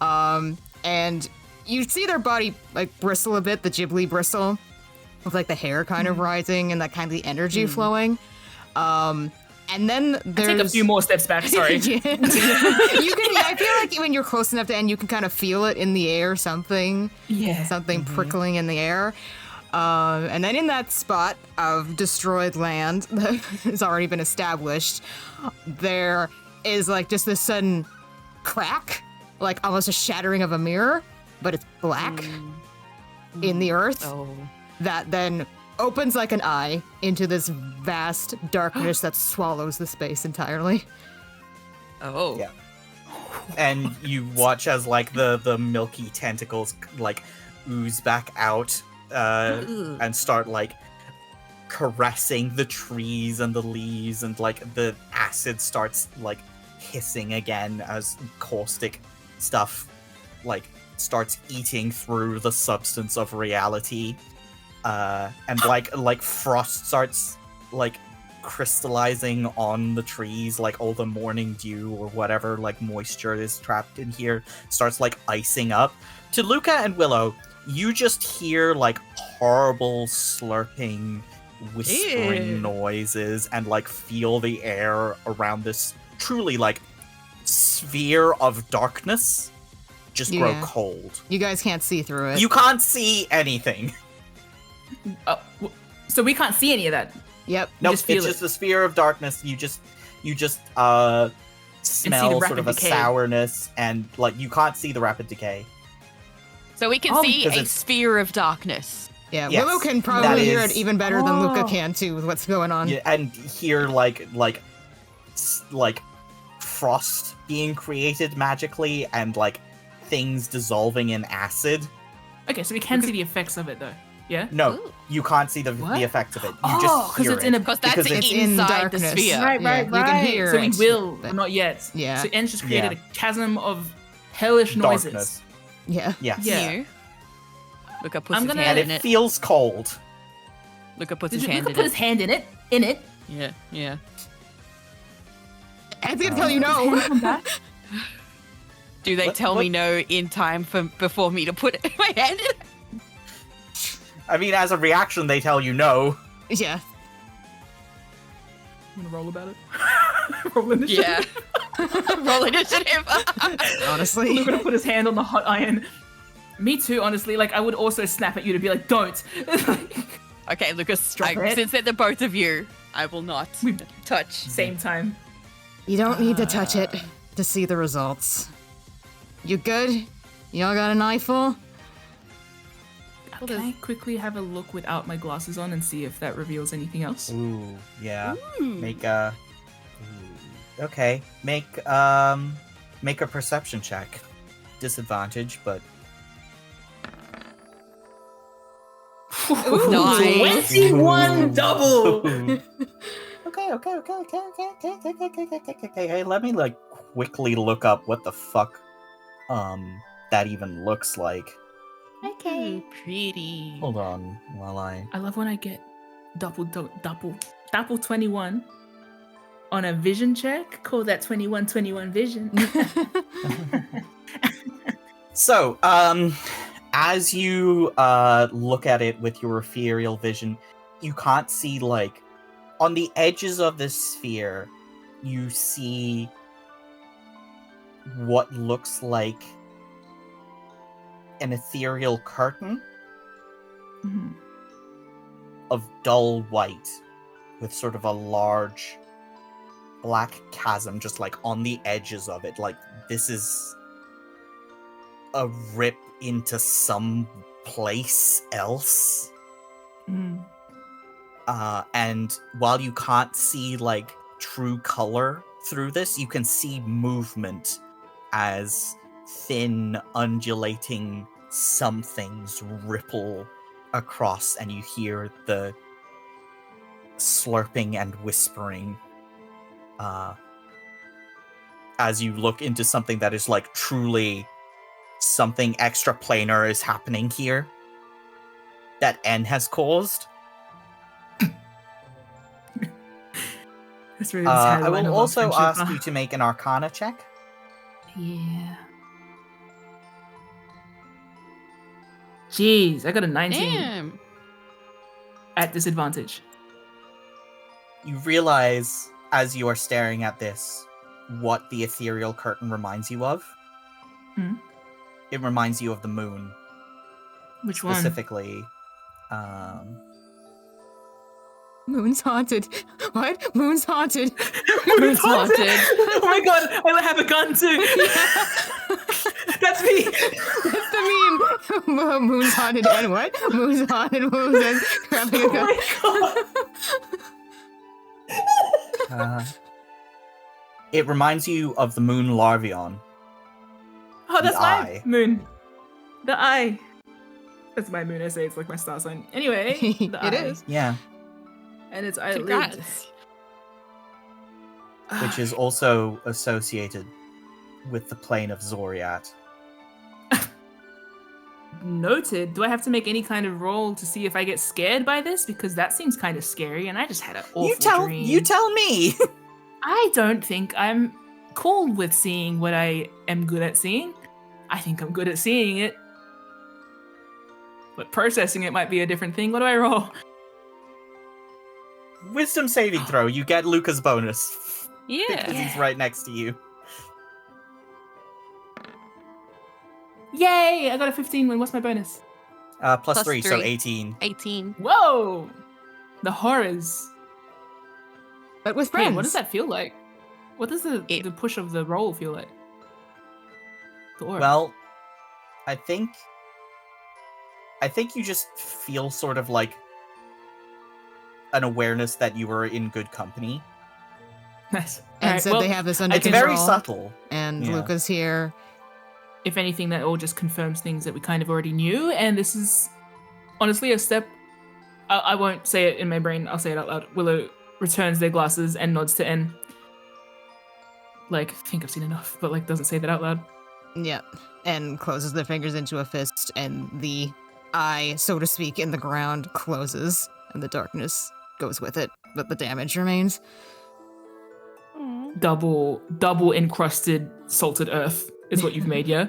and you see their body like bristle a bit, the Ghibli bristle, with like the hair kind of rising and that kind of the energy flowing. And then there's Take a few more steps back, sorry. You can. I feel like when you're close enough to end, you can kind of feel it in the air, something prickling in the air. And then in that spot of destroyed land that has already been established, there is like just this sudden crack, like almost a shattering of a mirror, but it's black in the earth. Oh. That then opens like an eye into this vast darkness that swallows the space entirely. Oh. Yeah. And you watch as like the milky tentacles like ooze back out and start like caressing the trees and the leaves, and like the acid starts like hissing again as caustic stuff like starts eating through the substance of reality. And like frost starts like crystallizing on the trees, like all the morning dew or whatever like moisture is trapped in here starts like icing up. To Luca and Willow, you just hear like horrible slurping, whispering Ew. noises, and like feel the air around this truly like sphere of darkness just grow Yeah. cold. You guys can't see through it. You can't see anything. So we can't see any of that. Yep. Nope, just feel it's it. just a sphere of darkness. You just smell sort rapid of a decay. sourness, and like you can't see the rapid decay. So we can Oh, see because a it's- sphere of darkness. Yeah, Yes, Willow can that probably hear is- it even better than Luca Oh. can too with what's going on. Yeah, and hear like frost being created magically, and like things dissolving in acid. Okay, so we can see the effects of it though. Yeah? No, Ooh. you can't see the What? effects of it. You Oh, just 'cause hear it's it. in a- Because that's Because it's in inside the darkness. sphere. Right, Yeah, you can hear So we it, will, but- not yet. Yeah. So En's just created Yeah. a chasm of hellish noises. darkness. Yeah. Yes. Yeah. New. Luca puts I'm his gonna- hand And in it it. feels cold. Luca puts Did his you hand Luca in put it. his hand in it? In it. Yeah, yeah. Ed's gonna tell you His hand no. come back? Do they tell me no in time before me to put my hand in it? I mean, as a reaction, they tell you no. Yeah. I'm gonna roll about it. Roll initiative. Yeah. Roll initiative. Honestly. Luca gonna put his hand on the hot iron. Me too, honestly. Like, I would also snap at you to be like, don't. Okay, Lucas, Drop it. since they're the both of you, I will not touch. Same time. You don't need to touch it to see the results. You good? You all got an eyeful? Can I quickly have a look without my glasses on and see if that reveals anything else? Ooh, yeah. Ooh. Make a. Okay, make a perception check. Disadvantage, but Nice. 21 double! Okay. Let me like quickly look up what the fuck that even looks like. Okay. Pretty. Hold on while I. I love when I get double 21 on a vision check. Call that 21 vision. So, as you look at it with your ethereal vision, you can't see, like, on the edges of this sphere, you see what looks like an ethereal curtain Mhm. of dull white with sort of a large black chasm just like on the edges of it. Like, this is a rip into some place else. Mm. And while you can't see like true color through this, you can see movement as thin, undulating somethings ripple across, and you hear the slurping and whispering as you look into something that is like truly something extraplanar is happening here that N has caused. That's really I will also ask you to make an Arcana check. Yeah. Jeez, I got a 19 Damn. at disadvantage. You realize, as you are staring at this, what the ethereal curtain reminds you of. Hmm? It reminds you of the moon. Which one? Specifically, Moon's haunted. What? Moon's haunted. Moon's haunted. Oh my god, I have a gun too. That's me. That's the meme. Moon's haunted and what? Moon's haunted. Moon's and grabbing a Oh gun. my god. it reminds you of the moon Larvion. Oh, that's The my eye. moon. The eye. That's my moon. I say it's like my star sign. Anyway, the It eye. is. Yeah, And it's eyelid. Congrats. which is also associated with the plane of Zoriat. Noted. Do I have to make any kind of roll to see if I get scared by this? Because that seems kind of scary, and I just had an awful dream. You tell me. I don't think I'm cool with seeing what I am good at seeing. I think I'm good at seeing it. But processing it might be a different thing. What do I roll? Wisdom saving throw. You get Luca's bonus. Yeah. Because he's right next to you. Yay! I got a 15 win. What's my bonus? Plus Plus 3, so 3. 18. 18. Whoa! The horrors. But with friends. Wait, what does that feel like? What does the push of the roll feel like? The aura. Well, I think you just feel sort of like an awareness that you are in good company. Nice. And Alright, said well, they have this under It's control. very subtle. And Yeah. Luca's here. if anything, that all just confirms things that we kind of already knew. And this is honestly a step. I won't say it in my brain. I'll say it out loud. Willow returns their glasses and nods to N. Like, I think I've seen enough, but like doesn't say that out loud. Yeah. And closes their fingers into a fist, and the eye, so to speak, in the ground closes and the darkness goes with it, but the damage remains. Double encrusted salted earth is what you've made, yeah?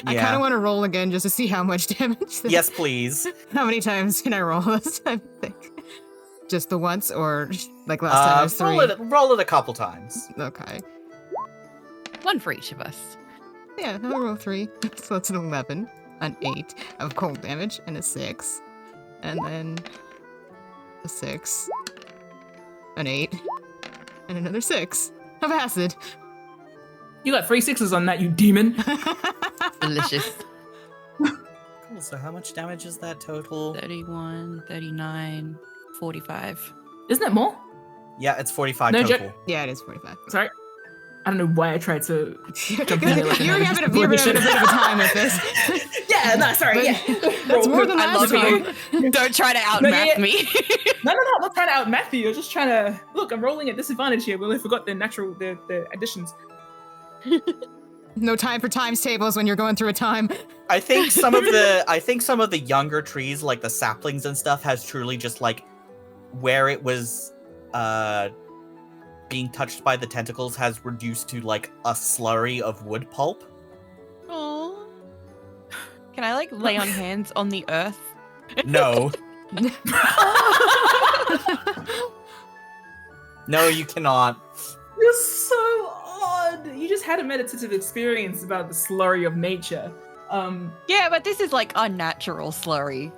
I kind of want to roll again just to see how much damage. Yes, please. How many times can I roll this time? I think. Just the once, or like last time it was 3? Roll it a couple times. Okay. One for each of us. Yeah, I'll roll 3. So that's an 11, an 8 of cold damage, and a 6. And then a 6, an 8, and another 6 of acid. You got 3 6s on that, you demon. Delicious. Cool, so how much damage is that total? 31, 39, 45. Isn't it more? Yeah, it's 45 No total. joke. Yeah, it is 45. Sorry. I don't know why I tried to jump in there like You're having a bit of a time with this. Yeah, no, sorry, But yeah. That's more than I last love time. you. Don't try to outmath me. No, I'm not trying to outmath you. I'm just trying to look. I'm rolling at disadvantage here. Well, I forgot the additions. No time for times tables when you're going through a time. I think some of the younger trees, like the saplings and stuff, has truly just like where it was being touched by the tentacles has reduced to like a slurry of wood pulp. Aww. Can I like lay on hands on the earth? No. No, you cannot. You're so odd. You just had a meditative experience about the slurry of nature. Yeah, but this is like unnatural slurry.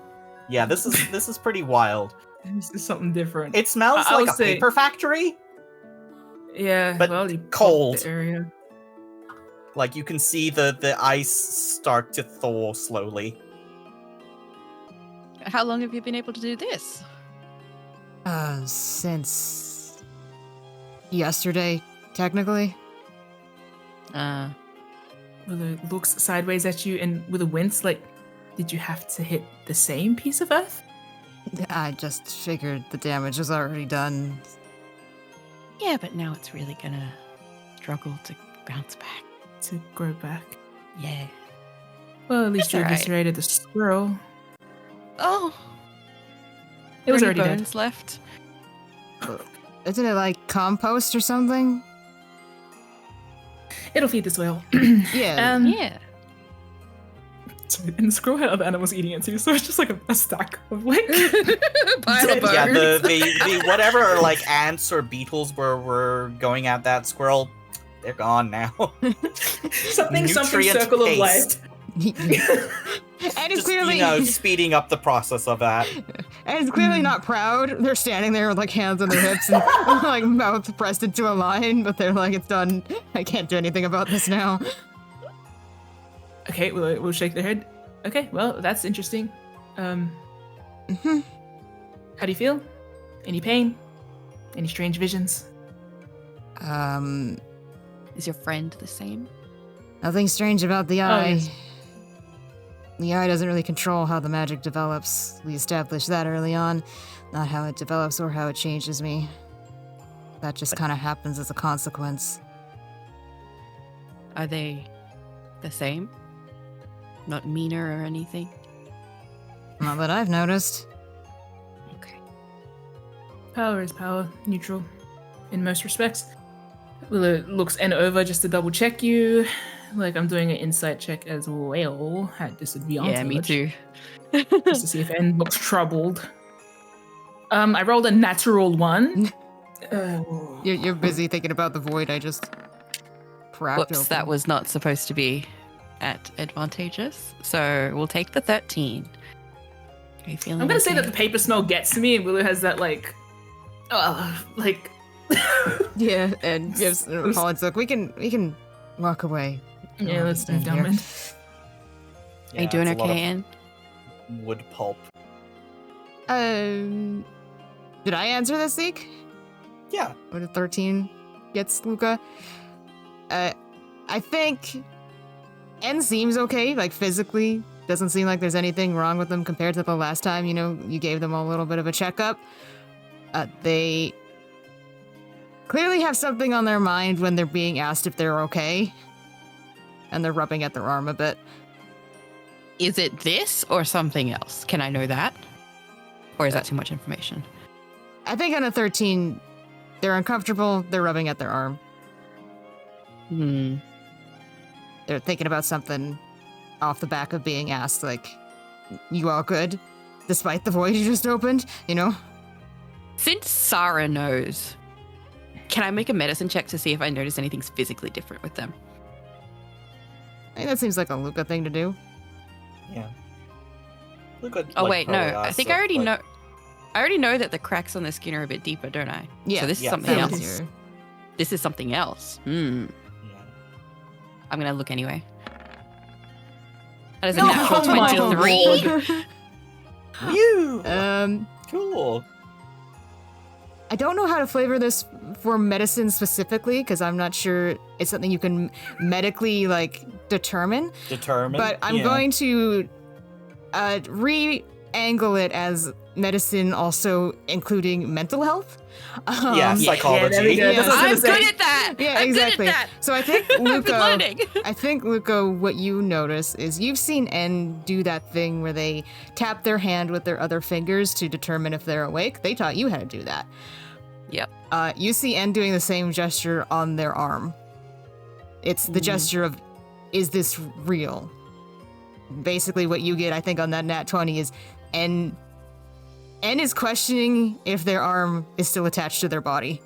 Yeah, this is pretty wild. This is something different. It smells I like would a say- paper factory. Yeah, but well, you cold. popped the area. Like you can see the ice start to thaw slowly. How long have you been able to do this? Since yesterday, technically. Willow looks sideways at you and with a wince, like, did you have to hit the same piece of earth? I just figured the damage was already done. Yeah, but now it's really gonna struggle to bounce back. To grow back. Yeah. Well, at least That's you alright. eviscerated the squirrel. Oh. It was Any already dead. bones left. Isn't it like compost or something? It'll feed the soil. Yeah. Yeah. Sorry, and the squirrel had other animals eating it too, so it's just like a stack of like Pile of bones. Yeah, the whatever like ants or beetles were going at that squirrel, they're gone now. something Nutrient circle of paste. life. And it's Just, clearly speeding up the process of that. and it's clearly not proud. They're standing there with like hands on their hips and like mouth pressed into a line, but they're like, it's done. I can't do anything about this now. Okay, we'll shake their head. Okay, well, that's interesting. Mhm. How do you feel? Any pain? Any strange visions? Is your friend the same? Nothing strange about the eye. yes. The eye doesn't really control how the magic develops. We established that early on. Not how it develops or how it changes me. That just kind of happens as a consequence. Are they the same? Not meaner or anything? Not that I've noticed. Okay. Power is power, neutral in most respects. Willow looks N over just to double check you. Like I'm doing an insight check as well at disadvantage. Yeah, me too. Just to see if N looks troubled. I rolled a natural 1. You're busy thinking about the void I just cracked Whoops, open. that was not supposed to be at advantageous. So we'll take the 13. Are you feeling I'm gonna say okay? that the paper smell gets to me, and Willow has that like. Yeah, and gives an apology. Look, we can walk away. Yeah, let's move stand down, here. man. Are you doing it's a lot okay, of Anne? Wood pulp. Did I answer this, Zeke? Yeah. What did 13 gets Luca? I think N seems okay, like physically. Doesn't seem like there's anything wrong with them compared to the last time, you gave them a little bit of a checkup. They clearly have something on their mind when they're being asked if they're okay. And they're rubbing at their arm a bit. Is it this or something else? Can I know that? Or is that too much information? I think on a 13, they're uncomfortable. They're rubbing at their arm. They're thinking about something off the back of being asked, like, you all good? Despite the void you just opened, you know? Since Sarah knows, can I make a medicine check to see if I notice anything's physically different with them? I think that seems like a Luca thing to do. Yeah. Look at, Oh, like, wait, no. probably I us, think I already know. I already know that the cracks on the skin are a bit deeper, don't I? Yeah. So this is Yeah, something that else. This is something else. I'm going to look anyway. That is a natural Oh my 23. Whew! Cool. I don't know how to flavor this for medicine specifically, because I'm not sure it's something you can medically, like, determine. But I'm going to re-angle it as medicine also including mental health. Psychology. there we go. That's what I I'm was gonna good say. at that. Yeah, I'm exactly. good at that. So I think I've been Luca, learning. what you notice is you've seen N do that thing where they tap their hand with their other fingers to determine if they're awake. They taught you how to do that. Yep. You see N doing the same gesture on their arm. It's the gesture of, is this real? Basically what you get, I think, on that nat 20 is N is questioning if their arm is still attached to their body.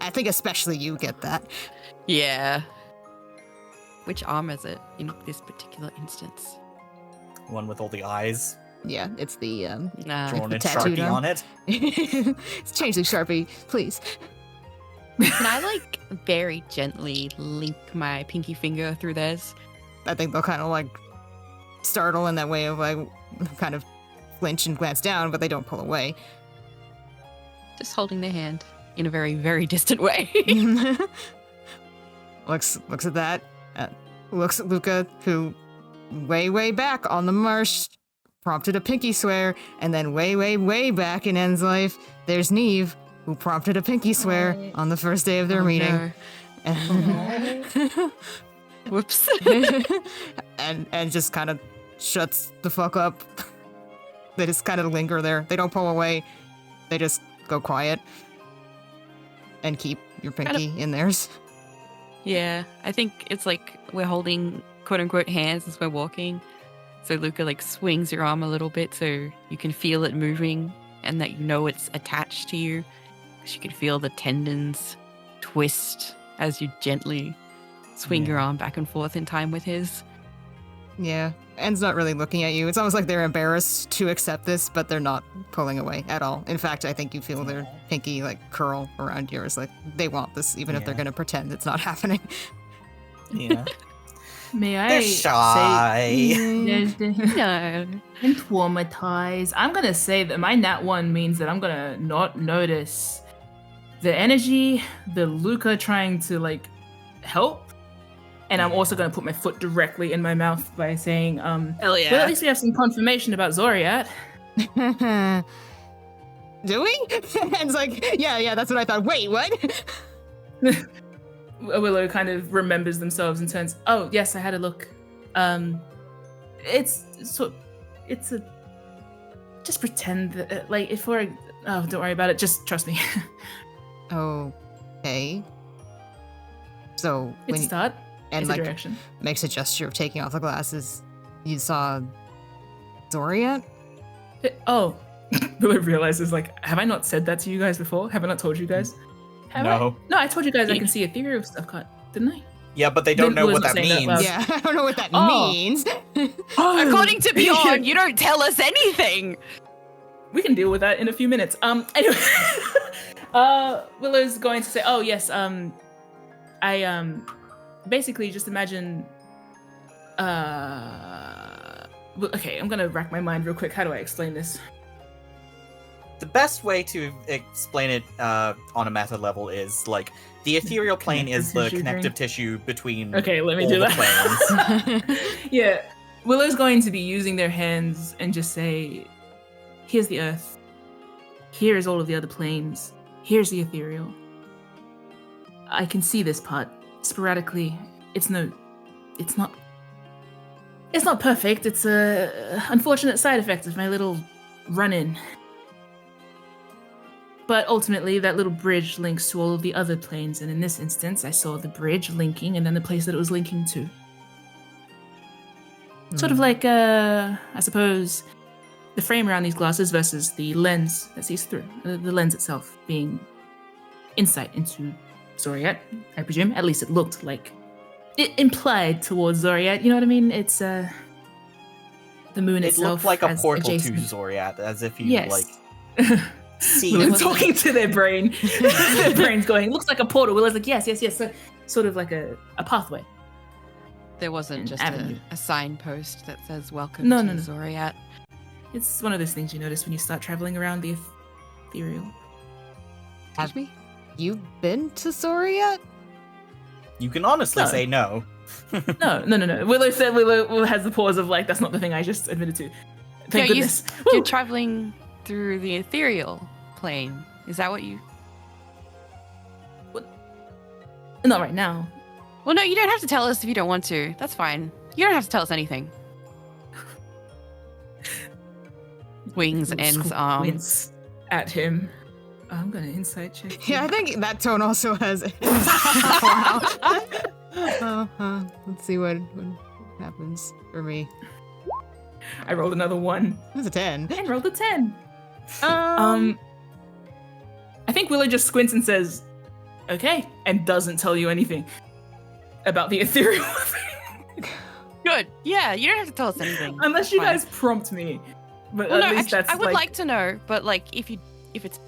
I think especially you get that. Yeah. Which arm is it in this particular instance? One with all the eyes Yeah, it's the drawn the in tattooed Sharpie arm. on it. It's change the Sharpie, please. Can I, like, very gently link my pinky finger through theirs? I think they'll kind of like startle in that way of like kind of flinch and glance down, but they don't pull away. Just holding their hand in a very, very distant way. looks at that. Looks at Luca, who way back on the marsh prompted a pinky swear, and then way back in N's life, there's Neve, who prompted a pinky swear on the first day of their meeting. No. Whoops. and just kind of shuts the fuck up. They just kind of linger there. They don't pull away. They just go quiet and keep your pinky in theirs. Yeah, I think it's like we're holding quote-unquote hands as we're walking. So Luca, like, swings your arm a little bit so you can feel it moving and that you know it's attached to you. Because you can feel the tendons twist as you gently swing your arm back and forth in time with his. Yeah, N's not really looking at you. It's almost like they're embarrassed to accept this, but they're not pulling away at all. In fact, I think you feel their pinky like curl around yours, like they want this, even if they're going to pretend it's not happening. Yeah. May I They're shy. No. and traumatized? I'm gonna say that my nat 1 means that I'm gonna not notice the energy, the Luca trying to like help, and I'm also gonna put my foot directly in my mouth by saying, Hell yeah. well, at least we have some confirmation about Zoriat. Do we? N's like, yeah, that's what I thought. Wait, what? Willow kind of remembers themselves and turns, oh yes, I had a look. It's a just pretend that like if we're don't worry about it, just trust me. Okay. So It's a start. and It's like a direction. makes a gesture of taking off the glasses, you saw Zoriat? Oh, Willow realizes, like, have I not said that to you guys before? Have I not told you guys? Have No. I? No, I told you guys I can see ethereal stuff, didn't I? Yeah, but they don't Then know what Willow's that not saying that means. loud. Yeah, I don't know what that Oh. means. According to Bjorn, you don't tell us anything. We can deal with that in a few minutes. Anyway, Willow's going to say, "Oh yes, I basically just imagine. Okay, I'm gonna rack my mind real quick. How do I explain this? The best way to explain it on a meta level is like the ethereal plane is the Connective tissue connective tissue between Okay, let me all do the that. planes. Yeah, Willow's going to be using their hands and just say, "Here's the Earth. Here is all of the other planes. Here's the ethereal. I can see this part sporadically. It's not It's not perfect. It's a unfortunate side effect of my little run-in. But ultimately, that little bridge links to all of the other planes, and in this instance, I saw the bridge linking and then the place that it was linking to. Sort of like, I suppose, the frame around these glasses versus the lens that sees through. The lens itself being insight into Zoriat, I presume. At least it looked like it implied towards Zoriat. You know what I mean? It's the moon itself. It looked like a portal adjacent. to Zoriat, as if you Yes. see. Willow's talking to their brain. Their brain's going, looks like a portal. Willow's like, yes. So, sort of like a pathway. There wasn't just avenue. a signpost that says welcome No. to Zoriat. It's one of those things you notice when you start traveling around the ethereal. Excuse me? You been to Sora yet? You can honestly No. say no. No. Willow has the pause of like, that's not the thing I just admitted to. Thank Yeah, goodness. You're Woo! traveling through the ethereal plane. Is that what you... Not right now. Well, no, you don't have to tell us if you don't want to. That's fine. You don't have to tell us anything. Wings, ends, arms. Squints at him. I'm gonna insight check. Yeah, I think that tone also has it. Wow. Let's see what happens for me. I rolled another 1 That's a 10. and rolled a 10. I think Willow just squints and says, okay, and doesn't tell you anything about the ethereal thing. Good. Yeah, you don't have to tell us anything. Unless you Fine. guys prompt me. But Well, at no, least actually, that's I would like to know, but like, if it's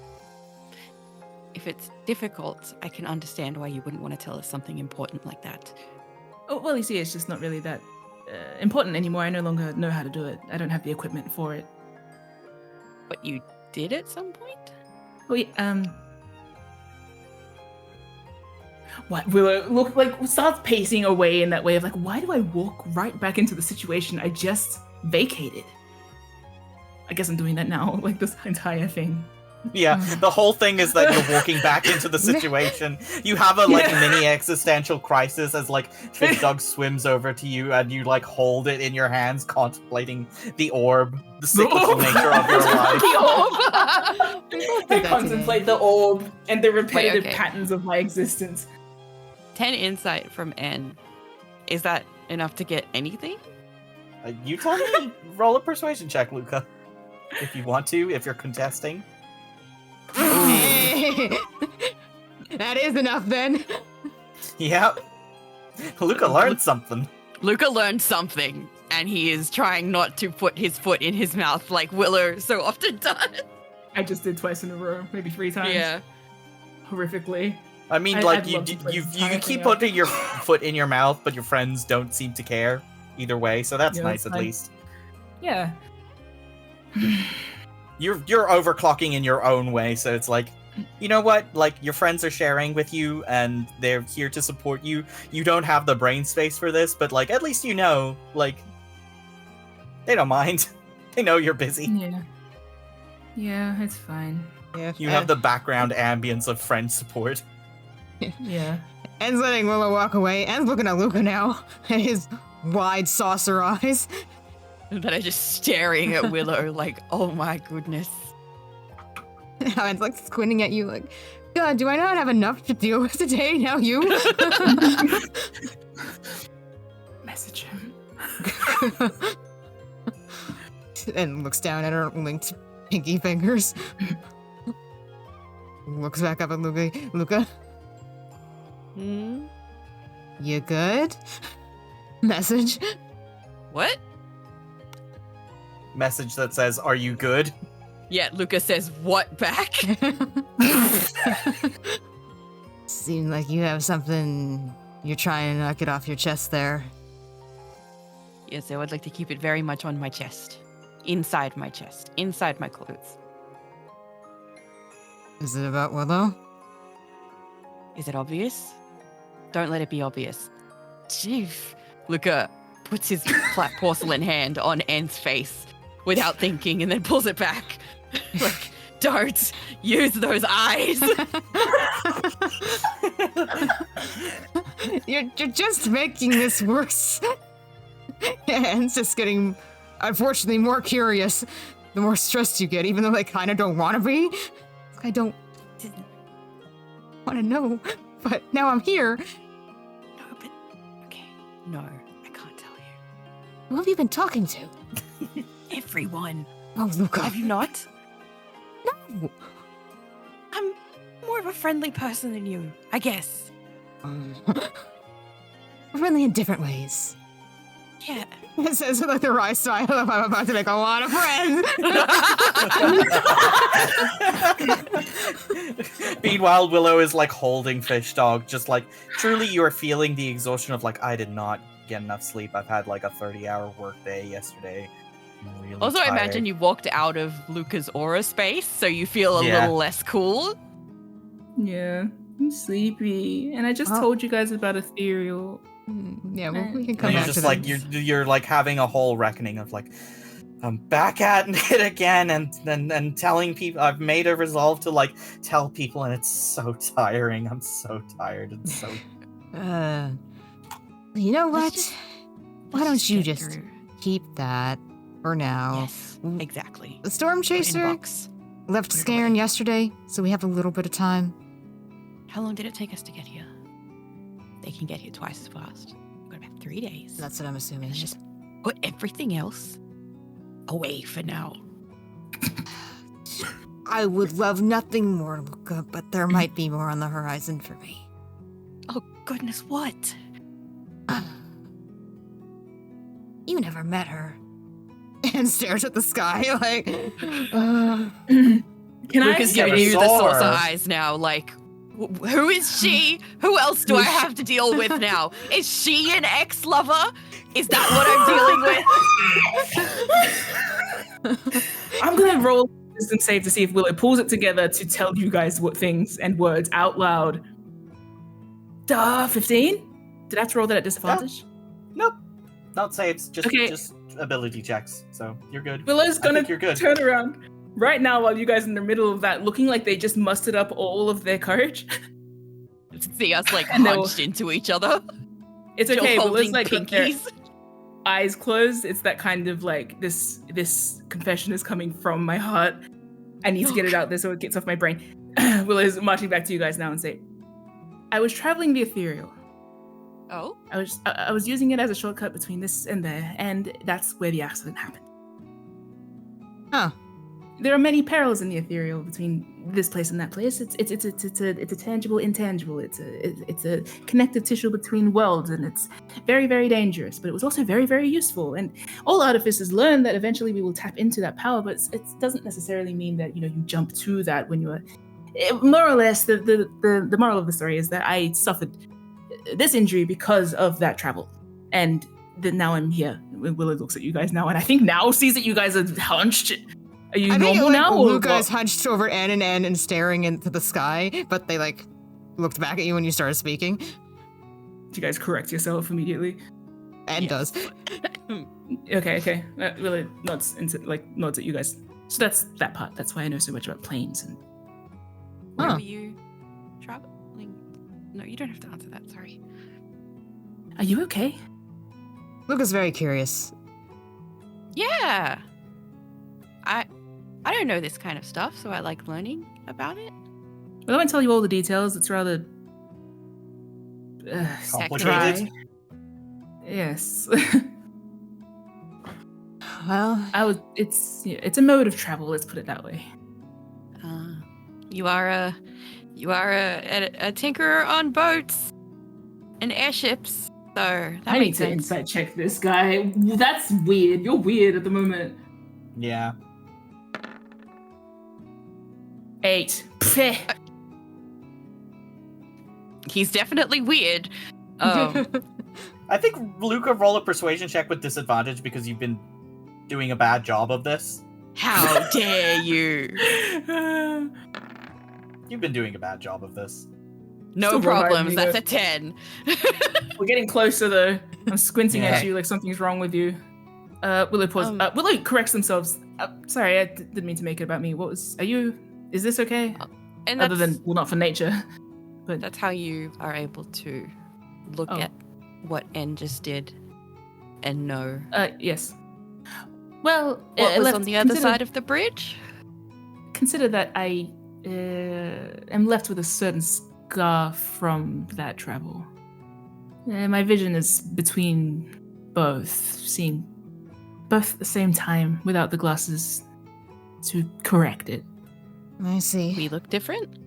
difficult, I can understand why you wouldn't want to tell us something important like that. Oh, well, you see, it's just not really that important anymore. I no longer know how to do it. I don't have the equipment for it. But you did at some point? What, Willow starts pacing away in that way of like, why do I walk right back into the situation I just vacated? I guess I'm doing that now, like this entire thing. Yeah, the whole thing is that you're walking back into the situation. You have a mini existential crisis as Fish Dog swims over to you and you hold it in your hands, contemplating the orb, the cyclical nature of your life. The orb! Did I that contemplate the orb and the repetitive okay. patterns of my existence. 10 insight from N. Is that enough to get anything? You tell me, roll a persuasion check, Luca. If you want to, if you're contesting. Hey! That is enough then. Yeah. Luca learned something. Luca learned something, and he is trying not to put his foot in his mouth like Willow so often does. I just did twice in a row, maybe 3 times. Yeah. Horrifically. I mean, I'd you love to play you this you entire keep thing out. putting your foot in your mouth, but your friends don't seem to care either way, so that's Yeah, nice that's at fine. least. Yeah. You're overclocking in your own way, so it's like, you know what? Your friends are sharing with you, and they're here to support you. You don't have the brain space for this, but at least you know, they don't mind. They know you're busy. Yeah. Yeah, it's fine. Yeah. You have the background ambience of friend support. Yeah. En's letting Willow walk away. En's looking at Luca now, and his wide saucer eyes. And then I'm just staring at Willow like, oh my goodness. En's squinting at you like, God, do I not have enough to deal with today? Now you? Message him. And looks down at her linked pinky fingers. Looks back up at Luca. Luca, Hmm? you good? Message. What? Message that says, "Are you good?" Yeah, Luca says, what back? Seems like you have something you're trying to knock it off your chest there. Yes, I would like to keep it very much on my chest. Inside my chest. Inside my clothes. Is it about Willow? Is it obvious? Don't let it be obvious. Jeez. Luca puts his flat porcelain hand on N's face without thinking and then pulls it back. Like, don't use those eyes. You're just making this worse. And it's just getting, unfortunately, more curious the more stressed you get, even though they kind of don't want to be. I don't want to know, but now I'm here. No, but okay. No, I can't tell you. Who have you been talking to? Everyone. Oh, Luca. Have you not? No. I'm more of a friendly person than you, I guess. Friendly in different ways. Yeah. It says like the Rye style of I'm about to make a lot of friends. Meanwhile, Willow is like holding Fish Dog, just like truly you are feeling the exhaustion of like, I did not get enough sleep. I've had like a 30-hour work day yesterday. I'm really Also, I tired. imagine you walked out of Luca's aura space, so you feel a little less cool. Yeah, I'm sleepy, and I just told you guys about ethereal. Yeah, well, we can come And back you're to just like that. you're like having a whole reckoning of like, I'm back at it again, and telling people. I've made a resolve to like tell people, and it's so tiring. I'm so tired and so. You know what? Why Let's don't you get just through. keep that for now? Yes, exactly. The Stormchaser Inbox. left Put it Scarin away. yesterday, so we have a little bit of time. How long did it take us to get here? They can get here twice as fast. We've got about 3 days. That's what I'm assuming. Let's just put everything else away for now. I would love nothing more, Luca, but there might be more on the horizon for me. Oh, goodness, what? You never met her. And stares at the sky like. Can Lucas I? giving never you the saw saucer her. eyes now, like, who is she? Who else do I have to deal with now? Is she an ex-lover? Is that what I'm dealing with? I'm gonna roll a wisdom save to see if Willow pulls it together to tell you guys what things and words out loud. 15? Did I have to roll that at disadvantage? Nope. Not saves, just Okay. just ability checks. So you're good. Willow's I gonna think you're good. turn around right now while you guys are in the middle of that, looking like they just mustered up all of their courage. See us like And they'll- hunched into each other. It's Still okay, Willow's holding like got their pinkies. eyes closed. It's that kind of like this confession is coming from my heart. I need to get it out there so it gets off my brain. Willow's marching back to you guys now and say, I was traveling the ethereal. Oh, I was using it as a shortcut between this and there, and that's where the accident happened. Huh. There are many perils in the ethereal between this place and that place. It's a tangible, intangible. It's a connective tissue between worlds, and it's very, very dangerous. But it was also very, very useful. And all artificers learn that eventually we will tap into that power, but it doesn't necessarily mean that you jump to that when you're. More or less, the moral of the story is that I suffered this injury because of that travel, and now I'm here. Willow looks at you guys now, and I think now sees that you guys are hunched. Are you I think normal now? or Luca what? is hunched over N and staring into the sky, but they like looked back at you when you started speaking. Do you guys correct yourself immediately? And Yes. does. Okay. Willow nods at you guys. So that's that part. That's why I know so much about planes. And where Huh. were you traveling? No, you don't have to answer that. Sorry. are you okay? Luca's very curious. Yeah. I don't know this kind of stuff, so I like learning about it. Well, I won't tell you all the details. It's rather Complicated. dry. Yes. Well, It's a mode of travel. Let's put it that way. You are a tinkerer on boats and airships, so that I need makes to sense. insight check this guy. That's weird. You're weird at the moment. Yeah. 8. Pfeh. He's definitely weird. I think Luca roll a persuasion check with disadvantage because you've been doing a bad job of this. How dare you? You've been doing a bad job of this. No Still behind problems. me, That's though. a 10. We're getting closer though. I'm squinting Yeah. at you like something's wrong with you. Willow pause. Willow corrects themselves. Sorry, I didn't mean to make it about me. Is this okay? And Other that's, than, well, not for nature. that's how you are able to look Oh. at what N just did. and no. Yes. Well, What was on the other side of the bridge? Consider that I am left with a certain scar from that travel. My vision is between both, seeing both at the same time without the glasses to correct it. I see. We look different?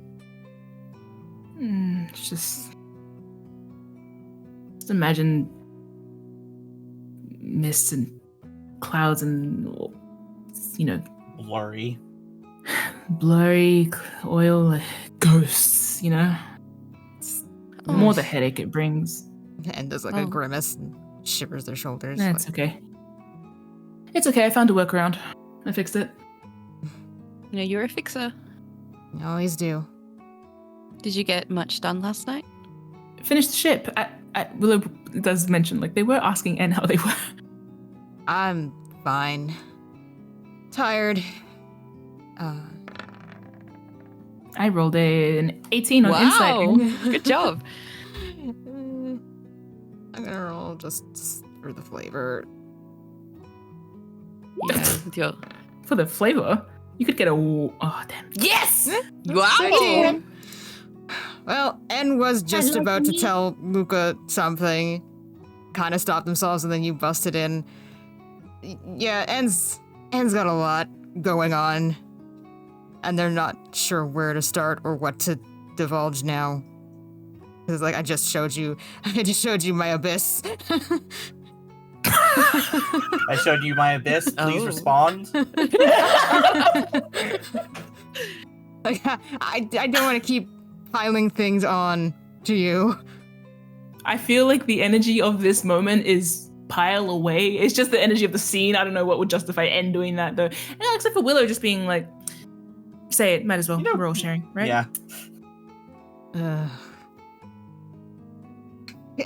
Just imagine mist and clouds and, Blurry. blurry oil ghosts, It's more the headache it brings. And does like a grimace and shivers their shoulders. It's okay. It's okay. I found a workaround. I fixed it. You're a fixer. You always do. Did you get much done last night? Finished the ship. Willow does mention, they were asking Anne how they were. I'm fine. Tired. I rolled an 18 on insight. Good job. I'm gonna roll just for the flavor. Yeah, For the flavor, you could get oh damn. Yes! Wow! 13. Well, N was just about to tell Luca something. Kind of stopped themselves, and then you busted in. Yeah, N's got a lot going on, and they're not sure where to start or what to divulge now. Because, I just showed you my abyss. I showed you my abyss. Please respond. I don't want to keep piling things on to you. I feel like the energy of this moment is pile away. It's just the energy of the scene. I don't know what would justify N doing that, though. Except for Willow just being like, say it, might as well. We're all sharing, right? Yeah.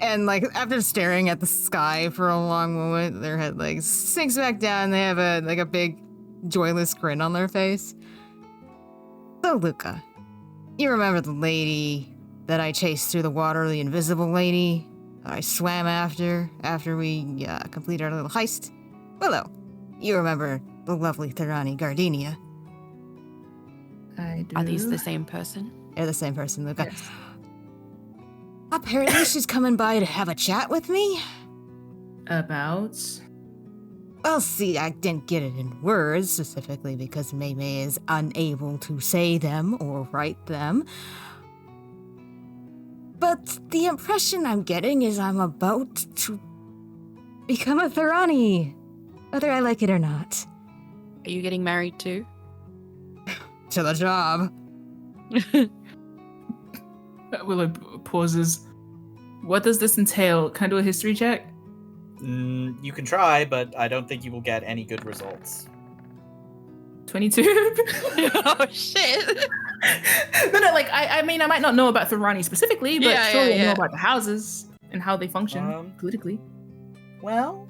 And after staring at the sky for a long moment, their head sinks back down. They have a big joyless grin on their face. So Luca, you remember the lady that I chased through the water, the invisible lady that I swam after we completed our little heist? Willow, you remember the lovely Thorani Gardenia? I do. Are these the same person? They're the same person, Luca. Yes. Apparently she's coming by to have a chat with me. About? Well, see, I didn't get it in words, specifically because May is unable to say them or write them. But the impression I'm getting is I'm about to become a Thorani, whether I like it or not. Are you getting married too? To the job. Willow pauses. What does this entail? Can I do a history check? You can try, but I don't think you will get any good results. 22? Oh, shit. No, I mean, I might not know about Thorani specifically, but surely I know about the houses and how they function politically. Well,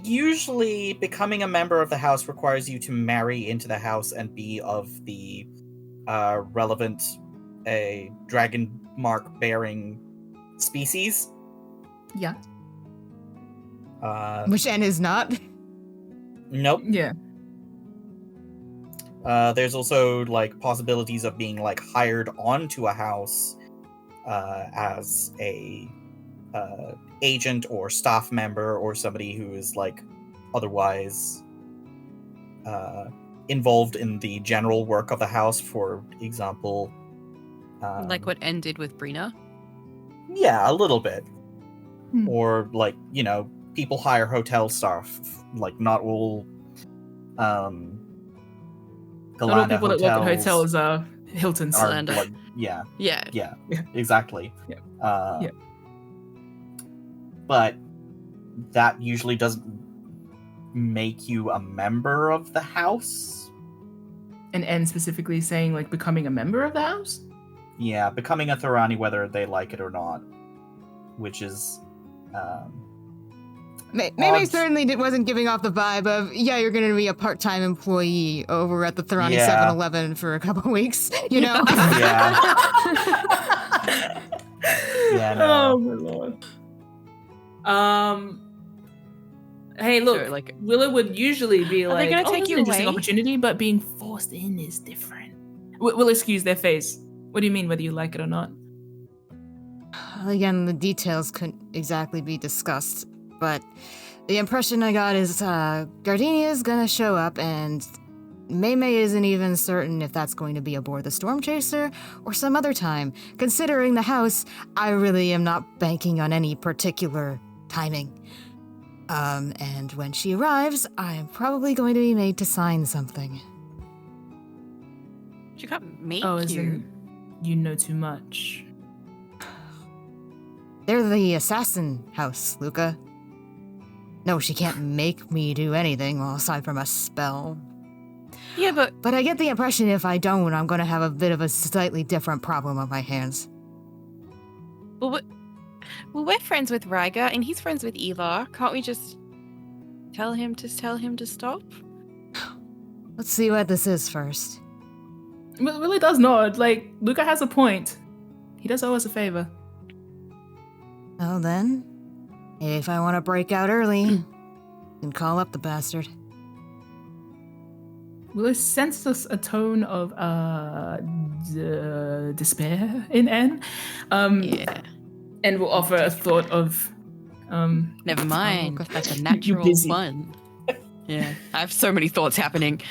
usually becoming a member of the house requires you to marry into the house and be of the relevant dragon mark bearing species. Yeah. Which N is not. Nope. Yeah. There's also possibilities of being hired onto a house as a agent or staff member or somebody who is otherwise involved in the general work of the house. For example, like what N did with Brina? Yeah, a little bit. Or people hire hotel staff. Not all not all people that work at hotels are Hilton Slander. Yeah, yeah, exactly. Yeah. But that usually doesn't make you a member of the house. And N specifically saying becoming a member of the house? Yeah, becoming a Thorani whether they like it or not. Which is May certainly wasn't giving off the vibe of, you're going to be a part-time employee over at the Thorani 7-Eleven for a couple weeks, Yeah. Yeah, no. Oh, my lord. Hey, look, So, like, Willow would usually be are they like, gonna take that's you an interesting away? opportunity, but being forced in is different. We'll excuse their face. What do you mean, whether you like it or not? Again, the details couldn't exactly be discussed, but the impression I got is Gardenia's gonna show up, and Maymay isn't even certain if that's going to be aboard the Stormchaser or some other time. Considering the house, I really am not banking on any particular timing. And when she arrives, I'm probably going to be made to sign something. She can't make As you. in, you know too much. They're the assassin house, Luca. No, she can't make me do anything, well, aside from a spell. Yeah, but But I get the impression if I don't, I'm going to have a bit of a slightly different problem on my hands. well, we're friends with Ryger, and he's friends with Eva. Can't we just tell him to stop? Let's see what this is first. Willow does nod. Like, Luca has a point. He does owe us a favor. Well then, if I want to break out early, then call up the bastard. Willow senses a tone of despair in Anne. Yeah. And will offer a thought of Never mind. okay. That's a natural busy. one. Yeah. I have so many thoughts happening.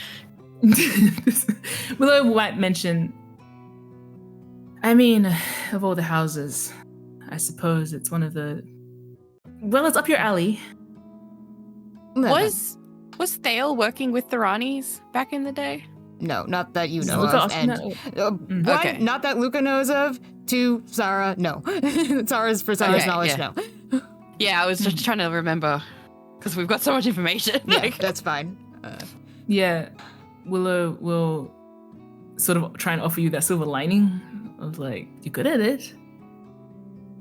Willow might mention, I mean, of all the houses, I suppose it's one of the, well, it's up your alley. No, Was Thale working with the Ranis back in the day? no, not that you know Luca of. also And know- one, Okay. not that Luca knows of. Two, Zara, no. Zara's Okay, knowledge, yeah. no. Yeah, I was just trying to remember because we've got so much information. Yeah, Like- that's fine. Yeah, Willow will sort of try and offer you that silver lining of like, you're good at it.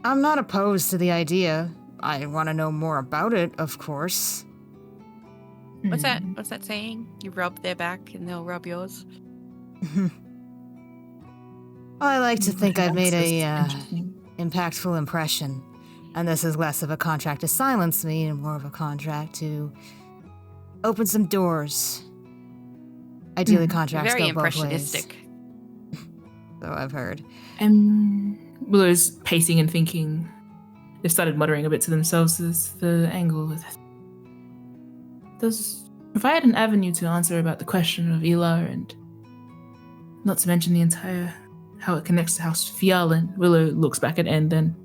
I'm not opposed to the idea. I want to know more about it, of course. What's that? What's that saying? You rub their back and they'll rub yours. I like to think I've made a Interesting. impactful impression, and this is less of a contract to silence me and more of a contract to open some doors. Ideally, contracts Very go both ways. impressionistic. So I've heard. And Willow's pacing and thinking. They've started muttering a bit to themselves as the angle with does provide an avenue to answer about the question of Ela, and not to mention the entire how it connects to House Fial. And Willow looks back at End. Then,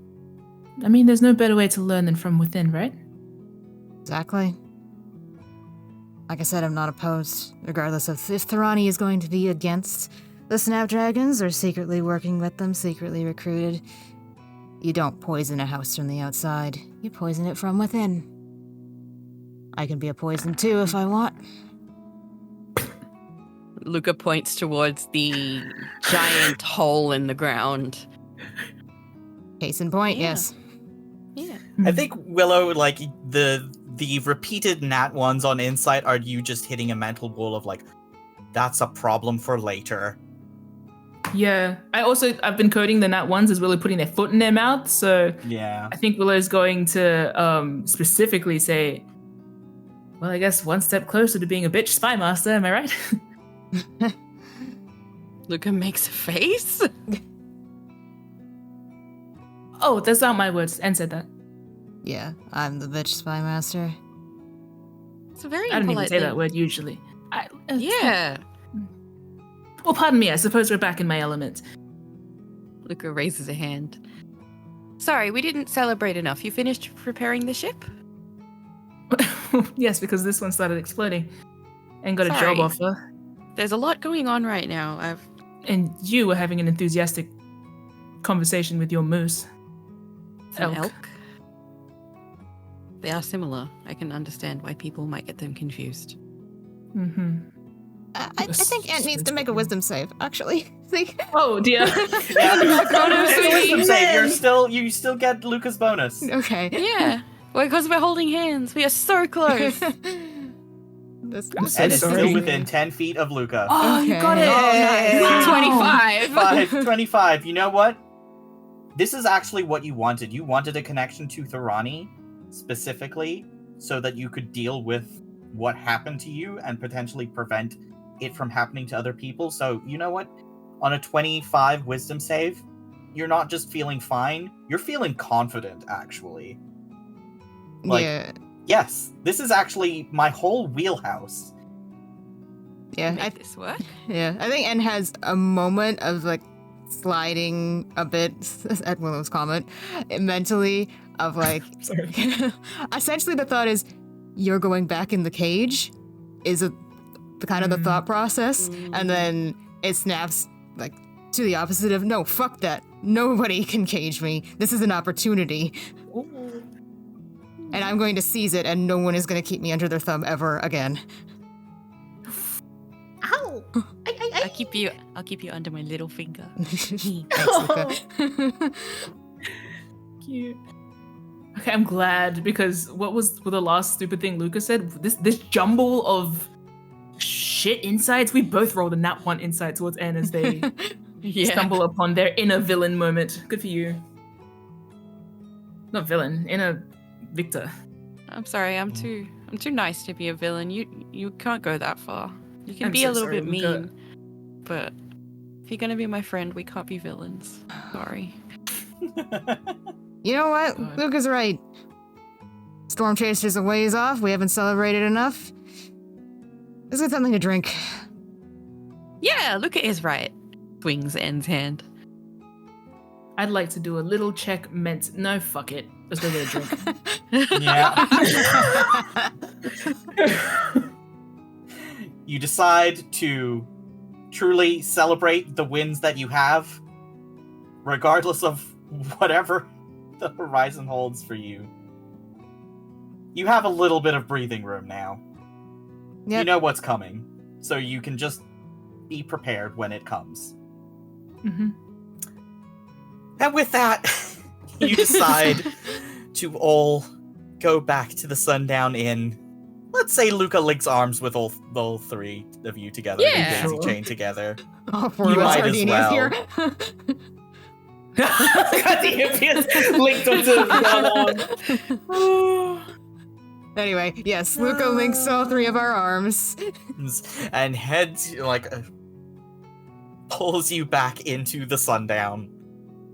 I mean, there's no better way to learn than from within, right? Exactly. Like I said, I'm not opposed, regardless of if Tharani is going to be against the Snapdragons or secretly working with them, secretly recruited. You don't poison a house from the outside. You poison it from within. I can be a poison too if I want. Luca points towards the giant hole in the ground. Case in point, Yeah. yes. Yeah. I think Willow, like the repeated nat ones on insight, are you just hitting a mental wall of like, that's a problem for later. Yeah. I've been coding the nat ones as Willow putting their foot in their mouth, so Yeah. I think Willow's going to specifically say, well, I guess one step closer to being a bitch spy master, am I right? Luca makes a face. Oh, that's not my words. Anne said that. Yeah, I'm the bitch spy master. It's a very I don't even impolite say thing. that word usually. Yeah. Well, pardon me. I suppose we're back in my element. Luca raises a hand. Sorry, we didn't celebrate enough. You finished preparing the ship? Yes, because this one started exploding and got a Sorry. job offer. There's a lot going on right now. And you were having an enthusiastic conversation with your moose. An Elk. elk. They are similar. I can understand why people might get them confused. Mm-hmm. I think Ant needs to make a wisdom save, actually. See? Oh, dear. Wisdom save. You still get Luca's bonus. Okay. Yeah. Well, because we're holding hands. We are so close. This I'm so And it's sorry. still within 10 feet of Luca. Oh, you got it. Yay. Wow. 25. 25. You know what? This is actually what you wanted. You wanted a connection to Tharani, specifically, so that you could deal with what happened to you and potentially prevent it from happening to other people. So, you know what? On a 25 wisdom save, you're not just feeling fine, you're feeling confident, actually. Like, yeah. Yes, this is actually my whole wheelhouse. Yeah, Make this work. Yeah, I think N has a moment of like sliding a bit at Willow's comment mentally of like Sorry. essentially the thought is you're going back in the cage is the kind of the thought process, and then it snaps like to the opposite of no, fuck that. Nobody can cage me. This is an opportunity. Ooh. And I'm going to seize it, and no one is going to keep me under their thumb ever again. Ow! I'll keep you under my little finger. Thanks, Luca. Cute. Okay, I'm glad, because what was the last stupid thing Luca said? This jumble of shit insights. We both rolled a nat 1 insight towards N as they stumble upon their inner villain moment. Good for you. Not villain, inner Victor. I'm sorry, I'm too nice to be a villain. You can't go that far. You can I'm be so a little sorry, bit Luca. mean, but if you're gonna be my friend, we can't be villains. Sorry. You know what? God. Luca's right. Stormchaser's a ways off. We haven't celebrated enough. Let's get something to drink. Yeah, Luca is right. Swings N's hand. I'd like to do a little check meant. No, fuck it. Let's go get a drink. Yeah. You decide to truly celebrate the wins that you have, regardless of whatever the horizon holds for you. You have a little bit of breathing room now. Yep. You know what's coming, so you can just be prepared when it comes. Mm-hmm. And with that, you decide to all go back to the Sundown Inn. Let's say Luca links arms with all three of you together. Yeah. Daisy chain together. All four You of us might are as Dinias well. here. God, the impious linked onto the arm. Anyway, yes, Luca links all three of our arms. And heads, pulls you back into the Sundown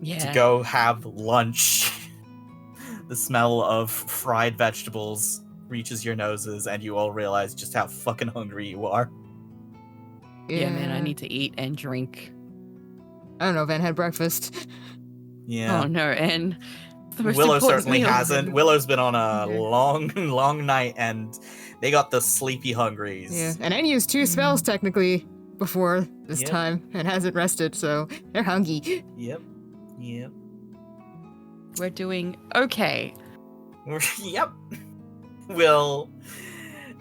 Yeah. to go have lunch. The smell of fried vegetables reaches your noses, and you all realize just how fucking hungry you are. Yeah, man, I need to eat and drink. I don't know, Van had breakfast. Yeah. Oh no, and the most Willow important certainly meal. hasn't. Willow's been on a Yeah. long night, and they got the sleepy hungries. Yeah, and Anne used 2 spells technically before this Yep. time and hasn't rested, so they're hungry. Yep. We're doing okay. Yep. We'll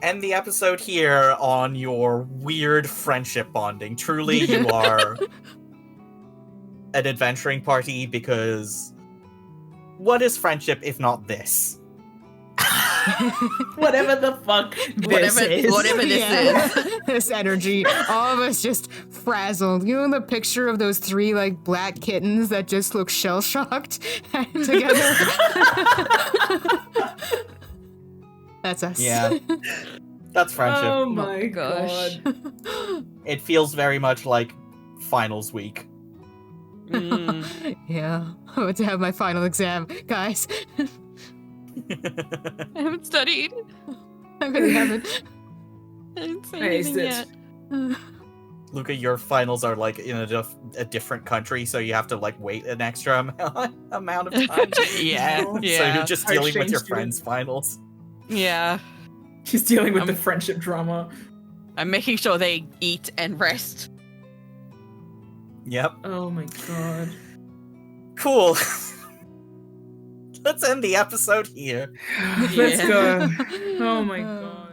end the episode here on your weird friendship bonding. Truly, you are an adventuring party, because what is friendship if not this? Whatever the fuck this is. Whatever this is. This energy. All of us just frazzled. You know the picture of those 3 like black kittens that just look shell-shocked together? That's us. Yeah. That's friendship. Oh my gosh. god. It feels very much like finals week. Yeah. I'm about to have my final exam, guys. I haven't studied. I really haven't. I didn't say Hey, anything yet. Luca, your finals are like in a different country, so you have to like wait an extra amount of time. Yeah, So yeah. you're just Our dealing with your exchange friends' finals. Yeah. She's dealing with the friendship drama. I'm making sure they eat and rest. Yep. Oh my god. Cool. Let's end the episode here. Let's Yeah. go. Oh my god.